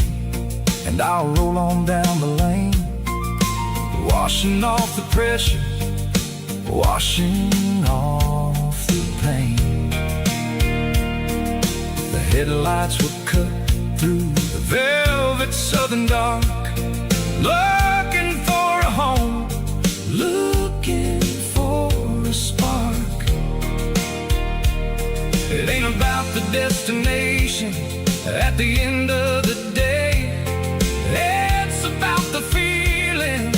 and I'll roll on down the lane, washing off the pressure, washing off the pain. The headlights will cut through the velvet southern dark, looking for a home, looking for a spark. It ain't about the destination at the end of the day, it's about the feeling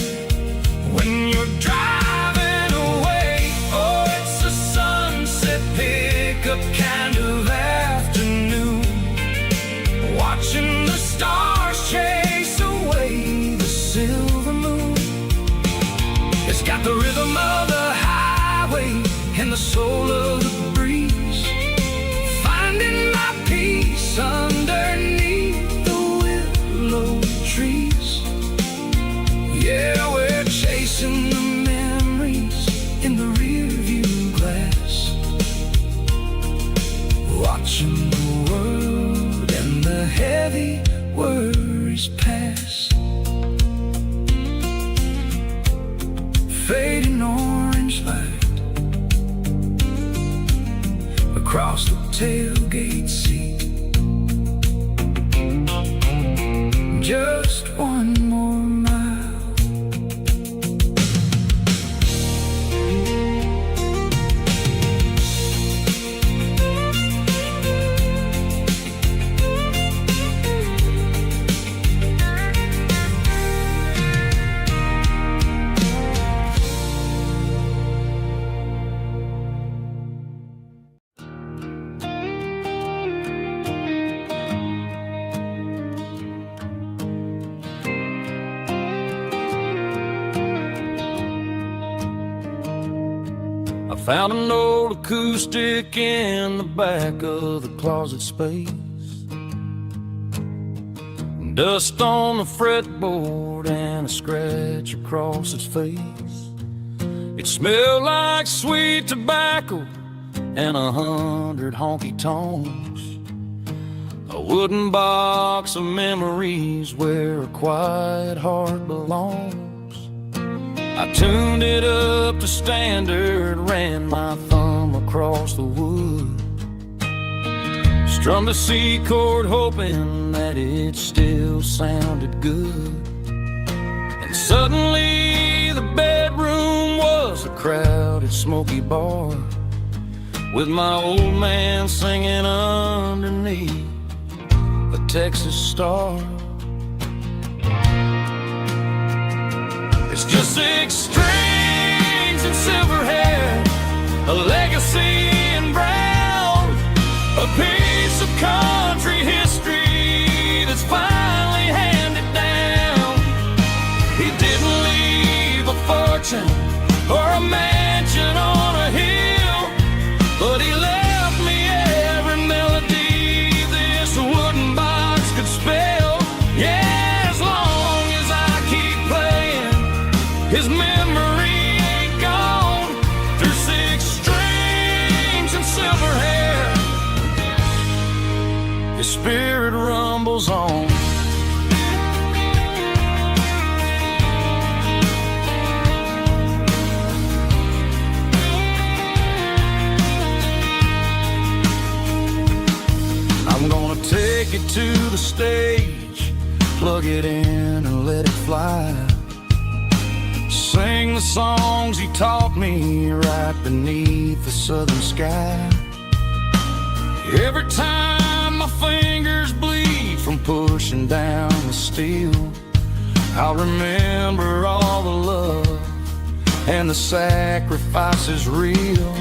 when you're driving away. Oh, it's a sunset pickup kind of afternoon, watching the stars chase away the silver moon. It's got the rhythm of the highway and the soul of the breeze, finding my peace underneath the willow trees. Yeah, we're chasing the memories in the rearview glass, watching the world and the heavy worries pass. Fading orange light across the tailgate seat, just one more mile. Found an old acoustic in the back of the closet space, dust on the fretboard and a scratch across its face. It smelled like sweet tobacco and 100 honky-tonks, a wooden box of memories where a quiet heart belongs. I tuned it up to standard, ran my thumb across the wood, Strummed a C chord hoping that it still sounded good. And suddenly the bedroom was a crowded, smoky bar, with my old man singing underneath a Texas star. It's just 6 strings and silver hair, a legacy in brown, a piece of country history that's finally handed down. He didn't leave a fortune or a mansion on a hill, but he left me every melody this wooden box could spell. Yeah, as long as I keep playing, his memory ain't gone. Through 6 strings and silver hair, his spirit rumbles on. I'm gonna take it to the stage, plug it in and let it fly. Sing the songs he taught me right beneath the southern sky. Every time my fingers bleed from pushing down the steel, I'll remember all the love and the sacrifices real.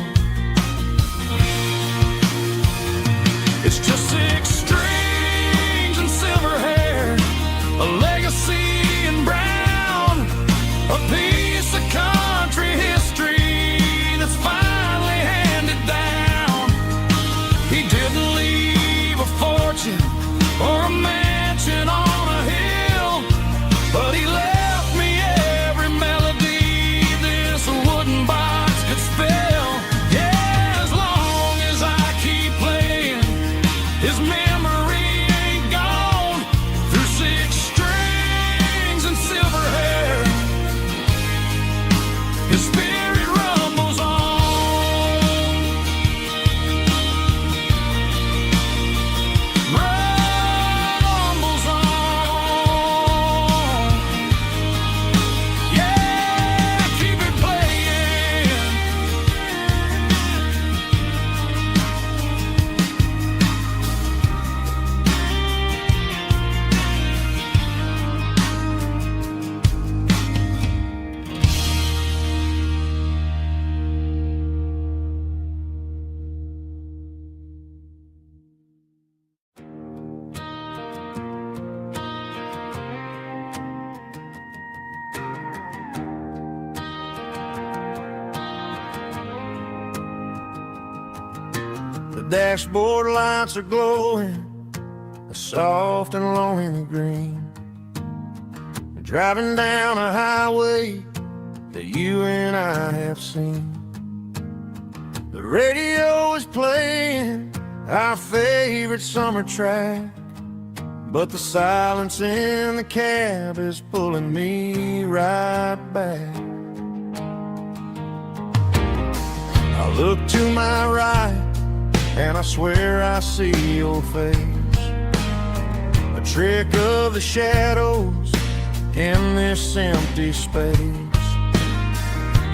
It's just 6 strings and silver hair, a legacy in brown, a piece of country history that's finally handed down. He didn't leave a fortune or a mansion on a hill, but he left me every melody this wooden box could spell. Yeah, as long as I keep playing, his memory ain't gone. Through 6 strings and silver hair, his spirit rumbles on. Rumbles on. Yeah, keep it playing. The dashboard lights are glowing, a soft and lonely green. Driving down a highway that you and I have seen. The radio is playing our favorite summer track, but the silence in the cab is pulling me right back. I look to my right and I swear I see your face, a trick of the shadows in this empty space.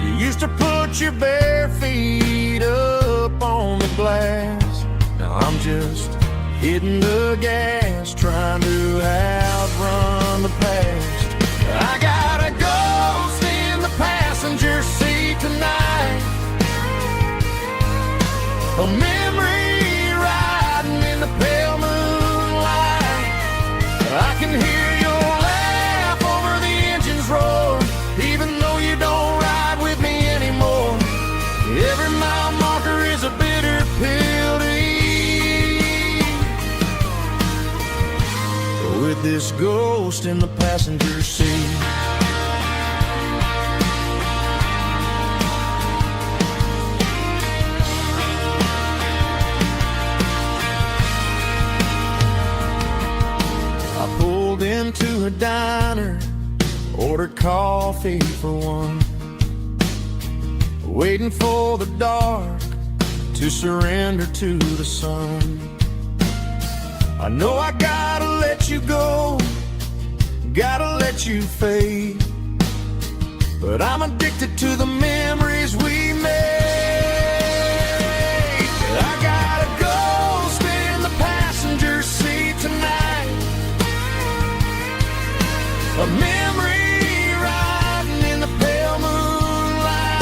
You used to put your bare feet up on the glass. Now I'm just hitting the gas, trying to outrun the past. I got a ghost in the passenger seat tonight, a memory riding in the pale moonlight. I can hear your laugh over the engine's roar, even though you don't ride with me anymore. Every mile marker is a bitter pill to eat, with this ghost in the passenger seat. Into a diner, ordered coffee for one, waiting for the dark to surrender to the sun. I know I gotta let you go, gotta let you fade, but I'm addicted to the memories we made. I gotta go stay in the passenger seat tonight, a memory riding in the pale moonlight.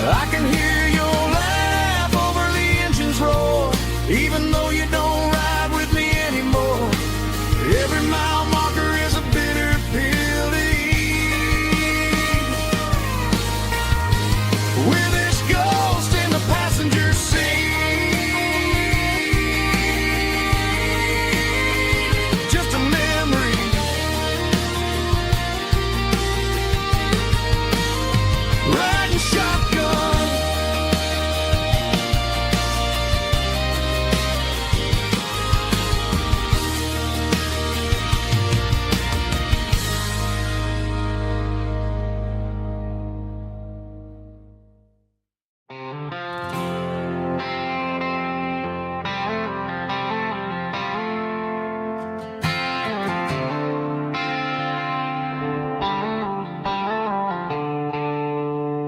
I can hear your laugh over the engine's roar, even though you don't ride with me anymore. Every mile marker is a bitter pill to eat. We're this ghost in the passenger seat, just a memory, riding shotgun.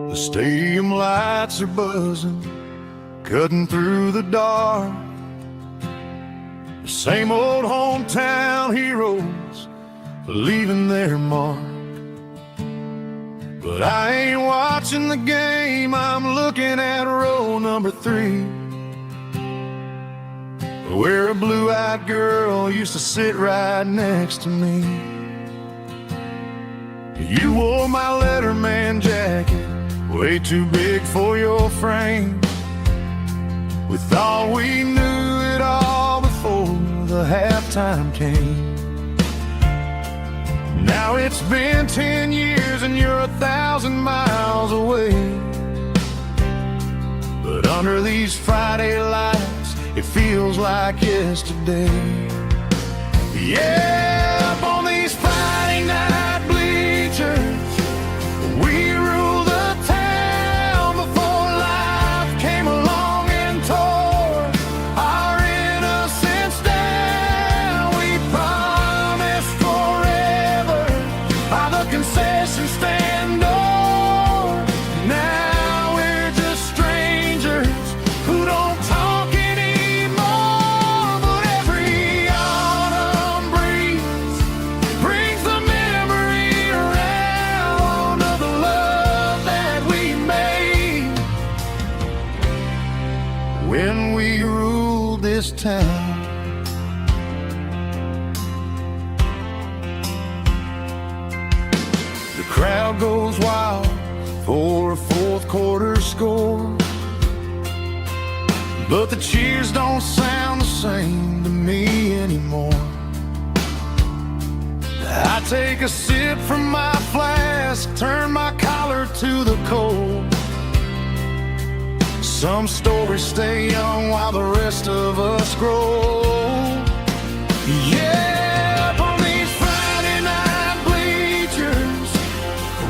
The stadium lights are buzzing, cutting through the dark. The same old hometown heroes leaving their mark. But I ain't watching the game, I'm looking at row number 3, where a blue-eyed girl used to sit right next to me. You wore my Letterman jacket, way too big for your frame. We thought we knew it all before the halftime came. Now it's been 10 years and you're 1,000 miles away, but under these Friday lights it feels like yesterday. Yeah, up on these Friday night bleachers, we rule the town before life came along and tore our innocence down. We promised forever by the concession stand door. Now we're just strangers who don't talk anymore. But every autumn breeze brings the memory around of the love that we made when we ruled this town. The crowd goes wild for a fourth quarter score, but the cheers don't sound the same to me anymore. I take a sip from my flask, turn my collar to the cold. Some stories stay young while the rest of us grow. Yeah, up on these Friday night bleachers,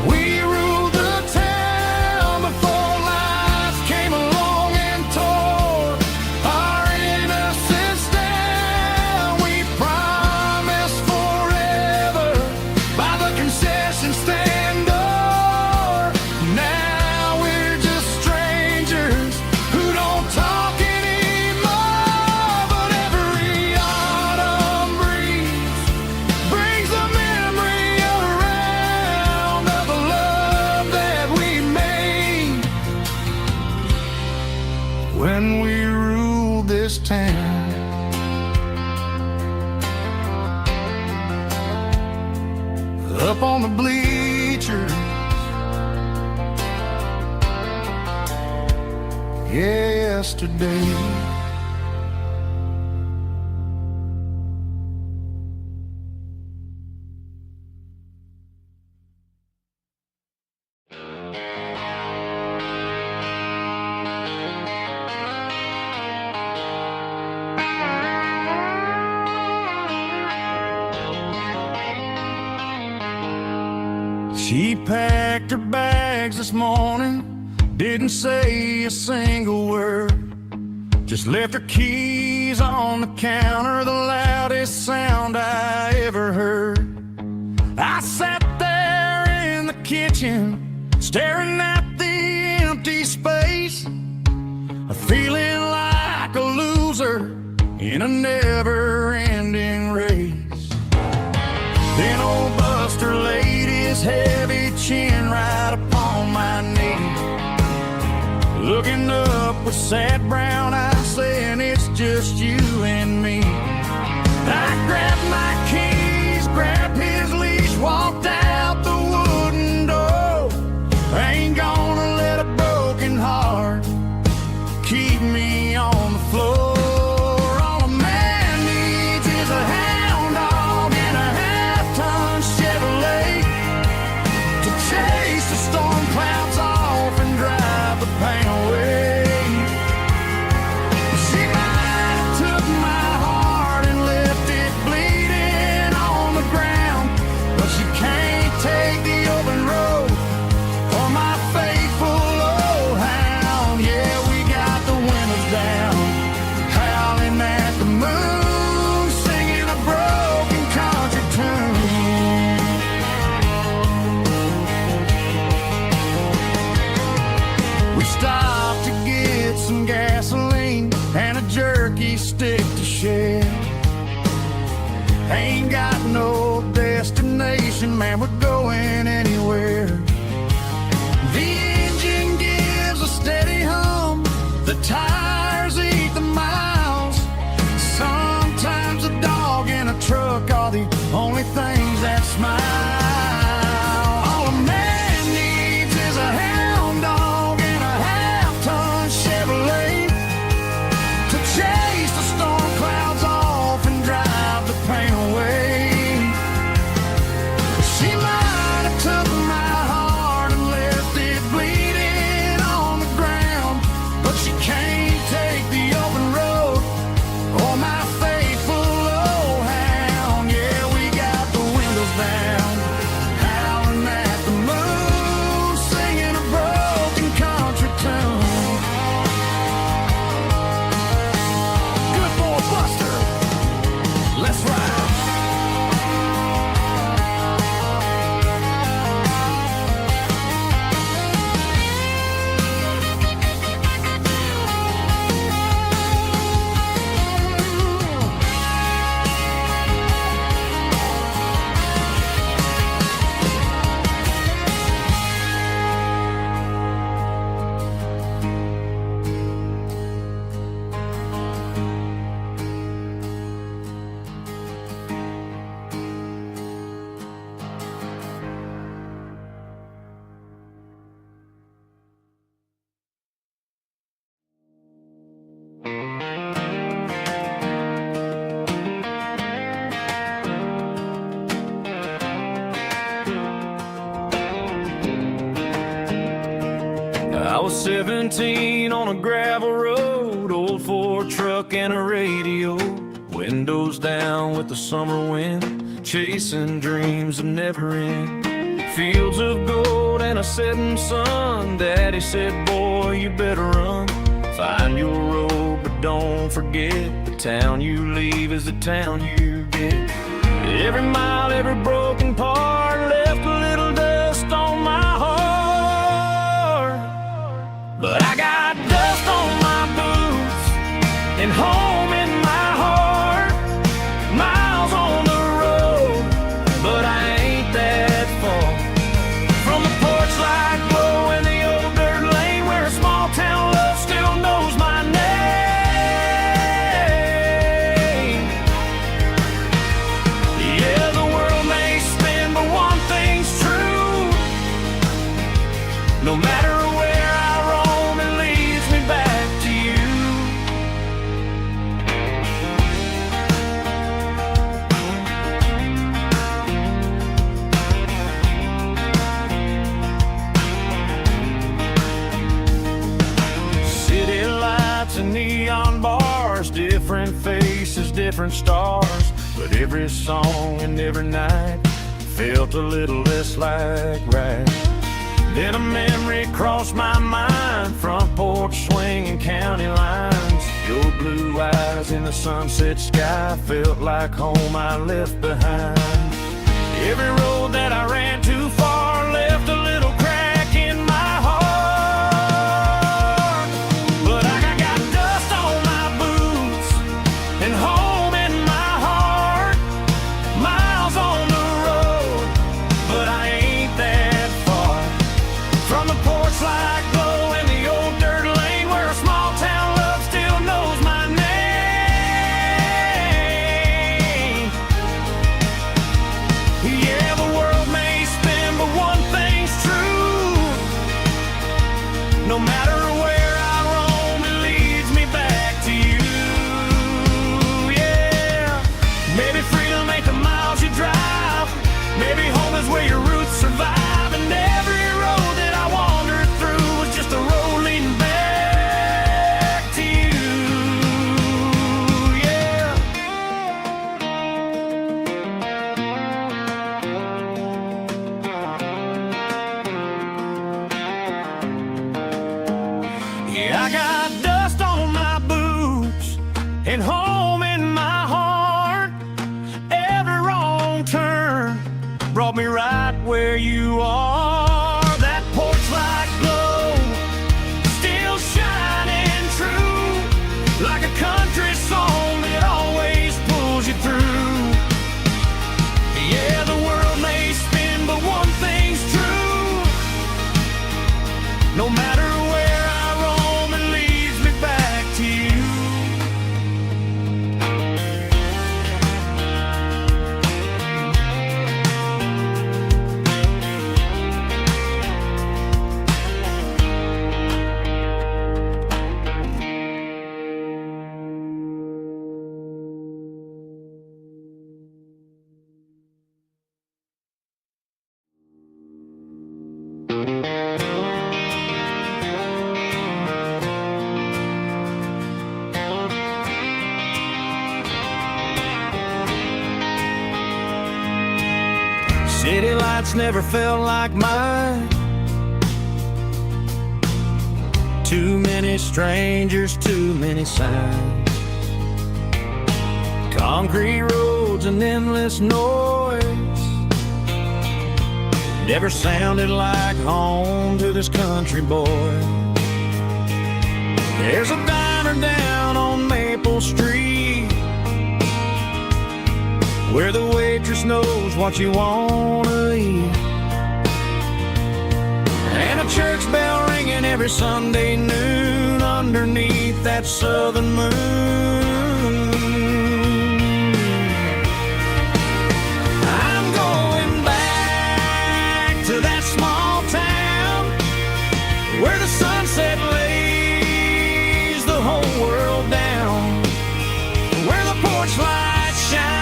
we ruled the town before life came along and tore our innocence down. We promised forever by the concession stand door. Now we're just strangers who don't talk anymore. But every autumn breeze brings the memory around of the love that we made when we ruled this town. Up on the bleachers, yesterday. She packed her bags this morning, didn't say a single word, just left her keys coffee's on the counter, the loudest sound I ever heard. I sat there in the kitchen, staring at the empty space, feeling like a loser in a never-ending race. Then old Buster laid his heavy chin right upon my knee, looking up with sad brown eyes, saying it's just you and me. I grabbed my keys, grabbed his leash, walked out the wooden door. I ain't gonna let a broken heart keep me on the floor. All a man needs is a hound dog and a half-ton Chevrolet to chase the storm clouds off and drive the pain away. She might have took my heart and left it bleeding on the ground, but she can't take the open road or my faithful old hound. Yeah, we got the windows down, howling at the moon, singing a broken country tune. We stopped to get some gasoline and a jerky stick to share. Ain't got no destination, man, we're going anywhere. The engine gives a steady hum, the tires eat the miles. Sometimes a dog and a truck are the only things that smile. All a man needs is a hound dog and a half-ton Chevrolet to chase the storm clouds off and drive the pain away. She might have took my heart and left it bleeding on the ground, but she can't take the open road or my faithful old hound. Yeah, we got the windows down, howling at the moon, singing a broken country tune. Good boy Buster, let's ride. I was 17 on a gravel road, old Ford truck and a radio, windows down with the summer wind, chasing dreams of never end. Fields of gold and a setting sun, Daddy said, boy, you better run. Find your road, but don't forget, the town you leave is the town you get. Every mile, every broken part left a little dust on my heart. But I got dust on my boots and home in my heart. Miles on the road, but I ain't that far from the porch light glow and the old dirt lane where a small town love still knows my name. Yeah, the world may spin, but one thing's true. No matter where I roam, it leads me back to you. City lights and neon bars, different faces, different stars, but every song and every night felt a little less like right. Then a memory crossed my mind, front porch swinging county lines, Your blue eyes in the sunset sky felt like home I left behind. Every road that I ran too far left a little crack in my heart. But I got dust on my boots and home in my heart. Miles on the road, but I ain't that far from the porch light glow and the old dirt lane where a small town love still knows my name. Yeah, the world may spin, but one thing's true. No matter where I roam, it leads me back to you. Yeah, maybe freedom ain't the miles you drive. Maybe home is where your roots survive. And every road that I wandered through was just a road leading back to you. Yeah. Yeah, I got dust on my boots and home in my heart. Every wrong turn brought me right where you are. That porch light glow still shining true, like a country song that always pulls you through. Yeah, the world may spin, but one thing's true. No matter where I roam, it leads me back to you. City lights never felt like mine. Too many strangers, too many signs. Concrete roads and endless noise never sounded like home to this country boy. There's a diner down on Maple Street where the waitress knows what you wanna eat, and a church bell ringing every Sunday noon underneath that southern moon. I'm going back to that small town where the sunset lays the whole world down, where the porch lights shine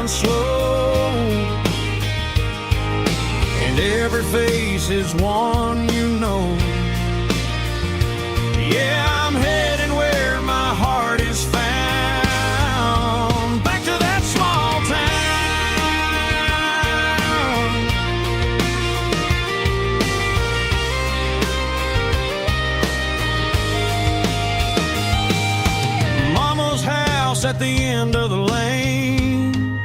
slow, and every face is one you know. Yeah, I'm heading where my heart is found, back to that small town. Mama's house at the end of the lane,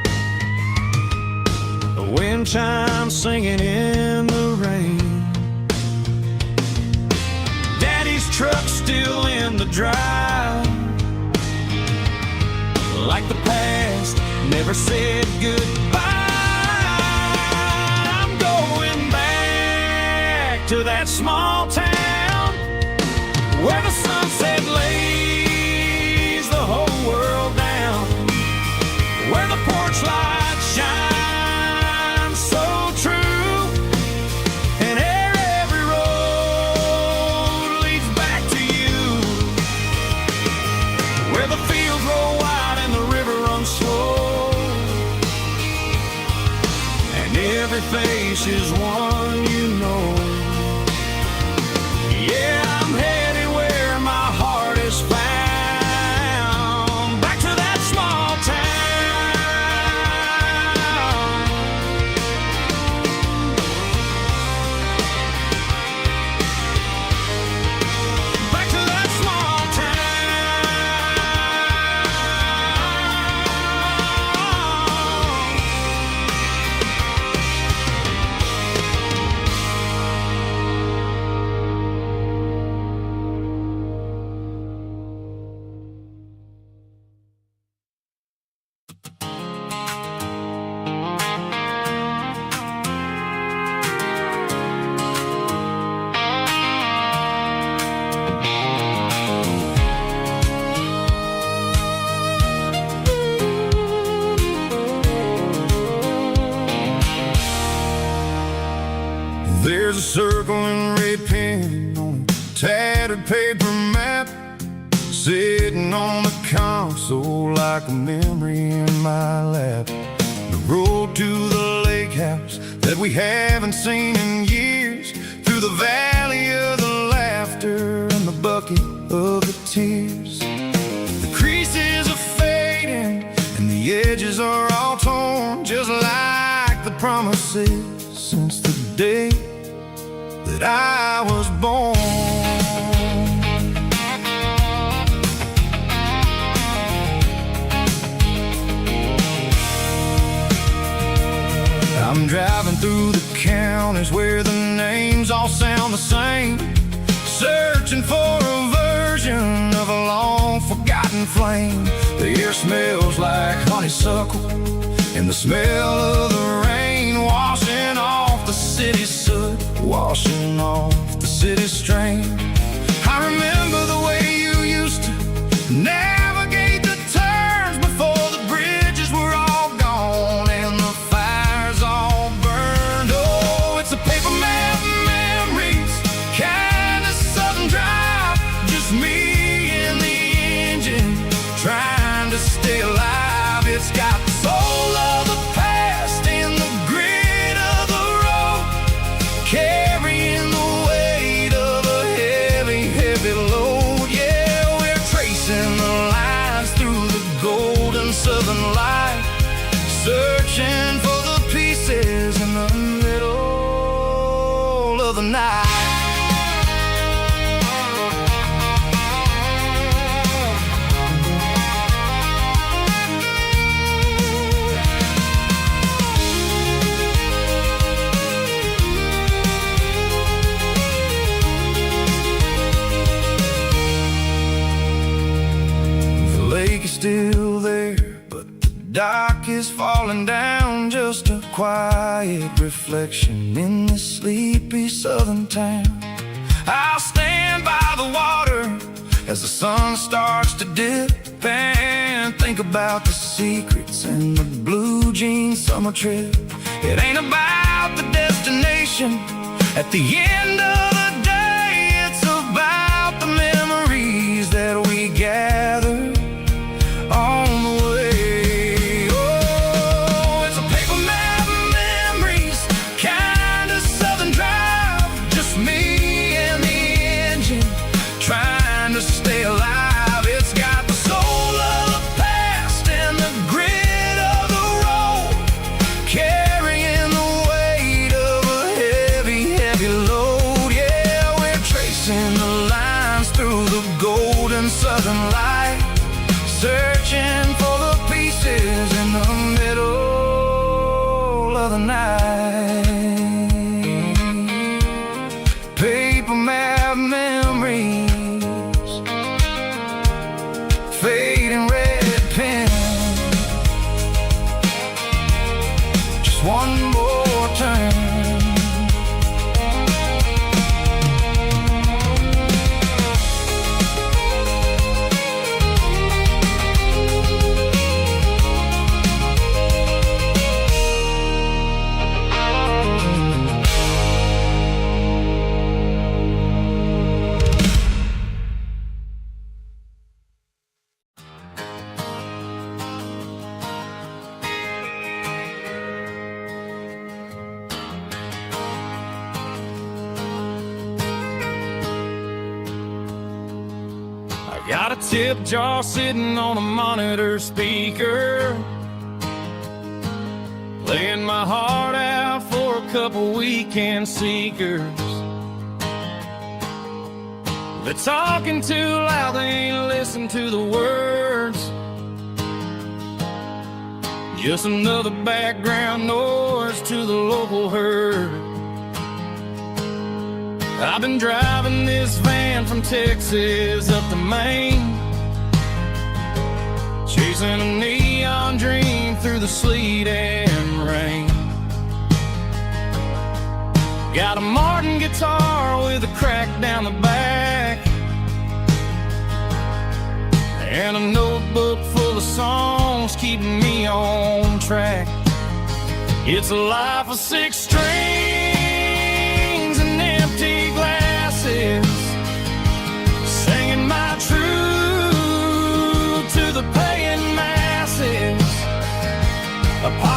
wind chimes singing in the rain. Daddy's truck still in the drive, like the past never said goodbye. I'm going back to that small town where the sunset lays the whole world down, where the porch lights shine every face is one you know. Yeah, I'm headed where my heart is found, back to that small town. There's a circle in red pen on a tattered paper map, sitting on the console like a memory in my lap. The road to the lake house that we haven't seen in years, through the valley of the laughter and the bucket of the tears. The creases are fading and the edges are all torn, just like the promises since the day that I was born. I'm driving through the counties where the names all sound the same, searching for a version of a long forgotten flame. The air smells like honeysuckle and the smell of the rain, washing off the city soot, washing off the city strain. I remember the way you used to navigate the turns before the bridges were all gone and the fires all burned. Oh, it's a paper map memories, kind of southern drive, just me and the engine trying to stay alive. It's got the soul of the past and the grit of the road, carrying the weight of a heavy, heavy load. Yeah, we're tracing the lines through the golden southern light, searching for the pieces in the middle of the night. The lake is still there, but the dock is falling down, just a quiet reflection in this sleepy southern town. I'll stand by the water as the sun starts to dip and think about the secrets and the blue jean summer trip. It ain't about the destination at the end of the day, it's about the memories that we gather on the way. Oh, it's a paper map memories, kind of southern drive, just me and the engine trying to stay alive. It's got the soul of the past and the grit of the road, carrying the weight of a heavy, heavy load. Yeah, we're tracing the lines through the golden southern light, searching for the pieces in the middle of the night. Paper map memories, fading red pen, just one more turn. Got a tip jar sitting on a monitor speaker, laying my heart out for a couple weekend seekers. They're talking too loud, they ain't listen to the words. Just another background noise to the local herd. I've been driving this van from Texas up to Maine, chasing a neon dream through the sleet and rain. Got a Martin guitar with a crack down the back, and a notebook full of songs keeping me on track. It's a life of 6 strings and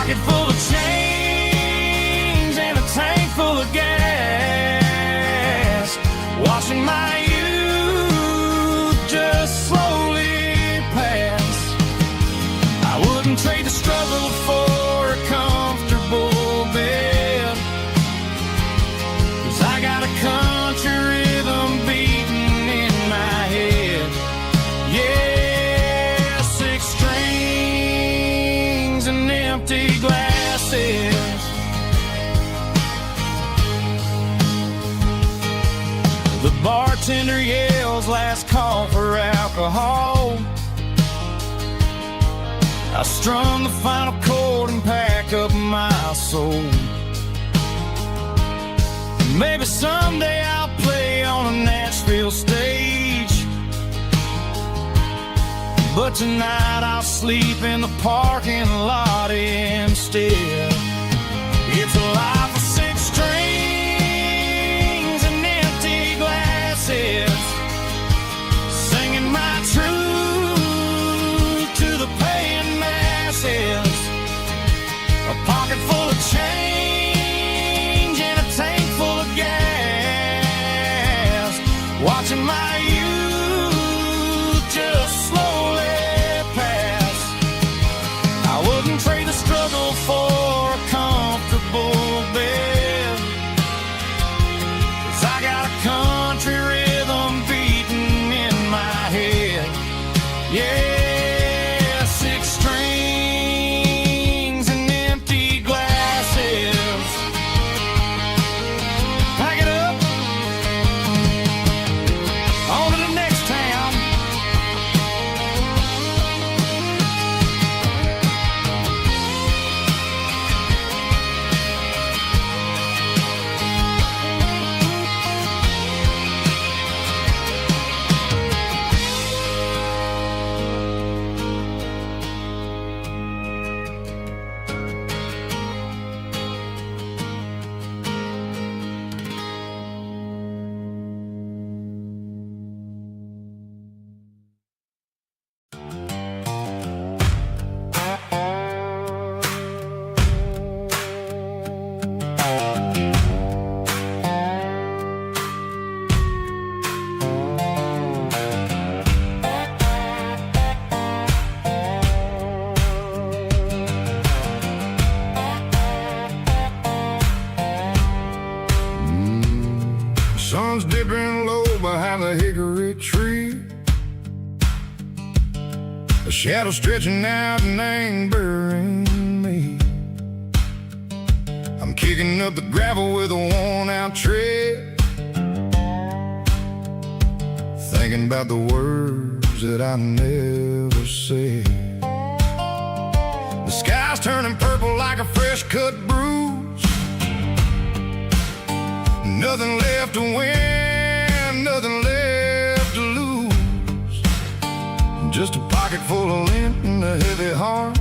pocket full of change and a tank full of gas, watching my youth just slowly pass. I wouldn't trade the struggle for a comfortable bed, 'cause I got a country rhythm beating in my head. Yeah, 6 strings and empty glasses. The bartender yells last call for alcohol. I strum the final chord and pack up my soul. Maybe someday I'll play on a Nashville stage, but tonight I'll sleep in the parking lot instead. It's a life of 6 strings and empty glasses, singing my truth to the paying masses. A pocket full of change and a tank full of gas, watching my youth just slowly pass. I wouldn't trade the struggle for a comfortable bed, 'cause I got a country rhythm beating in my head. Yeah, 6 strings and empty glasses. Pack it up, on to the next town. Sun's dipping low behind the hickory tree. A shadow stretching out and angering me. I'm kicking up the gravel with a worn-out tread, thinking about the words that I never said. The sky's turning purple like a fresh-cut bruise. Nothing left to win, nothing left to lose. Just a pocket full of lint and a heavy heart,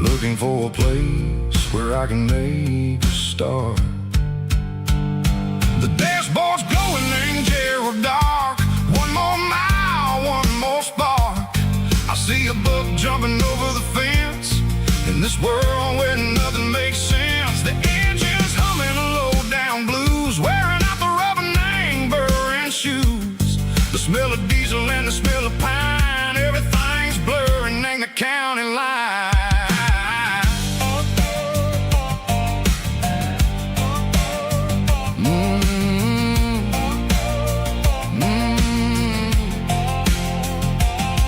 looking for a place where I can make a start. The dashboard's glowing in Gerald dark. One more mile, one more spark. I see a buck jumping over the fence in this world where nothing makes sense. The engine's humming low down blues, wearing out the rubber name burring shoes. The smell of diesel and the smell of pine, everything's blurring in the county line.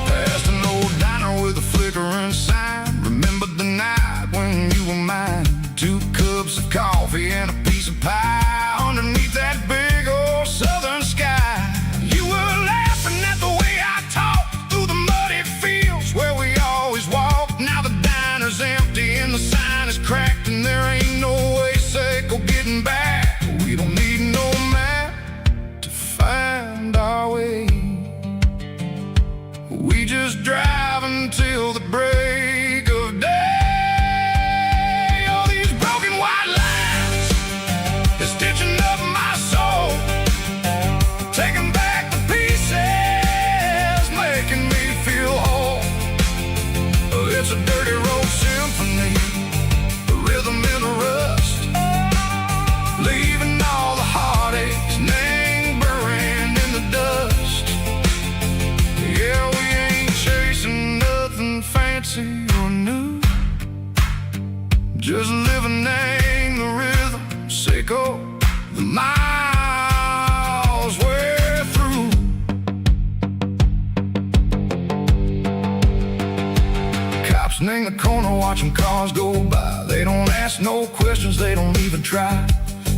Past an old diner with a flickering sign. Remember the night when you were mine? 2 cups of coffee and a piece of pie underneath that big old southern sky. You were laughing at the way I dirty road symphony, the rhythm in the rust, leaving all the heartaches lingering in the dust. Yeah, we ain't chasing nothing fancy or new, just living in the rhythm, Seiko, the miles we're through. Cops in the corner watching cars go by. They don't ask no questions, they don't even try.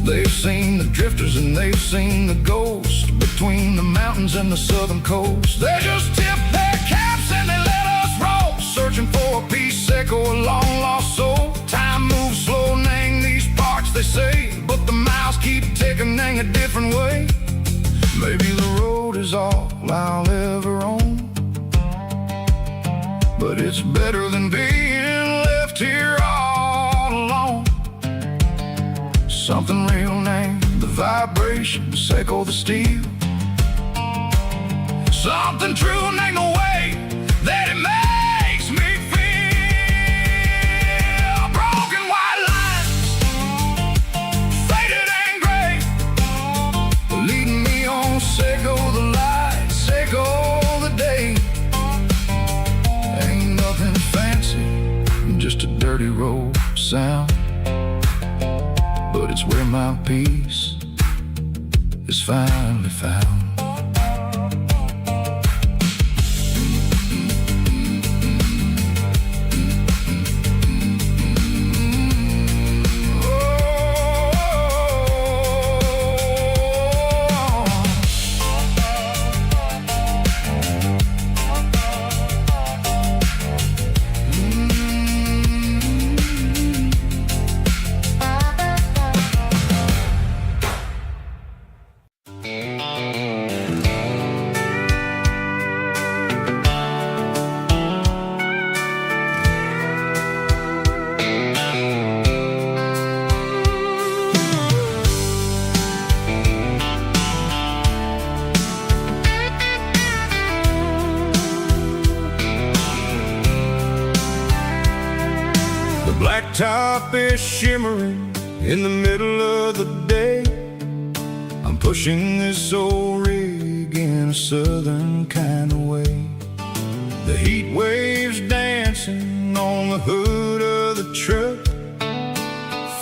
They've seen the drifters and they've seen the ghosts between the mountains and the southern coast. They just tip their caps and they let us roll, searching for a piece, Seiko, a long lost soul. Time moves slow, nang these parts, they say, but the miles keep ticking, nang a different way. Maybe the road is all I'll ever own, but it's better than being left here all alone. Something real named the vibration, Seiko the steel. Something true named the way that it makes me feel. Broken white lines, faded and gray, leading me on, Seiko the light, Seiko the day. Ain't nothing fancy, just a dirty road sound, but it's where my peace is finally found. Top is shimmering in the middle of the day. I'm pushing this old rig in a southern kind of way. The heat waves dancing on the hood of the truck,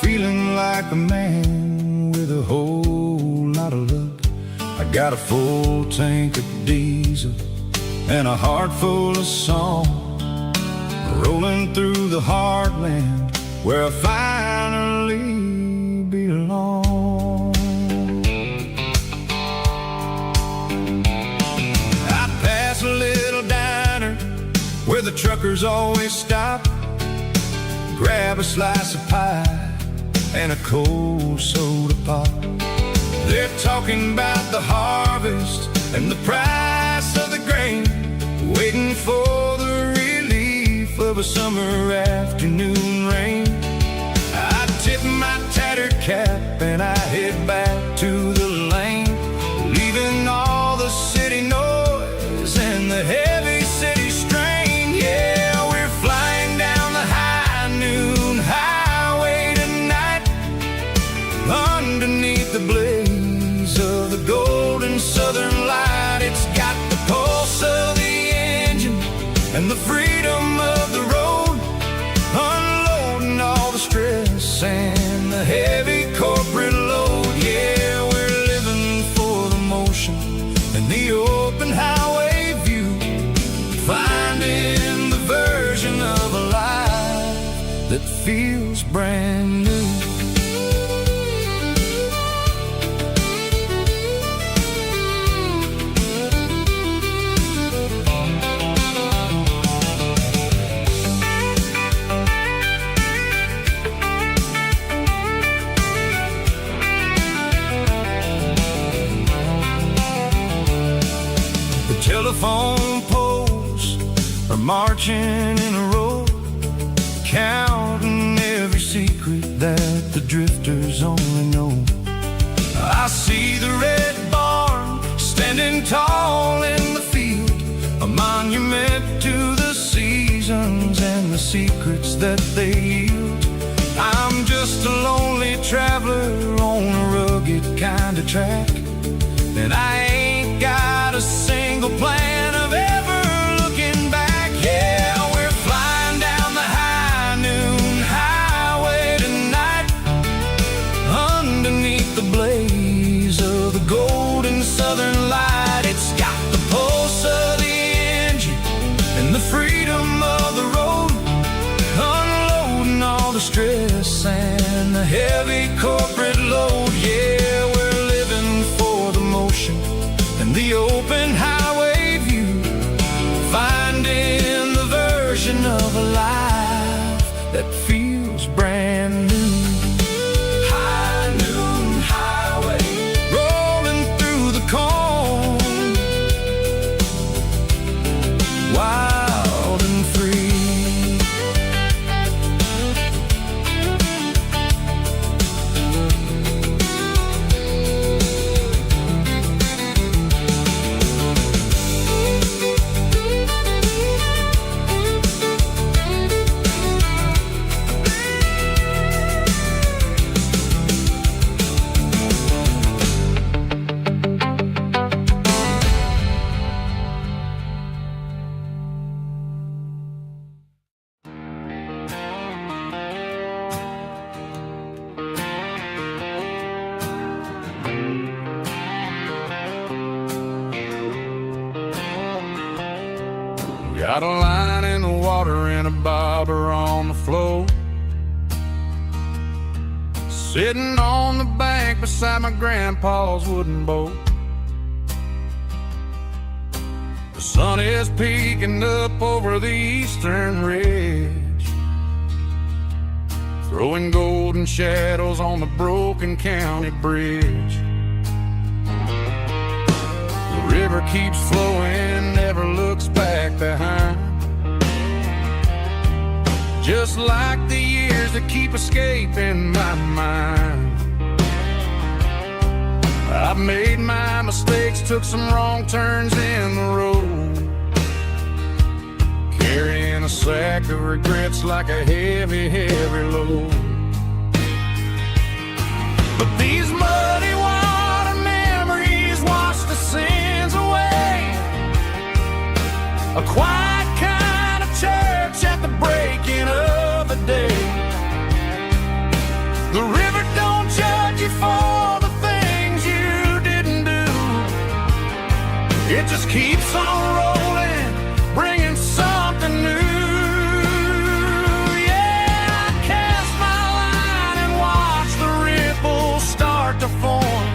feeling like a man with a whole lot of luck. I got a full tank of diesel and a heart full of song, rolling through the heartland where I finally belong. I pass a little diner where the truckers always stop, grab a slice of pie and a cold soda pop. They're talking about the harvest and the price of the grain, waiting for the relief of a summer afternoon rain. I tip my tattered cap and I head back to the lane, leaving all the city noise and the heavy city strain. Yeah, we're flying down the high noon highway tonight, underneath the blaze of the golden southern light. It's got the pulse of the engine and the freedom of the road, unloading all the stress and the heavy corporate load. Yeah, we're living for the motion and the open highway view, finding the version of a life that feels brand new. Telephone poles are marching in a row, counting every secret that the drifters only know. I see the red barn standing tall in the field, a monument to the seasons and the the secrets that they yield. I'm just a lonely traveler on a rugged kind of track, and I ain't got a single plan of ever looking back. Yeah, we're flying down the high noon highway tonight, underneath the blaze of the golden southern light. It's got the pulse of the engine and the freedom of the road, unloading all the stress and the heavy corporate load. Yeah, we're living for the motion and the open highway view, finding the version of a life that feels brand new. High noon highway, rolling through the corn, wild and free. Got a line in the water and a bobber on the floor, sitting on the bank beside my grandpa's wooden boat. The sun is peeking up over the eastern ridge, throwing golden shadows on the broken county bridge. The river keeps flowing, never looks back behind, just like the years that keep escaping my mind. I've made my mistakes, took some wrong turns in the road, carrying a sack of regrets like a heavy, heavy load. But these muddy water memories wash the sins away, a quiet kind of church at the breaking of the day. The river don't judge you for the things you didn't do, it just keeps on rolling, bringing something new. Yeah, I cast my line and watch the ripples start to form,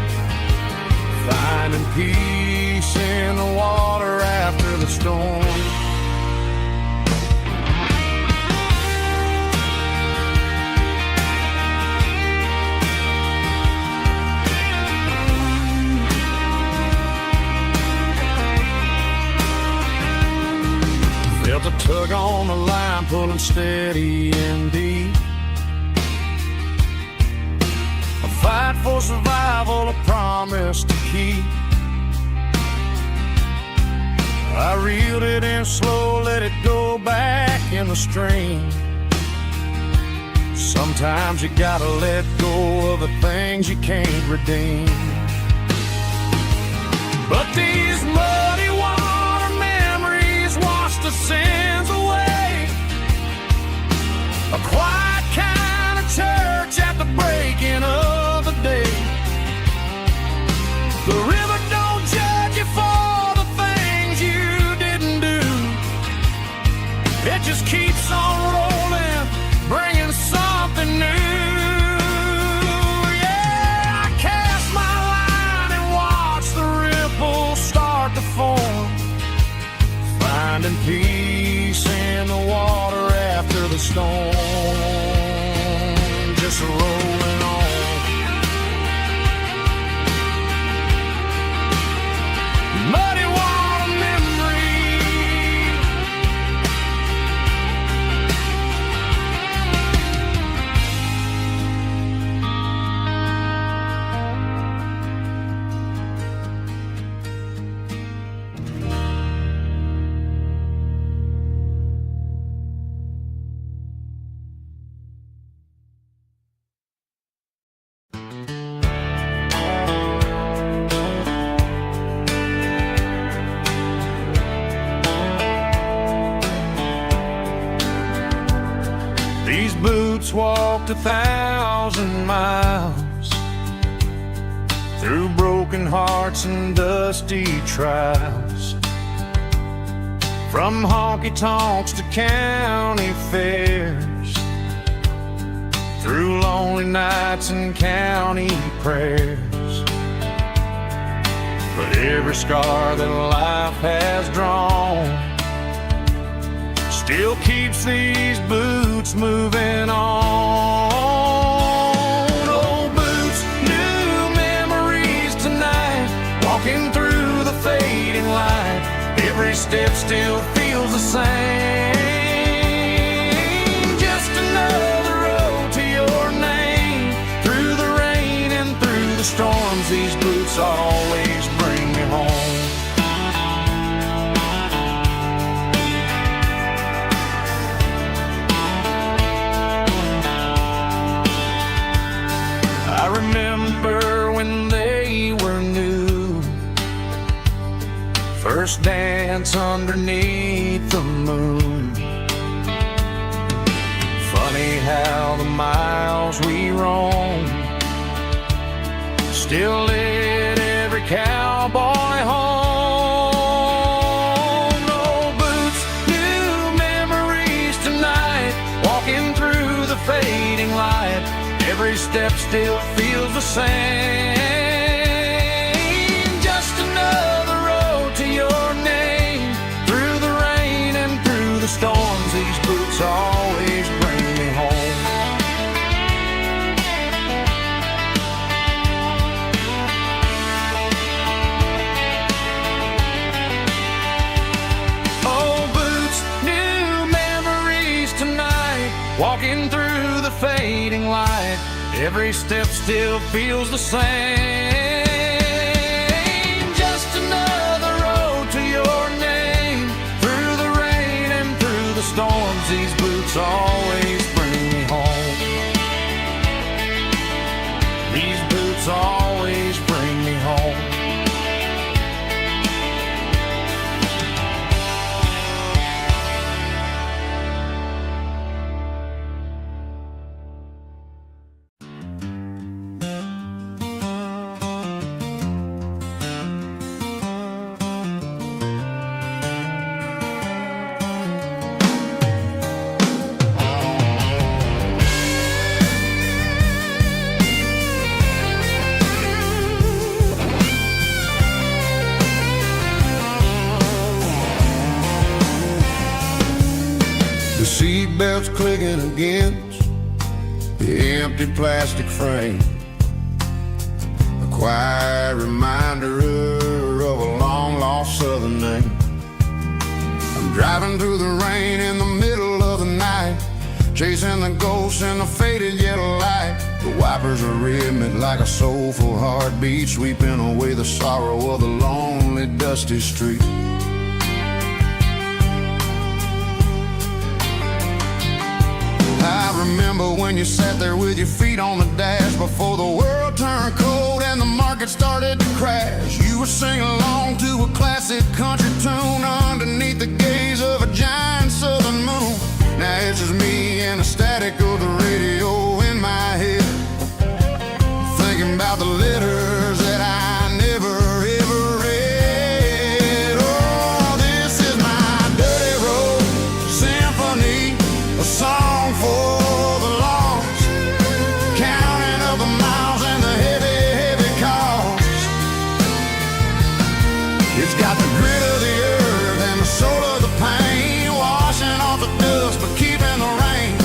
finding peace in the water after the storm. Felt a tug on the line, pulling steady and deep, a fight for survival, a promise to keep. I reeled it in slow, let it go back in the stream. Sometimes you gotta let go of the things you can't redeem. But these muddy water memories wash the sins away, a quiet kind of church at the breaking of the day. The river don't judge you for the things you didn't do, it just keeps on rolling, bringing something new. Yeah, I cast my line and watch the ripples start to form, finding peace in the water after the storm, just rolling on. Muddy water memory, These boots walked 1,000 miles through broken hearts and dusty trials, from honky-tonks to county fairs, through lonely nights and county prayers. But every scar that life has drawn still keeps these boots moving on. Old boots, new memories tonight, walking through the fading light. Every step still feels the same. Just another road to your name. Through the rain and through the storms, these boots always bring me home. I remember when they were new, first dance underneath the moon. Funny how the miles we roam still lit every cowboy home. No boots, new memories tonight, walking through the fading light. Every step still feels the same. Just another road to your name. Through the rain and through the storms, these boots always bring me home. Oh, boots, new memories tonight, walking through the fading light. Every step still feels the same. Just another road to your name. Through the rain and through the storms, these boots always bring me home. These boots always bring me home. The seatbelt's clicking against the empty plastic frame, a quiet reminder of a long-lost southern name. I'm driving through the rain in the middle of the night, chasing the ghosts in the faded yellow light. The wipers are rhythmic like a soulful heartbeat, sweeping away the sorrow of the lonely, dusty street. I remember when you sat there with your feet on the dash, before the world turned cold and the market started to crash. You were singing along to a classic country tune underneath the gaze of a giant southern moon. Now it's just me and the static of the radio in my head, thinking about the letters that I never ever read. Oh, this is my dirty road symphony, a song for the lost, counting up the miles and the heavy, heavy cost. It's got the grit of the earth and the soul of the pain, washing off the dust but keeping the rain.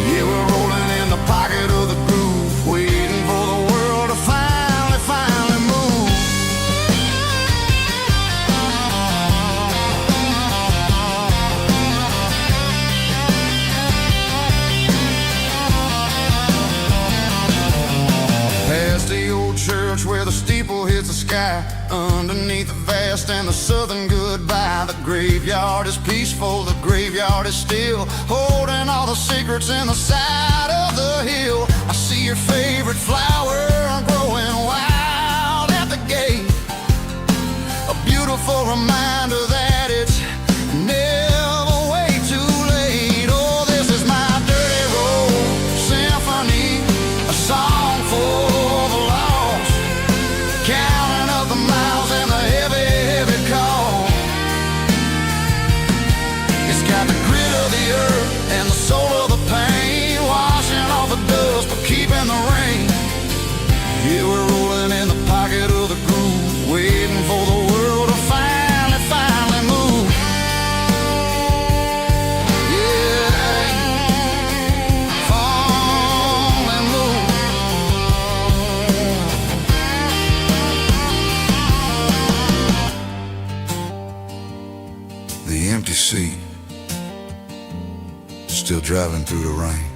Yeah, we're rolling in the pocket of the groove, waiting for the world to finally move. Past the old church where the steeple hits the sky, underneath the vast and the southern goodbye. The graveyard is peaceful, the graveyard is still, holding all the secrets in the side of the hill. I see your favorite flower growing wild at the gate, a beautiful reminder that it's never way too late. Oh, this is my dirty Yeah, we're rolling in the pocket of the groove, waiting for the world to finally move. Yeah, finally move. The empty seat, still driving through the rain.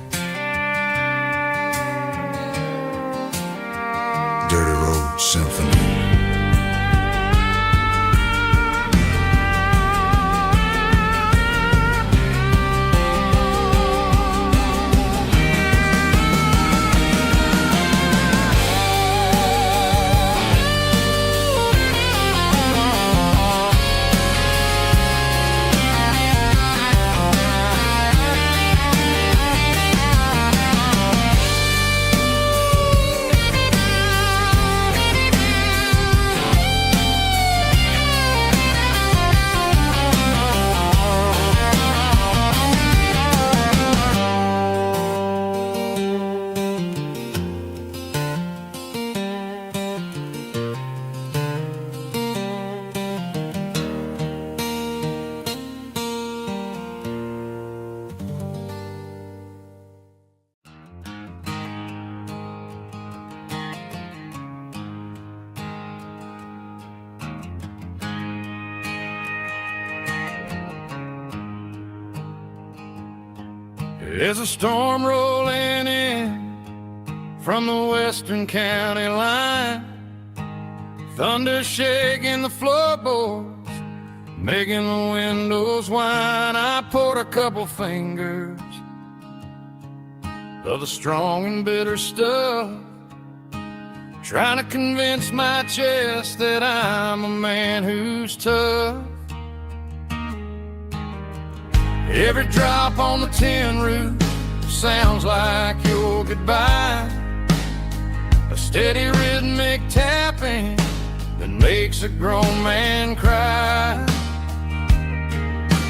Dirty Road Symphony. There's a storm rolling in from the western county line, thunder shaking the floorboards, making the windows whine. I poured a couple fingers of the strong and bitter stuff, trying to convince my chest that I'm a man who's tough. Every drop on the tin roof sounds like your goodbye, a steady rhythmic tapping that makes a grown man cry.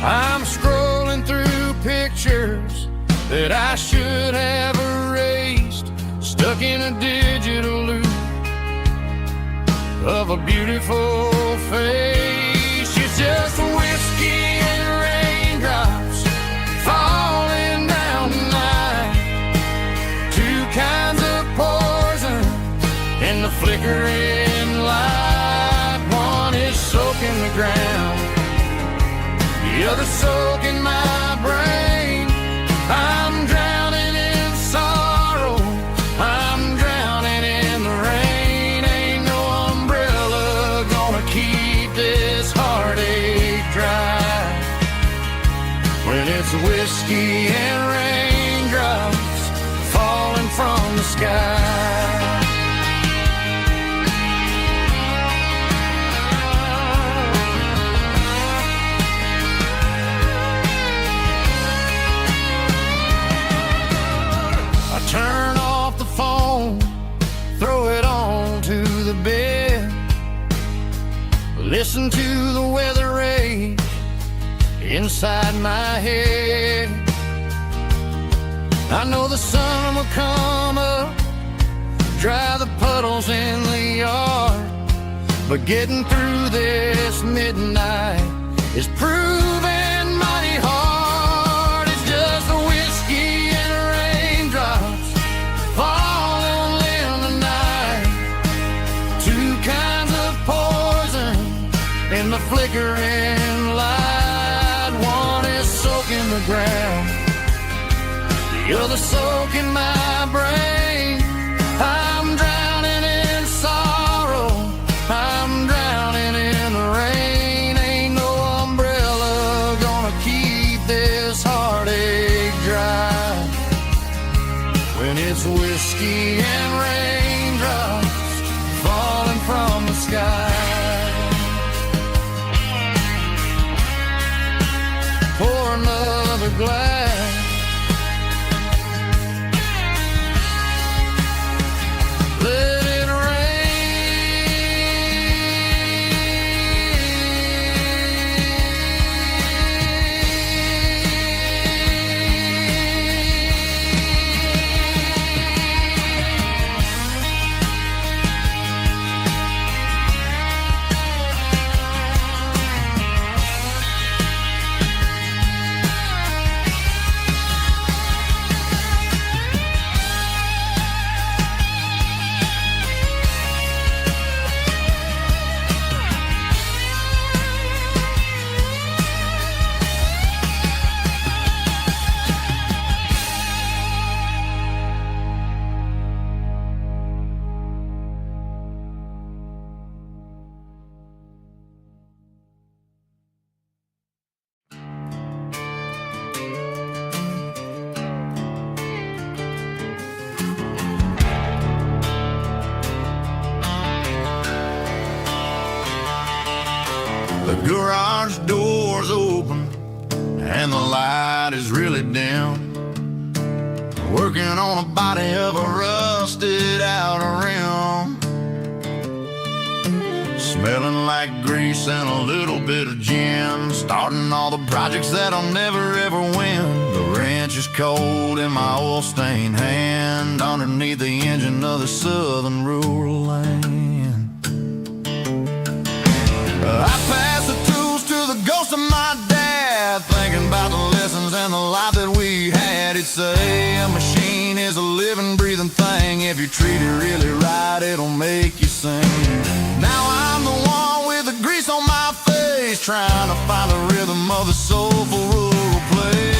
I'm scrolling through pictures that I should have erased, stuck in a digital loop of a beautiful face. She's just whiskey and raindrops falling down tonight, two kinds of poison in the flickering light. One is soaking the ground, the other soaking my brain. I'm drowning in sorrow, I'm drowning in the rain. Ain't no umbrella gonna keep this heartache dry when it's whiskey and raindrops falling from the sky. I turn off the phone, throw it on to the bed, listen to the weather rage inside my head. I know the sun will come up, dry the puddles in the yard, but getting through this midnight is proving mighty hard. It's just the whiskey and raindrops falling in the night, two kinds of poison in the flickering light. One is soaking the ground, the other soaking my brain. I'm drowning in sorrow, I'm drowning in the rain. Ain't no umbrella gonna keep this heartache dry when it's whiskey and raindrops falling from the sky. Pour another glass, let it rain. Garage doors open and the light is really dim. Working on a body of a rusted out rim. Smelling like grease and a little bit of gin. Starting all the projects that I'll never ever win. The wrench is cold in my oil-stained hand, underneath the engine of the southern rural land. I pass the tools to the ghost of my dad, thinking about the lessons and the life that we had. He'd say a machine is a living, breathing thing. If you treat it really right, it'll make you sing. Now I'm the one with the grease on my face, trying to find the rhythm of the soulful rural place.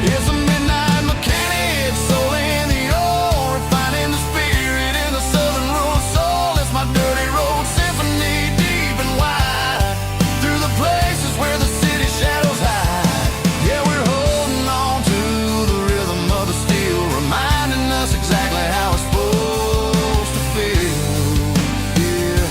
It's a midnight mechanic, soul in the ore, refining the spirit in the southern rural soul. It's my dirty road symphony, deep and wide, through the places where the city shadows hide. Yeah, we're holding on to the rhythm of the steel, reminding us exactly how it's supposed to feel. Yeah.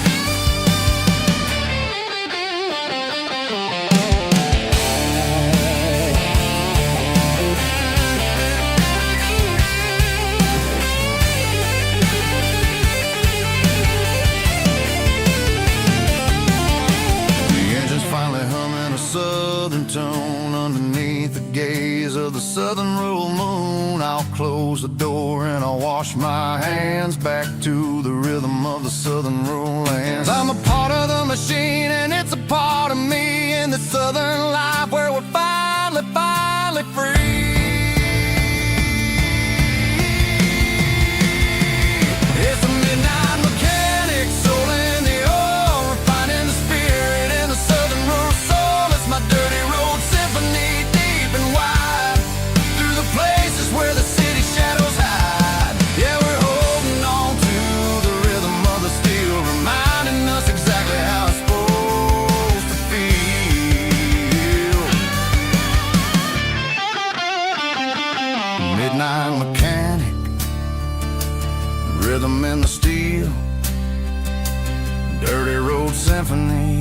The engine's finally humming a southern tone underneath the gaze of the southern rural moon. I'll close the door and I'll wash my hands back to the rhythm of the southern rural lands. I'm a part of the machine and it's a part of me in the southern life where we're finally free. It's a midnight mechanic, soul in the ore, refining the spirit in the southern rural soul. It's my dirty road symphony, deep and wide, through the places where the city shadows hide. Yeah, we're holding on to the rhythm of the steel, reminding us exactly how it's supposed to feel. Midnight mechanic, rhythm in the steel, dirty road symphony.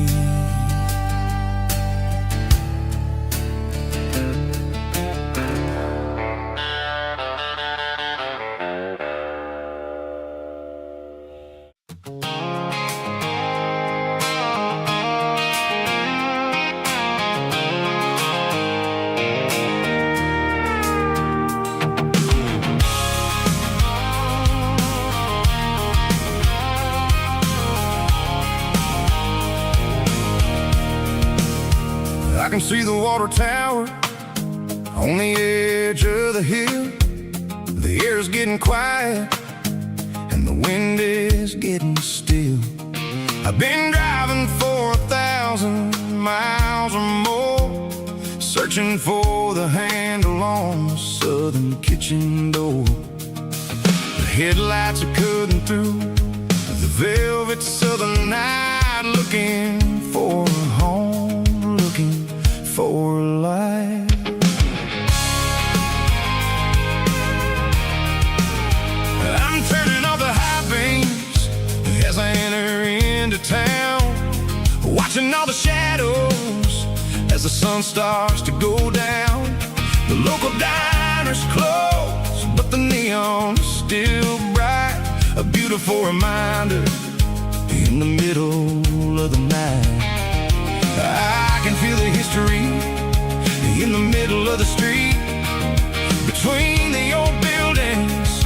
I can see the water tower on the edge of the hill. The air's getting quiet and the wind is getting still. I've been driving for 1,000 miles or more, searching for the handle on the southern kitchen door. The headlights are cutting through the velvet southern night, looking for a home, looking for life. I'm turning off the high beams as I enter into town, watching all the shadows as the sun starts to go down. The local diner's closed, but the neon's still bright, a beautiful reminder in the middle of the night. I can feel the history in the middle of the street, between the old buildings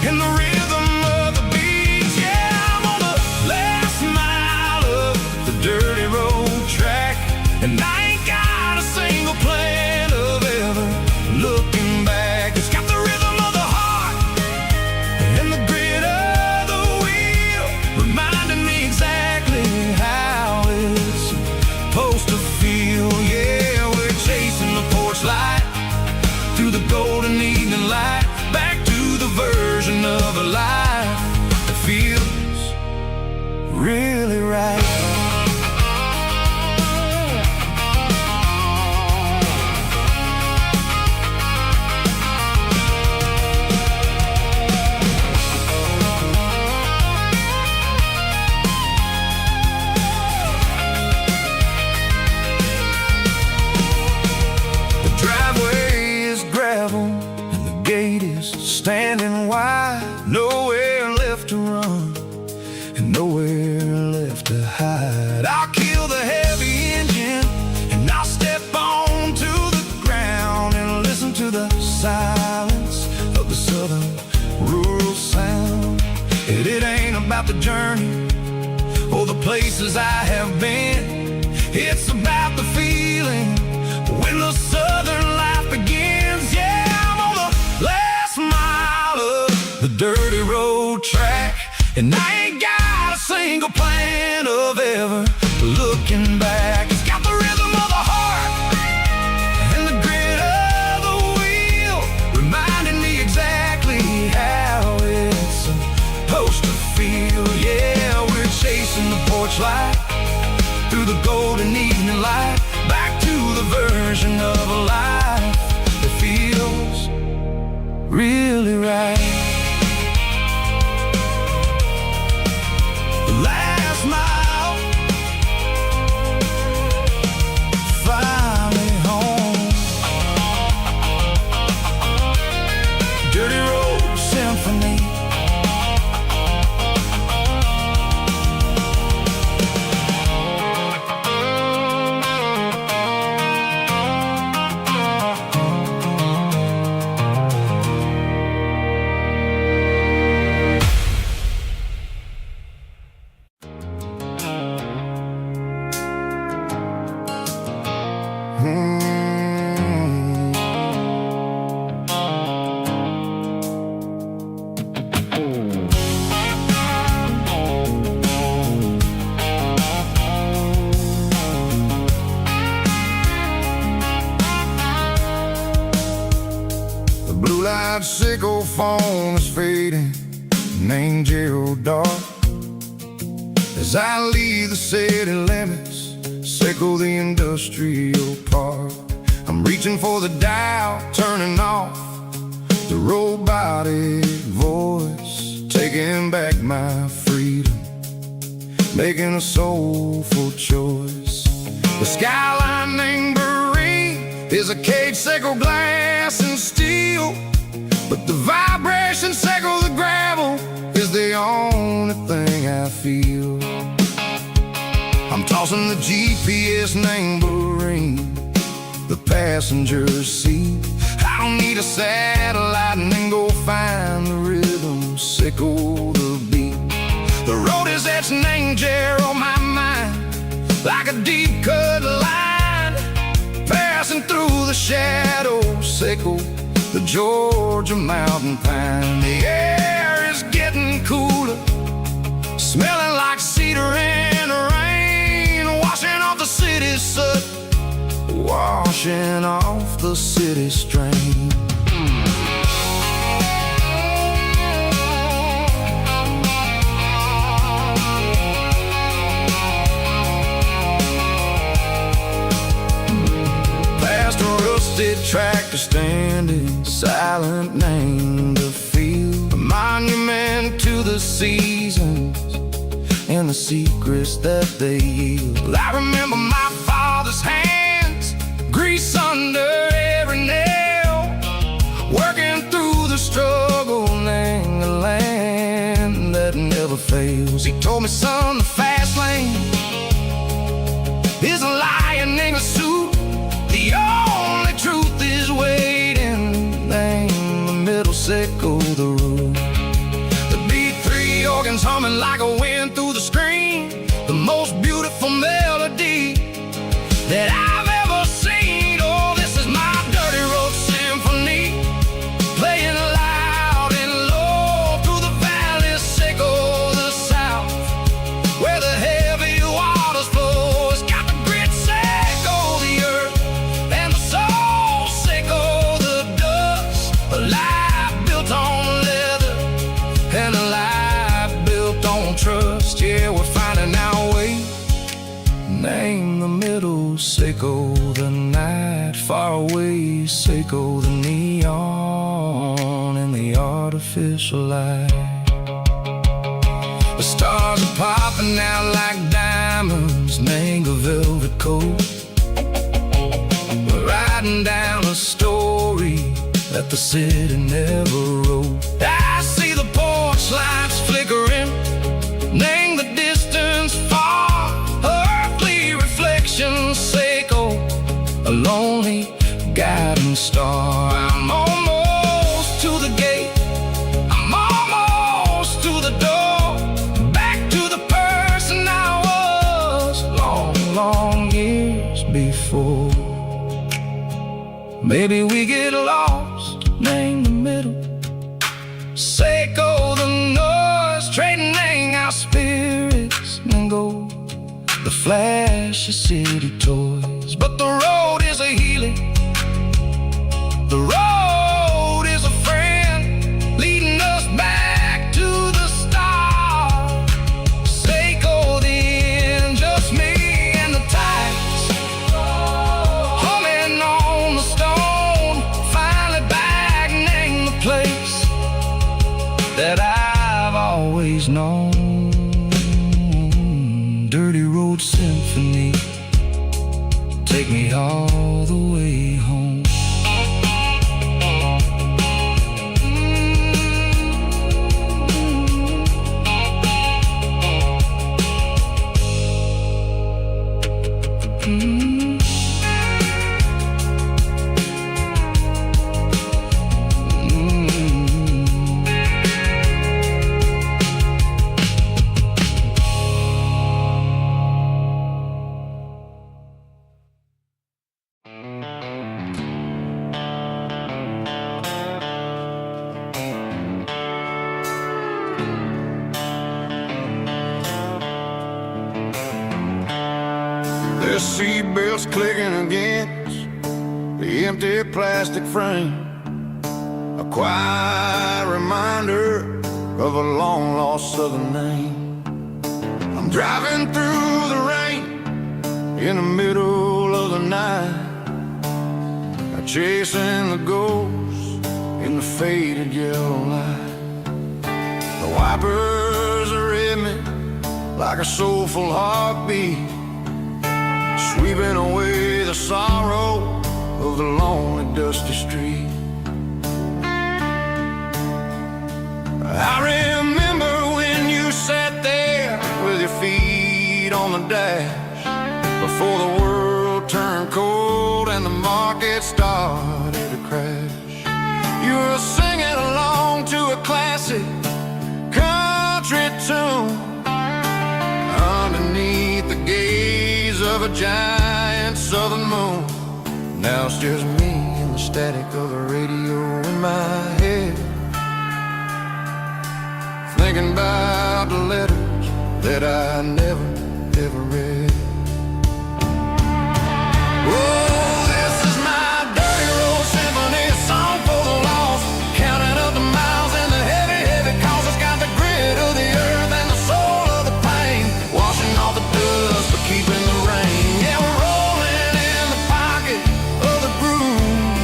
and the rhythm of the beats. Yeah, I'm on the last mile of the dirty road track, and I ain't got a single plan of ever looking back. It's got the rhythm of the heart and the grit of the wheel, reminding me exactly how it's supposed to feel. Yeah, we're chasing the porch light about the journey or the places I have been. It's about the feeling when the southern life begins. Yeah, I'm on the last mile of the dirty road track, and I ain't got a single plan of ever looking back. It's got the rhythm of the heart and the grit of the wheel, reminding me exactly how it's supposed to feel. Yeah, we're chasing the porch light through the golden evening light, back to the version of a life that feels really right. The last mile, finally home. Dirty Road Symphony. Sickle phone is fading, name Gerald dark. As I leave the city limits, sickle the industrial park. I'm reaching for the dial, turning off the robotic voice, taking back my freedom, making a soulful choice. The skyline named Marine is a cage, sickle glass and steel, but the vibration sickle the gravel is the only thing I feel. I'm tossing the GPS named Marine, the passenger seat. I don't need a satellite and then go find the rhythm, sickle the beat. The road is etched named Gerald on my mind, like a deep cut line, passing through the shadows, sickle the Georgia mountain pine. The air is getting cooler, smelling like cedar in the rain, washing off the city soot, washing off the city strain. Past a rusted tractor standing silent, named the field, a monument to the seasons and the secrets that they yield. I remember my father's hands, grease under every nail, working through the struggle, named the land that never fails. He told me, son, the fast lane is a lion in a suit, the only truth is waiting, name the middle, sickle the road. The B3 organs humming like a wind through the screen, the most beautiful melody that I've ever seen. Oh, this is my dirty road symphony, playing loud and low through the valleys, sickle the south, where the heavy waters flow. It's got the grit, sickle the earth, and the soul, sickle the dust. A life built on leather and a life built on trust. Yeah, we're finding our way, name the middle, sickle the night, far away, sickle the neon and the artificial light. The stars are popping out like diamonds, name the velvet coat. We're riding down a story that the city never wrote. I see the porch lights flickering, name the distance far, earthly reflections, sickle a lonely guiding star. I'm almost to the gate, I'm almost to the door, Maybe we get lost, name the middle. Seco the noise, trading our spirits and gold. The flash of city toys, but the road is a healing. The road is a friend, leading us back to the start. Seco the end, just me and the tides, humming on the stone. Finally back, name the place that I've always known. Dirty Road Symphony, take me all the way home. The seatbelts clicking against the empty plastic frame, a quiet reminder of a long-lost southern name. I'm driving through the rain in the middle of the night, chasing the ghosts in the faded yellow light. The wipers are in me like a soulful heartbeat, sweeping away the sorrow of the lonely, dusty street. I remember when you sat there with your feet on the dash, before the world turned cold and the market started to crash. You were singing along to a classic country tune underneath the gaze of a giant southern moon. Now it's just me and the static of the radio in my head, thinking about the letters that I never, ever read. Oh, this is my dirty road symphony, a song for the lost, counting up the miles and the heavy, heavy calls. It's got the grit of the earth and the soul of the pain, washing off the dust but keeping the rain. Yeah, we're rolling in the pocket of the groove,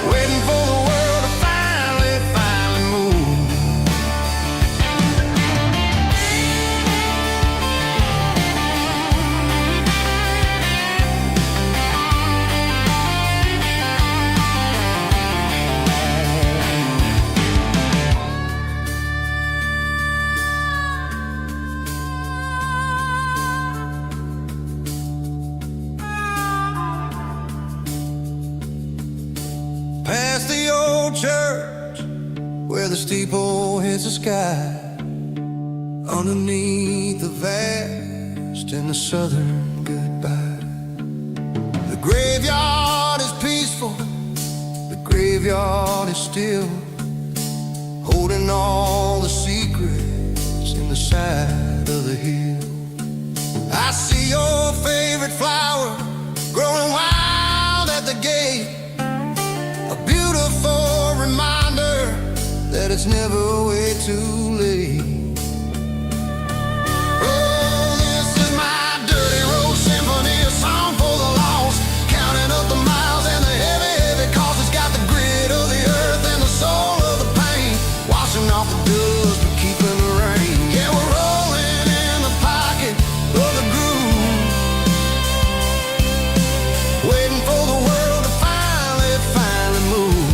waiting for the world to finally move. Past the old church where the steeple hits the sky, underneath the vast and the southern goodbye. The graveyard is peaceful, the graveyard is still, holding all the secrets in the side of the hill. I see your favorite flower growing wild at the gate, a beautiful reminder that it's never way too late. Oh, this is my dirty road symphony, a song for the lost, counting up the miles and the heavy, heavy calls. It's got the grit of the earth and the soul of the pain, washing off the dust but keeping the rain. Yeah, we're rolling in the pocket of the groove, waiting for the world to finally move.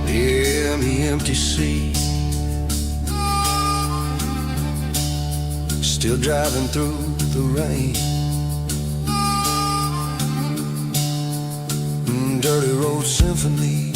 Yeah, the empty sea, still driving through the rain. Dirty Road Symphony.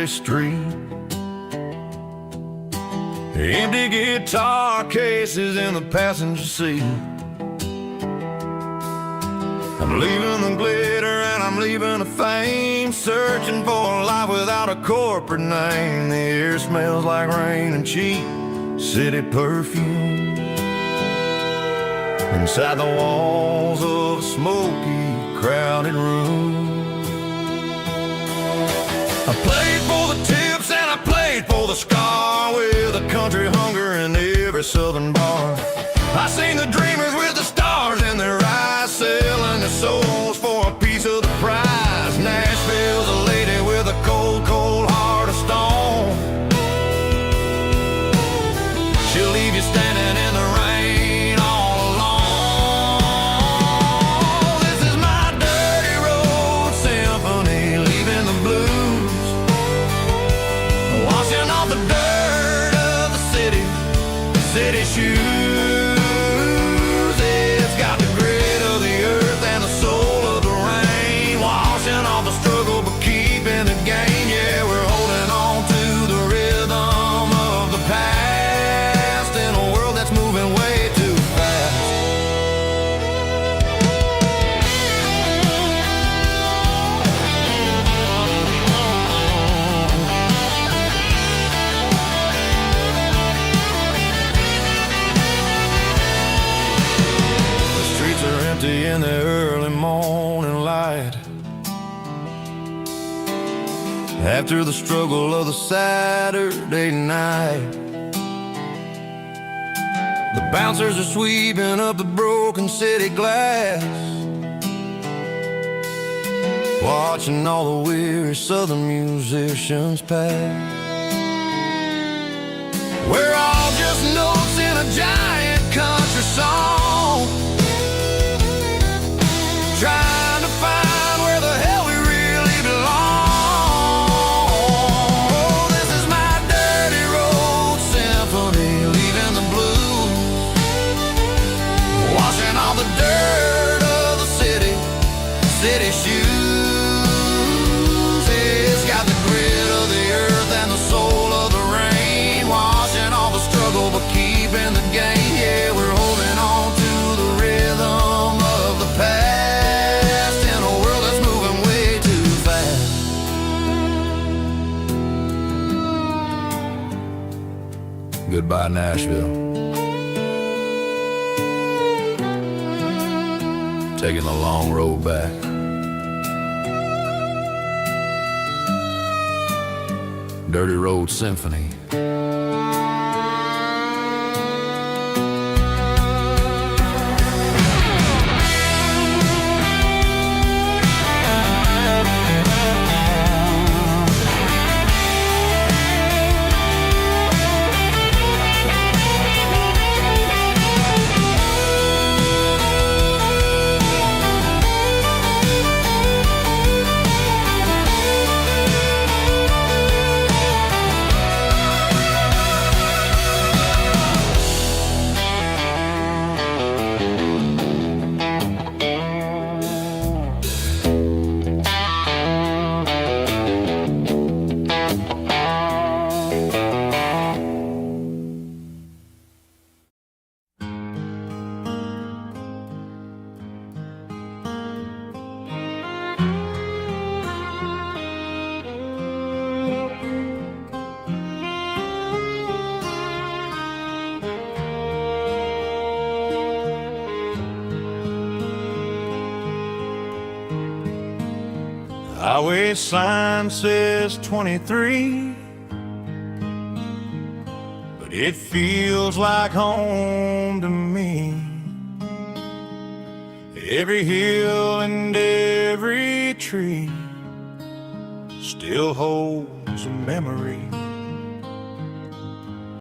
busy street. Empty guitar cases in the passenger seat. I'm leaving the glitter and I'm leaving the fame, searching for a life without a corporate name. The air smells like rain and cheap city perfume. Inside the walls of a smoky, crowded room. I played for the tips and I played for the scar, with a country hunger in every southern bar. I seen the dreamers with the stars in their eyes, selling their souls for a piece of the prize. Nashville's a lady with a cold, cold heart of stone. She'll leave you standing in the rain all alone. This is my dirty road symphony, leaving the blues, washing off the dirt of the city shoes. It's got the grit of the earth and the soul of the rain, washing off the struggle but keeping the game. Yeah, we're holding on to the rhythm of the past in a world that's moving way too fast. The streets are empty in the early morning light, after the struggle of the Saturday night. The bouncers are sweeping up the broken city glass, watching all the weary southern musicians pass. We're all just notes in a giant country song, trying to find where the hell we really belong. Oh, this is my dirty road symphony, leaving the blues, washing all the dirt of the city shoes. It's got the grit of the earth and the soul of the rain, washing all the struggle but keeping the game. Yeah, we're holding on to the rhythm of the past in a world that's moving way too fast. Goodbye, Nashville. Taking the long road back. Dirty Road Symphony. Highway sign says 23, but it feels like home to me. Every hill and every tree still holds a memory.